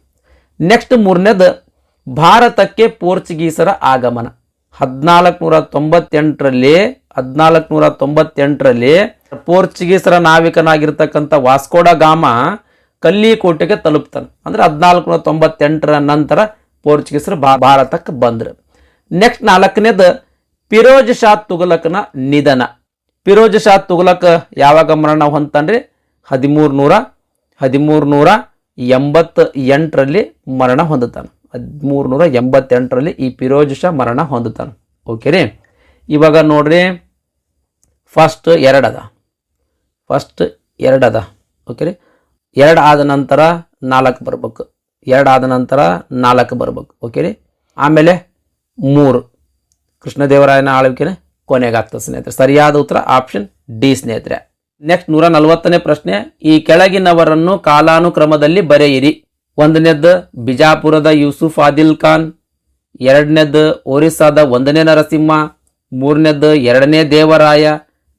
ನೆಕ್ಸ್ಟ್ 3ನೇದು ಭಾರತಕ್ಕೆ ಪೋರ್ಚುಗೀಸರ ಆಗಮನ. 1498ರಲ್ಲಿ ಪೋರ್ಚುಗೀಸರ ನಾವಿಕನಾಗಿರ್ತಕ್ಕಂಥ ವಾಸ್ಕೋಡ ಗಾಮ ಕಲ್ಲಿಕೋಟೆಗೆ ತಲುಪ್ತಾನೆ. ಅಂದ್ರೆ 1498ರ ನಂತರ ಪೋರ್ಚುಗೀಸರು ಭಾರತಕ್ಕೆ ಬಂದ್ರು. ನೆಕ್ಸ್ಟ್ 4ನೇದು ಫಿರೋಜ್ ಶಾ ತುಘಲಕ್ನ ನಿಧನ. ಫಿರೋಜ್ ಶಾ ತುಘಲಕ್ ಯಾವಾಗ ಮರಣ ಹೊಂತಾನ್ರಿ? 1388ರಲ್ಲಿ ಮರಣ ಹೊಂದುತ್ತಾನೆ. 1388ರಲ್ಲಿ ಈ ಫಿರೋಜ್ ಶಾ ಮರಣ ಹೊಂದುತ್ತಾನೆ. ಓಕೆ ರೀ. ಇವಾಗ ನೋಡ್ರಿ, ಫಸ್ಟ್ 2 ಅದ. ಓಕೆ ರೀ. 2 ಆದ ನಂತರ 4 ಬರ್ಬೇಕು. 2 ಆದ ನಂತರ 4 ಬರ್ಬೇಕು. ಓಕೆ ರೀ. ಆಮೇಲೆ 3 ಕೃಷ್ಣದೇವರಾಯನ ಆಳ್ವಿಕೆನೆ ಕೊನೆಗಾಗ್ತದೆ ಸ್ನೇಹಿತರೆ. ಸರಿಯಾದ ಉತ್ತರ ಆಪ್ಷನ್ ಡಿ ಸ್ನೇಹಿತರೆ. ನೆಕ್ಸ್ಟ್ 140ನೇ ಪ್ರಶ್ನೆ. ಈ ಕೆಳಗಿನವರನ್ನು ಕಾಲಾನುಕ್ರಮದಲ್ಲಿ ಬರೆಯಿರಿ. 1ನೇದ್ದು ಬಿಜಾಪುರದ ಯೂಸುಫ್ ಆದಿಲ್ ಖಾನ್, 2ನೇದ್ದು ಒರಿಸ್ಸಾದ 1ನೇ ನರಸಿಂಹ, 3ನೇದ್ದು 2ನೇ ದೇವರಾಯ,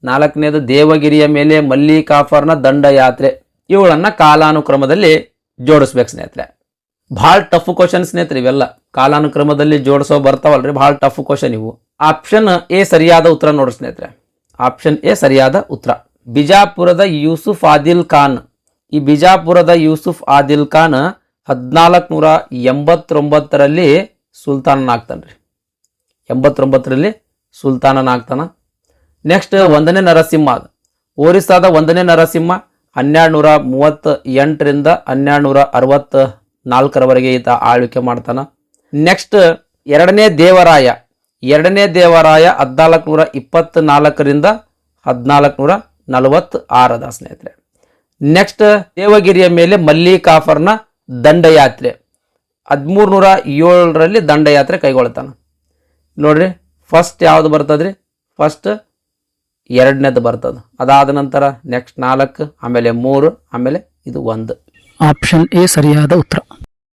4ನೇದು ದೇವಗಿರಿಯ ಮೇಲೆ ಮಲ್ಲಿಕಾಫರ್ನ ದಂಡಯಾತ್ರೆ. ಇವುಗಳನ್ನ ಕಾಲಾನುಕ್ರಮದಲ್ಲಿ ಜೋಡಿಸ್ಬೇಕು ಸ್ನೇಹಿತರೆ. ಭಾಳ ಟಫ್ ಕ್ವಶನ್ ಸ್ನೇಹಿತರೆ ಇವೆಲ್ಲ. ಕಾಲಾನುಕ್ರಮದಲ್ಲಿ ಜೋಡಿಸೋ ಬರ್ತಾವಲ್ರಿ, ಭಾಳ ಟಫ್ ಕ್ವಶನ್ ಇವು. ಆಪ್ಷನ್ ಎ ಸರಿಯಾದ ಉತ್ತರ ನೋಡ್ರಿ ಸ್ನೇಹಿತರೆ. ಆಪ್ಷನ್ ಎ ಸರಿಯಾದ ಉತ್ತರ. ಬಿಜಾಪುರದ ಯೂಸುಫ್ ಆದಿಲ್ ಖಾನ್. ಈ ಬಿಜಾಪುರದ ಯೂಸುಫ್ ಆದಿಲ್ ಖಾನ್ 1489ರಲ್ಲಿ ಸುಲ್ತಾನನಾಗ್ತಾನ್ರಿ. 89ರಲ್ಲಿ ಸುಲ್ತಾನನಾಗ್ತಾನ. ನೆಕ್ಸ್ಟ್ 1ನೇ ನರಸಿಂಹ, ಒರಿಸ್ಸಾದ 1ನೇ ನರಸಿಂಹ 1238ರಿಂದ 1264ರವರೆಗೆ ಈತ ಆಳ್ವಿಕೆ ಮಾಡ್ತಾನ. ನೆಕ್ಸ್ಟ್ 2ನೇ ದೇವರಾಯ 1424ರಿಂದ 1446 ಅದ ಸ್ನೇಹಿತರೆ. ನೆಕ್ಸ್ಟ್ ದೇವಗಿರಿಯ ಮೇಲೆ ಮಲ್ಲಿಕಾಫರ್ನ ದಂಡಯಾತ್ರೆ 1307ರಲ್ಲಿ ದಂಡಯಾತ್ರೆ ಕೈಗೊಳ್ತಾನ. ನೋಡ್ರಿ, ಫಸ್ಟ್ ಯಾವ್ದು ಬರ್ತದ್ರಿ? ಫಸ್ಟ್ 2ನೇದು ಬರ್ತದ. ಅದಾದ ನಂತರ ನೆಕ್ಸ್ಟ್ 4, ಆಮೇಲೆ 3, ಆಮೇಲೆ ಇದು 1. ಆಪ್ಷನ್ ಎ ಸರಿಯಾದ ಉತ್ತರ.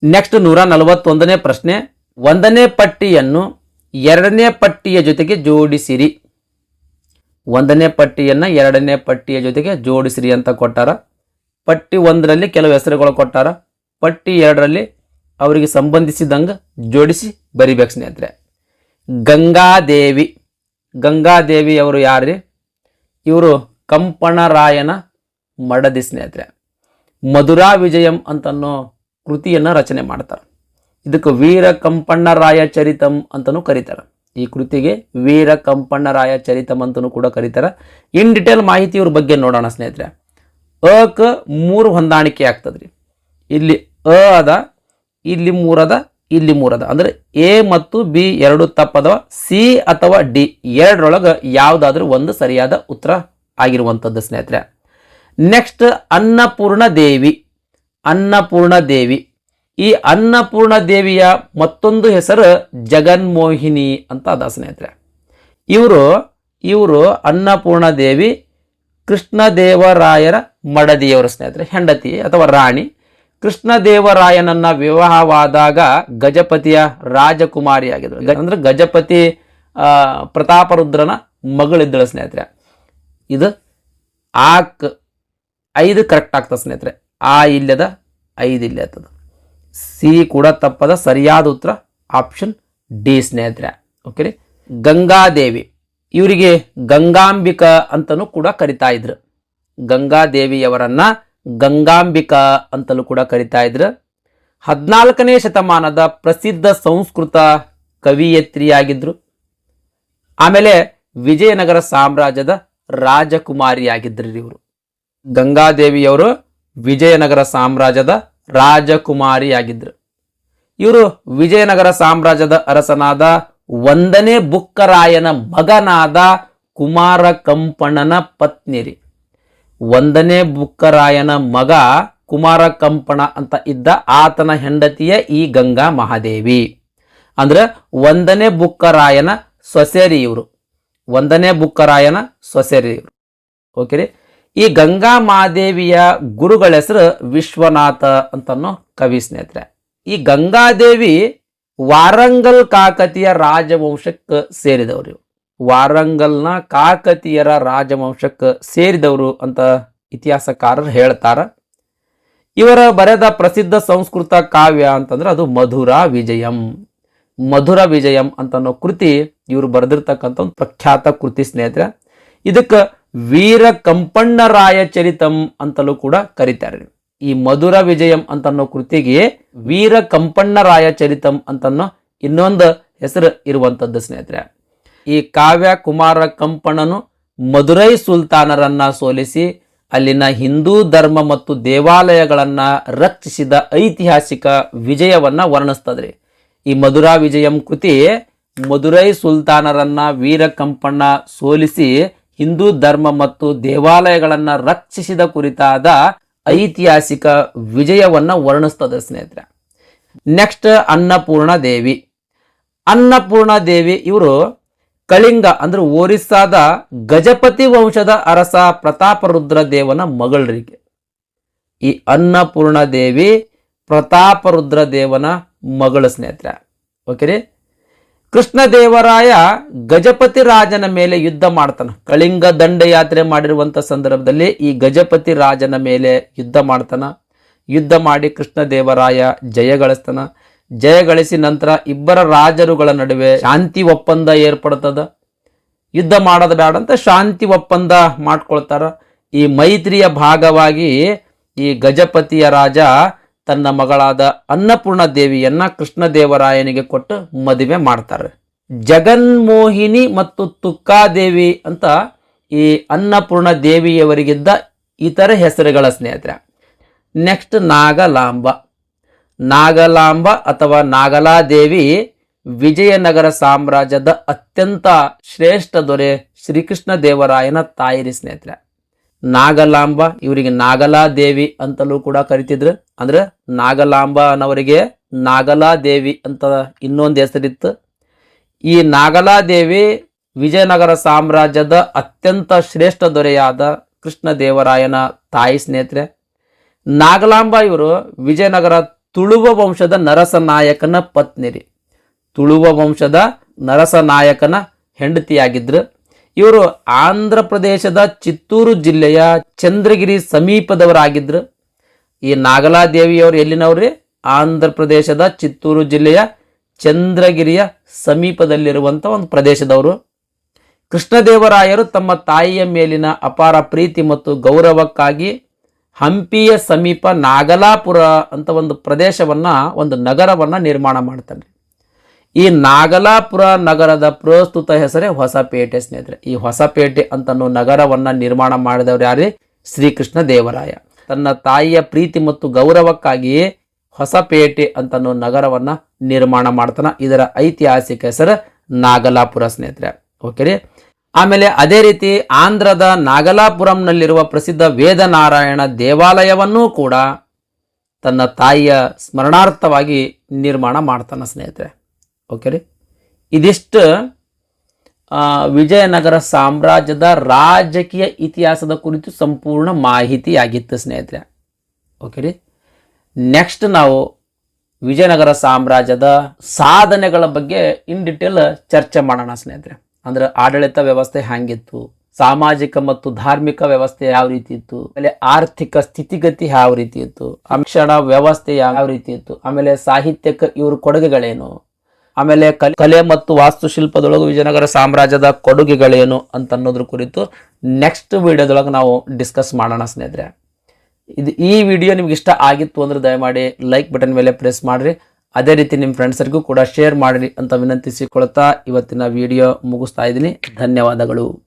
ನೆಕ್ಸ್ಟ್ 141ನೇ ಪ್ರಶ್ನೆ. 1ನೇ ಪಟ್ಟಿಯನ್ನು 2ನೇ ಪಟ್ಟಿಯ ಜೊತೆಗೆ ಜೋಡಿಸಿರಿ. 1ನೇ ಪಟ್ಟಿಯನ್ನ 2ನೇ ಪಟ್ಟಿಯ ಜೊತೆಗೆ ಜೋಡಿಸಿರಿ ಅಂತ ಕೊಟ್ಟಾರ. ಪಟ್ಟಿ 1ರಲ್ಲಿ ಕೆಲವು ಹೆಸರುಗಳು ಕೊಟ್ಟಾರ. ಪಟ್ಟಿ 2ರಲ್ಲಿ ಅವರಿಗೆ ಸಂಬಂಧಿಸಿದಂಗ ಜೋಡಿಸಿ ಬರಿಬೇಕು ಸ್ನೇಹಿತರೆ. ಗಂಗಾದೇವಿ. ಗಂಗಾದೇವಿ ಅವರು ಯಾರ್ರಿ? ಇವರು ಕಂಪಣರಾಯನ ಮಡದಿ ಸ್ನೇಹಿತರೆ. ಮಧುರಾ ವಿಜಯಂ ಅಂತನೋ ಕೃತಿಯನ್ನ ರಚನೆ ಮಾಡ್ತಾರೆ. ಇದಕ್ಕೆ ವೀರ ಕಂಪಣ್ಣರಾಯ ಚರಿತಂ ಅಂತನೂ ಕರೀತಾರೆ. ಈ ಕೃತಿಗೆ ವೀರ ಕಂಪಣ್ಣರಾಯ ಚರಿತಂ ಅಂತನೂ ಕೂಡ ಕರೀತಾರೆ. ಇನ್ ಡಿಟೇಲ್ ಮಾಹಿತಿ ಇವ್ರ ಬಗ್ಗೆ ನೋಡೋಣ ಸ್ನೇಹಿತರೆ. ಅಕ 3 ಹೊಂದಾಣಿಕೆ ಆಗ್ತದ್ರಿ. ಇಲ್ಲಿ ಅ ಅದ, ಇಲ್ಲಿ 3 ಅದ, ಇಲ್ಲಿ 3 ಅದ. ಅಂದ್ರೆ ಎ ಮತ್ತು ಬಿ 2 ತಪ್ಪದವ. ಸಿ ಅಥವಾ ಡಿ 2ರೊಳಗೆ ಯಾವುದಾದ್ರೂ ಒಂದು ಸರಿಯಾದ ಉತ್ತರ ಆಗಿರುವಂಥದ್ದು ಸ್ನೇಹಿತರೆ. ನೆಕ್ಸ್ಟ್ ಅನ್ನಪೂರ್ಣ ದೇವಿ. ಅನ್ನಪೂರ್ಣ ದೇವಿ. ಈ ಅನ್ನಪೂರ್ಣ ದೇವಿಯ ಮತ್ತೊಂದು ಹೆಸರು ಜಗನ್ಮೋಹಿನಿ ಅಂತ ಅದ ಸ್ನೇಹಿತರೆ. ಇವರು ಅನ್ನಪೂರ್ಣ ದೇವಿ ಕೃಷ್ಣದೇವರಾಯರ ಮಡದಿಯವರು ಸ್ನೇಹಿತರೆ, ಹೆಂಡತಿ ಅಥವಾ ರಾಣಿ. ಕೃಷ್ಣದೇವರಾಯನನ್ನ ವಿವಾಹವಾದಾಗ ಗಜಪತಿಯ ರಾಜಕುಮಾರಿ ಆಗಿದ್ರು. ಅಂದ್ರೆ ಗಜಪತಿ ಪ್ರತಾಪರುದ್ರನ ಮಗಳಿದ್ದಳು ಸ್ನೇಹಿತರೆ. ಇದು 5 ಕರೆಕ್ಟ್ ಆಗ್ತದೆ ಸ್ನೇಹಿತರೆ. ಆ ಇಲ್ಲದ 5 ಇಲ್ಲೇ ಆಗ್ತದೆ. ಸಿ ಕೂಡ ತಪ್ಪದ. ಸರಿಯಾದ ಉತ್ತರ ಆಪ್ಷನ್ ಡಿ ಸ್ನೇಹಿತರೆ. ಓಕೆ ರೀ. ಗಂಗಾದೇವಿ, ಇವರಿಗೆ ಗಂಗಾಂಬಿಕಾ ಅಂತಲೂ ಕೂಡ ಕರಿತಾ ಇದ್ರು. ಗಂಗಾದೇವಿಯವರನ್ನ ಗಂಗಾಂಬಿಕಾ ಅಂತಲೂ ಕೂಡ ಕರಿತಾ ಇದ್ರು. 14ನೇ ಶತಮಾನದ ಪ್ರಸಿದ್ಧ ಸಂಸ್ಕೃತ ಕವಿಯತ್ರಿಯಾಗಿದ್ರು. ಆಮೇಲೆ ವಿಜಯನಗರ ಸಾಮ್ರಾಜ್ಯದ ರಾಜಕುಮಾರಿಯಾಗಿದ್ರು ಇವರು. ಗಂಗಾದೇವಿಯವರು ವಿಜಯನಗರ ಸಾಮ್ರಾಜ್ಯದ ರಾಜಕುಮಾರಿಯಾಗಿದ್ರು. ಇವರು ವಿಜಯನಗರ ಸಾಮ್ರಾಜ್ಯದ ಅರಸನಾದ 1ನೇ ಬುಕ್ಕರಾಯನ ಮಗನಾದ ಕುಮಾರ ಕಂಪಣ್ಣನ ಪತ್ನಿರಿ. 1ನೇ ಬುಕ್ಕರಾಯನ ಮಗ ಕುಮಾರ ಕಂಪಣ ಅಂತ ಇದ್ದ, ಆತನ ಹೆಂಡತಿಯ ಈ ಗಂಗಾ ಮಹಾದೇವಿ. ಅಂದ್ರೆ 1ನೇ ಬುಕ್ಕರಾಯನ ಸೊಸೆರಿ ಇವರು. 1ನೇ ಬುಕ್ಕರಾಯನ ಸೊಸೆರಿ ಇವರು. ಓಕೆ ರೀ. ಈ ಗಂಗಾ ಮಹಾದೇವಿಯ ಗುರುಗಳ ಹೆಸರು ವಿಶ್ವನಾಥ ಅಂತನೋ ಕವಿ ಸ್ನೇಹಿತರೆ. ಈ ಗಂಗಾದೇವಿ ವಾರಂಗಲ್ ಕಾಕತಿಯ ರಾಜವಂಶಕ್ಕೆ ಸೇರಿದವರು. ವಾರಂಗಲ್ನ ಕಾಕತಿಯರ ರಾಜವಂಶಕ್ಕೆ ಸೇರಿದವರು ಅಂತ ಇತಿಹಾಸಕಾರರು ಹೇಳ್ತಾರ. ಇವರ ಬರೆದ ಪ್ರಸಿದ್ಧ ಸಂಸ್ಕೃತ ಕಾವ್ಯ ಅಂತಂದ್ರೆ ಅದು ಮಧುರಾ ವಿಜಯಂ. ಮಧುರ ವಿಜಯಂ ಅಂತನೋ ಕೃತಿ ಇವರು ಬರೆದಿರ್ತಕ್ಕಂಥ ಒಂದು ಪ್ರಖ್ಯಾತ ಕೃತಿ ಸ್ನೇಹಿತರೆ. ಇದಕ್ಕೆ ವೀರ ಕಂಪಣ್ಣರಾಯ ಚರಿತಂ ಅಂತಲೂ ಕೂಡ ಕರೀತಾರೆ. ಈ ಮಧುರ ವಿಜಯಂ ಅಂತನ್ನೋ ಕೃತಿಗೆ ವೀರ ಕಂಪಣ್ಣರಾಯ ಚರಿತಂ ಅಂತನ್ನೋ ಇನ್ನೊಂದು ಹೆಸರು ಇರುವಂತದ್ದು ಸ್ನೇಹಿತರೆ. ಈ ಕಾವ್ಯ ಕುಮಾರ ಕಂಪಣ್ಣನು ಮಧುರೈ ಸುಲ್ತಾನರನ್ನ ಸೋಲಿಸಿ ಅಲ್ಲಿನ ಹಿಂದೂ ಧರ್ಮ ಮತ್ತು ದೇವಾಲಯಗಳನ್ನ ರಕ್ಷಿಸಿದ ಐತಿಹಾಸಿಕ ವಿಜಯವನ್ನ ವರ್ಣಿಸ್ತದ್ರಿ. ಈ ಮಧುರಾ ವಿಜಯಂ ಕೃತಿ ಮಧುರೈ ಸುಲ್ತಾನರನ್ನ ವೀರ ಕಂಪಣ್ಣ ಸೋಲಿಸಿ ಹಿಂದೂ ಧರ್ಮ ಮತ್ತು ದೇವಾಲಯಗಳನ್ನ ರಕ್ಷಿಸಿದ ಕುರಿತಾದ ಐತಿಹಾಸಿಕ ವಿಜಯವನ್ನ ವರ್ಣಿಸ್ತದೆ ಸ್ನೇಹಿತರೆ. ನೆಕ್ಸ್ಟ್ ಅನ್ನಪೂರ್ಣ ದೇವಿ. ಅನ್ನಪೂರ್ಣ ದೇವಿ ಇವರು ಕಳಿಂಗ ಅಂದ್ರೆ ಒರಿಸ್ಸಾದ ಗಜಪತಿ ವಂಶದ ಅರಸ ಪ್ರತಾಪರುದ್ರ ದೇವನ ಮಗಳರಿಗೆ. ಈ ಅನ್ನಪೂರ್ಣ ದೇವಿ ಪ್ರತಾಪರುದ್ರ ದೇವನ ಮಗಳು ಸ್ನೇಹಿತರೆ. ಓಕೆ ರೀ. ಕೃಷ್ಣದೇವರಾಯ ಗಜಪತಿ ರಾಜನ ಮೇಲೆ ಯುದ್ಧ ಮಾಡ್ತಾನ. ಕಳಿಂಗ ದಂಡಯಾತ್ರೆ ಮಾಡಿರುವಂತ ಸಂದರ್ಭದಲ್ಲಿ ಈ ಗಜಪತಿ ರಾಜನ ಮೇಲೆ ಯುದ್ಧ ಮಾಡ್ತಾನ. ಯುದ್ಧ ಮಾಡಿ ಕೃಷ್ಣದೇವರಾಯ ಜಯಗಳಿಸ್ತಾನ. ಜಯಗಳಿಸಿ ನಂತರ ಇಬ್ಬರ ರಾಜರುಗಳ ನಡುವೆ ಶಾಂತಿ ಒಪ್ಪಂದ ಏರ್ಪಡ್ತದ. ಯುದ್ಧ ಮಾಡೋದು ಬೇಡ ಅಂತ ಶಾಂತಿ ಒಪ್ಪಂದ ಮಾಡ್ಕೊಳ್ತಾರ. ಈ ಮೈತ್ರಿಯ ಭಾಗವಾಗಿ ಈ ಗಜಪತಿಯ ರಾಜ ತನ್ನ ಮಗಳಾದ ಅನ್ನಪೂರ್ಣ ದೇವಿಯನ್ನ ಕೃಷ್ಣದೇವರಾಯನಿಗೆ ಕೊಟ್ಟು ಮದುವೆ ಮಾಡ್ತಾರೆ. ಜಗನ್ಮೋಹಿನಿ ಮತ್ತು ತುಕ್ಕಾದೇವಿ ಅಂತ ಈ ಅನ್ನಪೂರ್ಣ ದೇವಿಯವರಿಗಿದ್ದ ಇತರ ಹೆಸರುಗಳ ಸ್ನೇಹಿತರೆ. ನೆಕ್ಸ್ಟ್ ನಾಗಲಾಂಬ. ನಾಗಲಾಂಬ ಅಥವಾ ನಾಗಲಾದೇವಿ ವಿಜಯನಗರ ಸಾಮ್ರಾಜ್ಯದ ಅತ್ಯಂತ ಶ್ರೇಷ್ಠ ದೊರೆ ಶ್ರೀಕೃಷ್ಣ ದೇವರಾಯನ ತಾಯಿರಿ ಸ್ನೇಹಿತರೆ. ನಾಗಲಾಂಬ ಇವರಿಗೆ ನಾಗಲಾದೇವಿ ಅಂತಲೂ ಕೂಡ ಕರಿತಿದ್ರು. ಅಂದ್ರೆ ನಾಗಲಾಂಬ ಅನ್ನೋರಿಗೆ ನಾಗಲಾದೇವಿ ಅಂತ ಇನ್ನೊಂದು ಹೆಸರಿತ್ತು. ಈ ನಾಗಲಾದೇವಿ ವಿಜಯನಗರ ಸಾಮ್ರಾಜ್ಯದ ಅತ್ಯಂತ ಶ್ರೇಷ್ಠ ದೊರೆಯಾದ ಕೃಷ್ಣ ದೇವರಾಯನ ತಾಯಿ ಸ್ನೇಹಿತರೆ. ನಾಗಲಾಂಬ ಇವರು ವಿಜಯನಗರ ತುಳುವ ವಂಶದ ನರಸನಾಯಕನ ಪತ್ನಿರಿ. ತುಳುವ ವಂಶದ ನರಸನಾಯಕನ ಹೆಂಡತಿಯಾಗಿದ್ರು. ಇವರು ಆಂಧ್ರ ಪ್ರದೇಶದ ಚಿತ್ತೂರು ಜಿಲ್ಲೆಯ ಚಂದ್ರಗಿರಿ ಸಮೀಪದವರಾಗಿದ್ರು. ಈ ನಾಗಲಾದೇವಿಯವರು ಎಲ್ಲಿನವ್ರಿ? ಆಂಧ್ರ ಪ್ರದೇಶದ ಚಿತ್ತೂರು ಜಿಲ್ಲೆಯ ಚಂದ್ರಗಿರಿಯ ಸಮೀಪದಲ್ಲಿರುವಂಥ ಒಂದು ಪ್ರದೇಶದವರು. ಕೃಷ್ಣದೇವರಾಯರು ತಮ್ಮ ತಾಯಿಯ ಮೇಲಿನ ಅಪಾರ ಪ್ರೀತಿ ಮತ್ತು ಗೌರವಕ್ಕಾಗಿ ಹಂಪಿಯ ಸಮೀಪ ನಾಗಲಾಪುರ ಅಂತ ಒಂದು ಪ್ರದೇಶವನ್ನ, ಒಂದು ನಗರವನ್ನ ನಿರ್ಮಾಣ ಮಾಡ್ತಾನೆ. ಈ ನಾಗಲಾಪುರ ನಗರದ ಪ್ರಸ್ತುತ ಹೆಸರೇ ಹೊಸಪೇಟೆ ಸ್ನೇಹಿತರೆ. ಈ ಹೊಸಪೇಟೆ ಅಂತನೋ ನಗರವನ್ನ ನಿರ್ಮಾಣ ಮಾಡಿದವರು ಯಾರೇ? ಶ್ರೀಕೃಷ್ಣ ದೇವರಾಯ. ತನ್ನ ತಾಯಿಯ ಪ್ರೀತಿ ಮತ್ತು ಗೌರವಕ್ಕಾಗಿ ಹೊಸಪೇಟೆ ಅಂತನೋ ನಗರವನ್ನ ನಿರ್ಮಾಣ ಮಾಡ್ತಾನ. ಇದರ ಐತಿಹಾಸಿಕ ಹೆಸರು ನಾಗಲಾಪುರ ಸ್ನೇಹಿತರೆ. ಓಕೆ ರೀ. ಆಮೇಲೆ ಅದೇ ರೀತಿ ಆಂಧ್ರದ ನಾಗಲಾಪುರಂನಲ್ಲಿರುವ ಪ್ರಸಿದ್ಧ ವೇದನಾರಾಯಣ ದೇವಾಲಯವನ್ನೂ ಕೂಡ ತನ್ನ ತಾಯಿಯ ಸ್ಮರಣಾರ್ಥವಾಗಿ ನಿರ್ಮಾಣ ಮಾಡ್ತಾನೆ ಸ್ನೇಹಿತರೆ. ಓಕೆ ರೀ. ಇದಿಷ್ಟು ವಿಜಯನಗರ ಸಾಮ್ರಾಜ್ಯದ ರಾಜಕೀಯ ಇತಿಹಾಸದ ಕುರಿತು ಸಂಪೂರ್ಣ ಮಾಹಿತಿಯಾಗಿತ್ತು ಸ್ನೇಹಿತರೆ. ಓಕೆ ರೀ. ನೆಕ್ಸ್ಟ್ ನಾವು ವಿಜಯನಗರ ಸಾಮ್ರಾಜ್ಯದ ಸಾಧನೆಗಳ ಬಗ್ಗೆ ಇನ್ ಡಿಟೇಲ್ ಚರ್ಚೆ ಮಾಡೋಣ ಸ್ನೇಹಿತರೆ. ಅಂದ್ರೆ ಆಡಳಿತ ವ್ಯವಸ್ಥೆ ಹ್ಯಾಂಗಿತ್ತು, ಸಾಮಾಜಿಕ ಮತ್ತು ಧಾರ್ಮಿಕ ವ್ಯವಸ್ಥೆ ಯಾವ ರೀತಿ ಇತ್ತು, ಆಮೇಲೆ ಆರ್ಥಿಕ ಸ್ಥಿತಿಗತಿ ಯಾವ ರೀತಿ ಇತ್ತು, ಶಿಕ್ಷಣ ವ್ಯವಸ್ಥೆ ಯಾವ ರೀತಿ ಇತ್ತು, ಆಮೇಲೆ ಸಾಹಿತ್ಯಕ್ಕೆ ಇವ್ರ ಕೊಡುಗೆಗಳೇನು, ಆಮೇಲೆ ಕಲೆ ಮತ್ತು ವಾಸ್ತುಶಿಲ್ಪದೊಳಗೆ ವಿಜಯನಗರ ಸಾಮ್ರಾಜ್ಯದ ಕೊಡುಗೆಗಳೇನು ಅಂತ ಅನ್ನೋದ್ರ ಕುರಿತು ನೆಕ್ಸ್ಟ್ ವಿಡಿಯೋದೊಳಗೆ ನಾವು ಡಿಸ್ಕಸ್ ಮಾಡೋಣ ಸ್ನೇಹಿತರೆ. ಈ ವಿಡಿಯೋ ನಿಮ್ಗೆ ಇಷ್ಟ ಆಗಿತ್ತು ಅಂದ್ರೆ ದಯಮಾಡಿ ಲೈಕ್ ಬಟನ್ ಮೇಲೆ ಪ್ರೆಸ್ ಮಾಡ್ರಿ. ಅದೇ ರೀತಿ ನಿಮ್ಮ ಫ್ರೆಂಡ್ಸರಿಗೂ ಕೂಡ ಶೇರ್ ಮಾಡಿರಿ ಅಂತ ವಿನಂತಿಸಿಕೊಳ್ತಾ ಇವತ್ತಿನ ವಿಡಿಯೋ ಮುಗಿಸ್ತಾ ಇದ್ದೀನಿ. ಧನ್ಯವಾದಗಳು.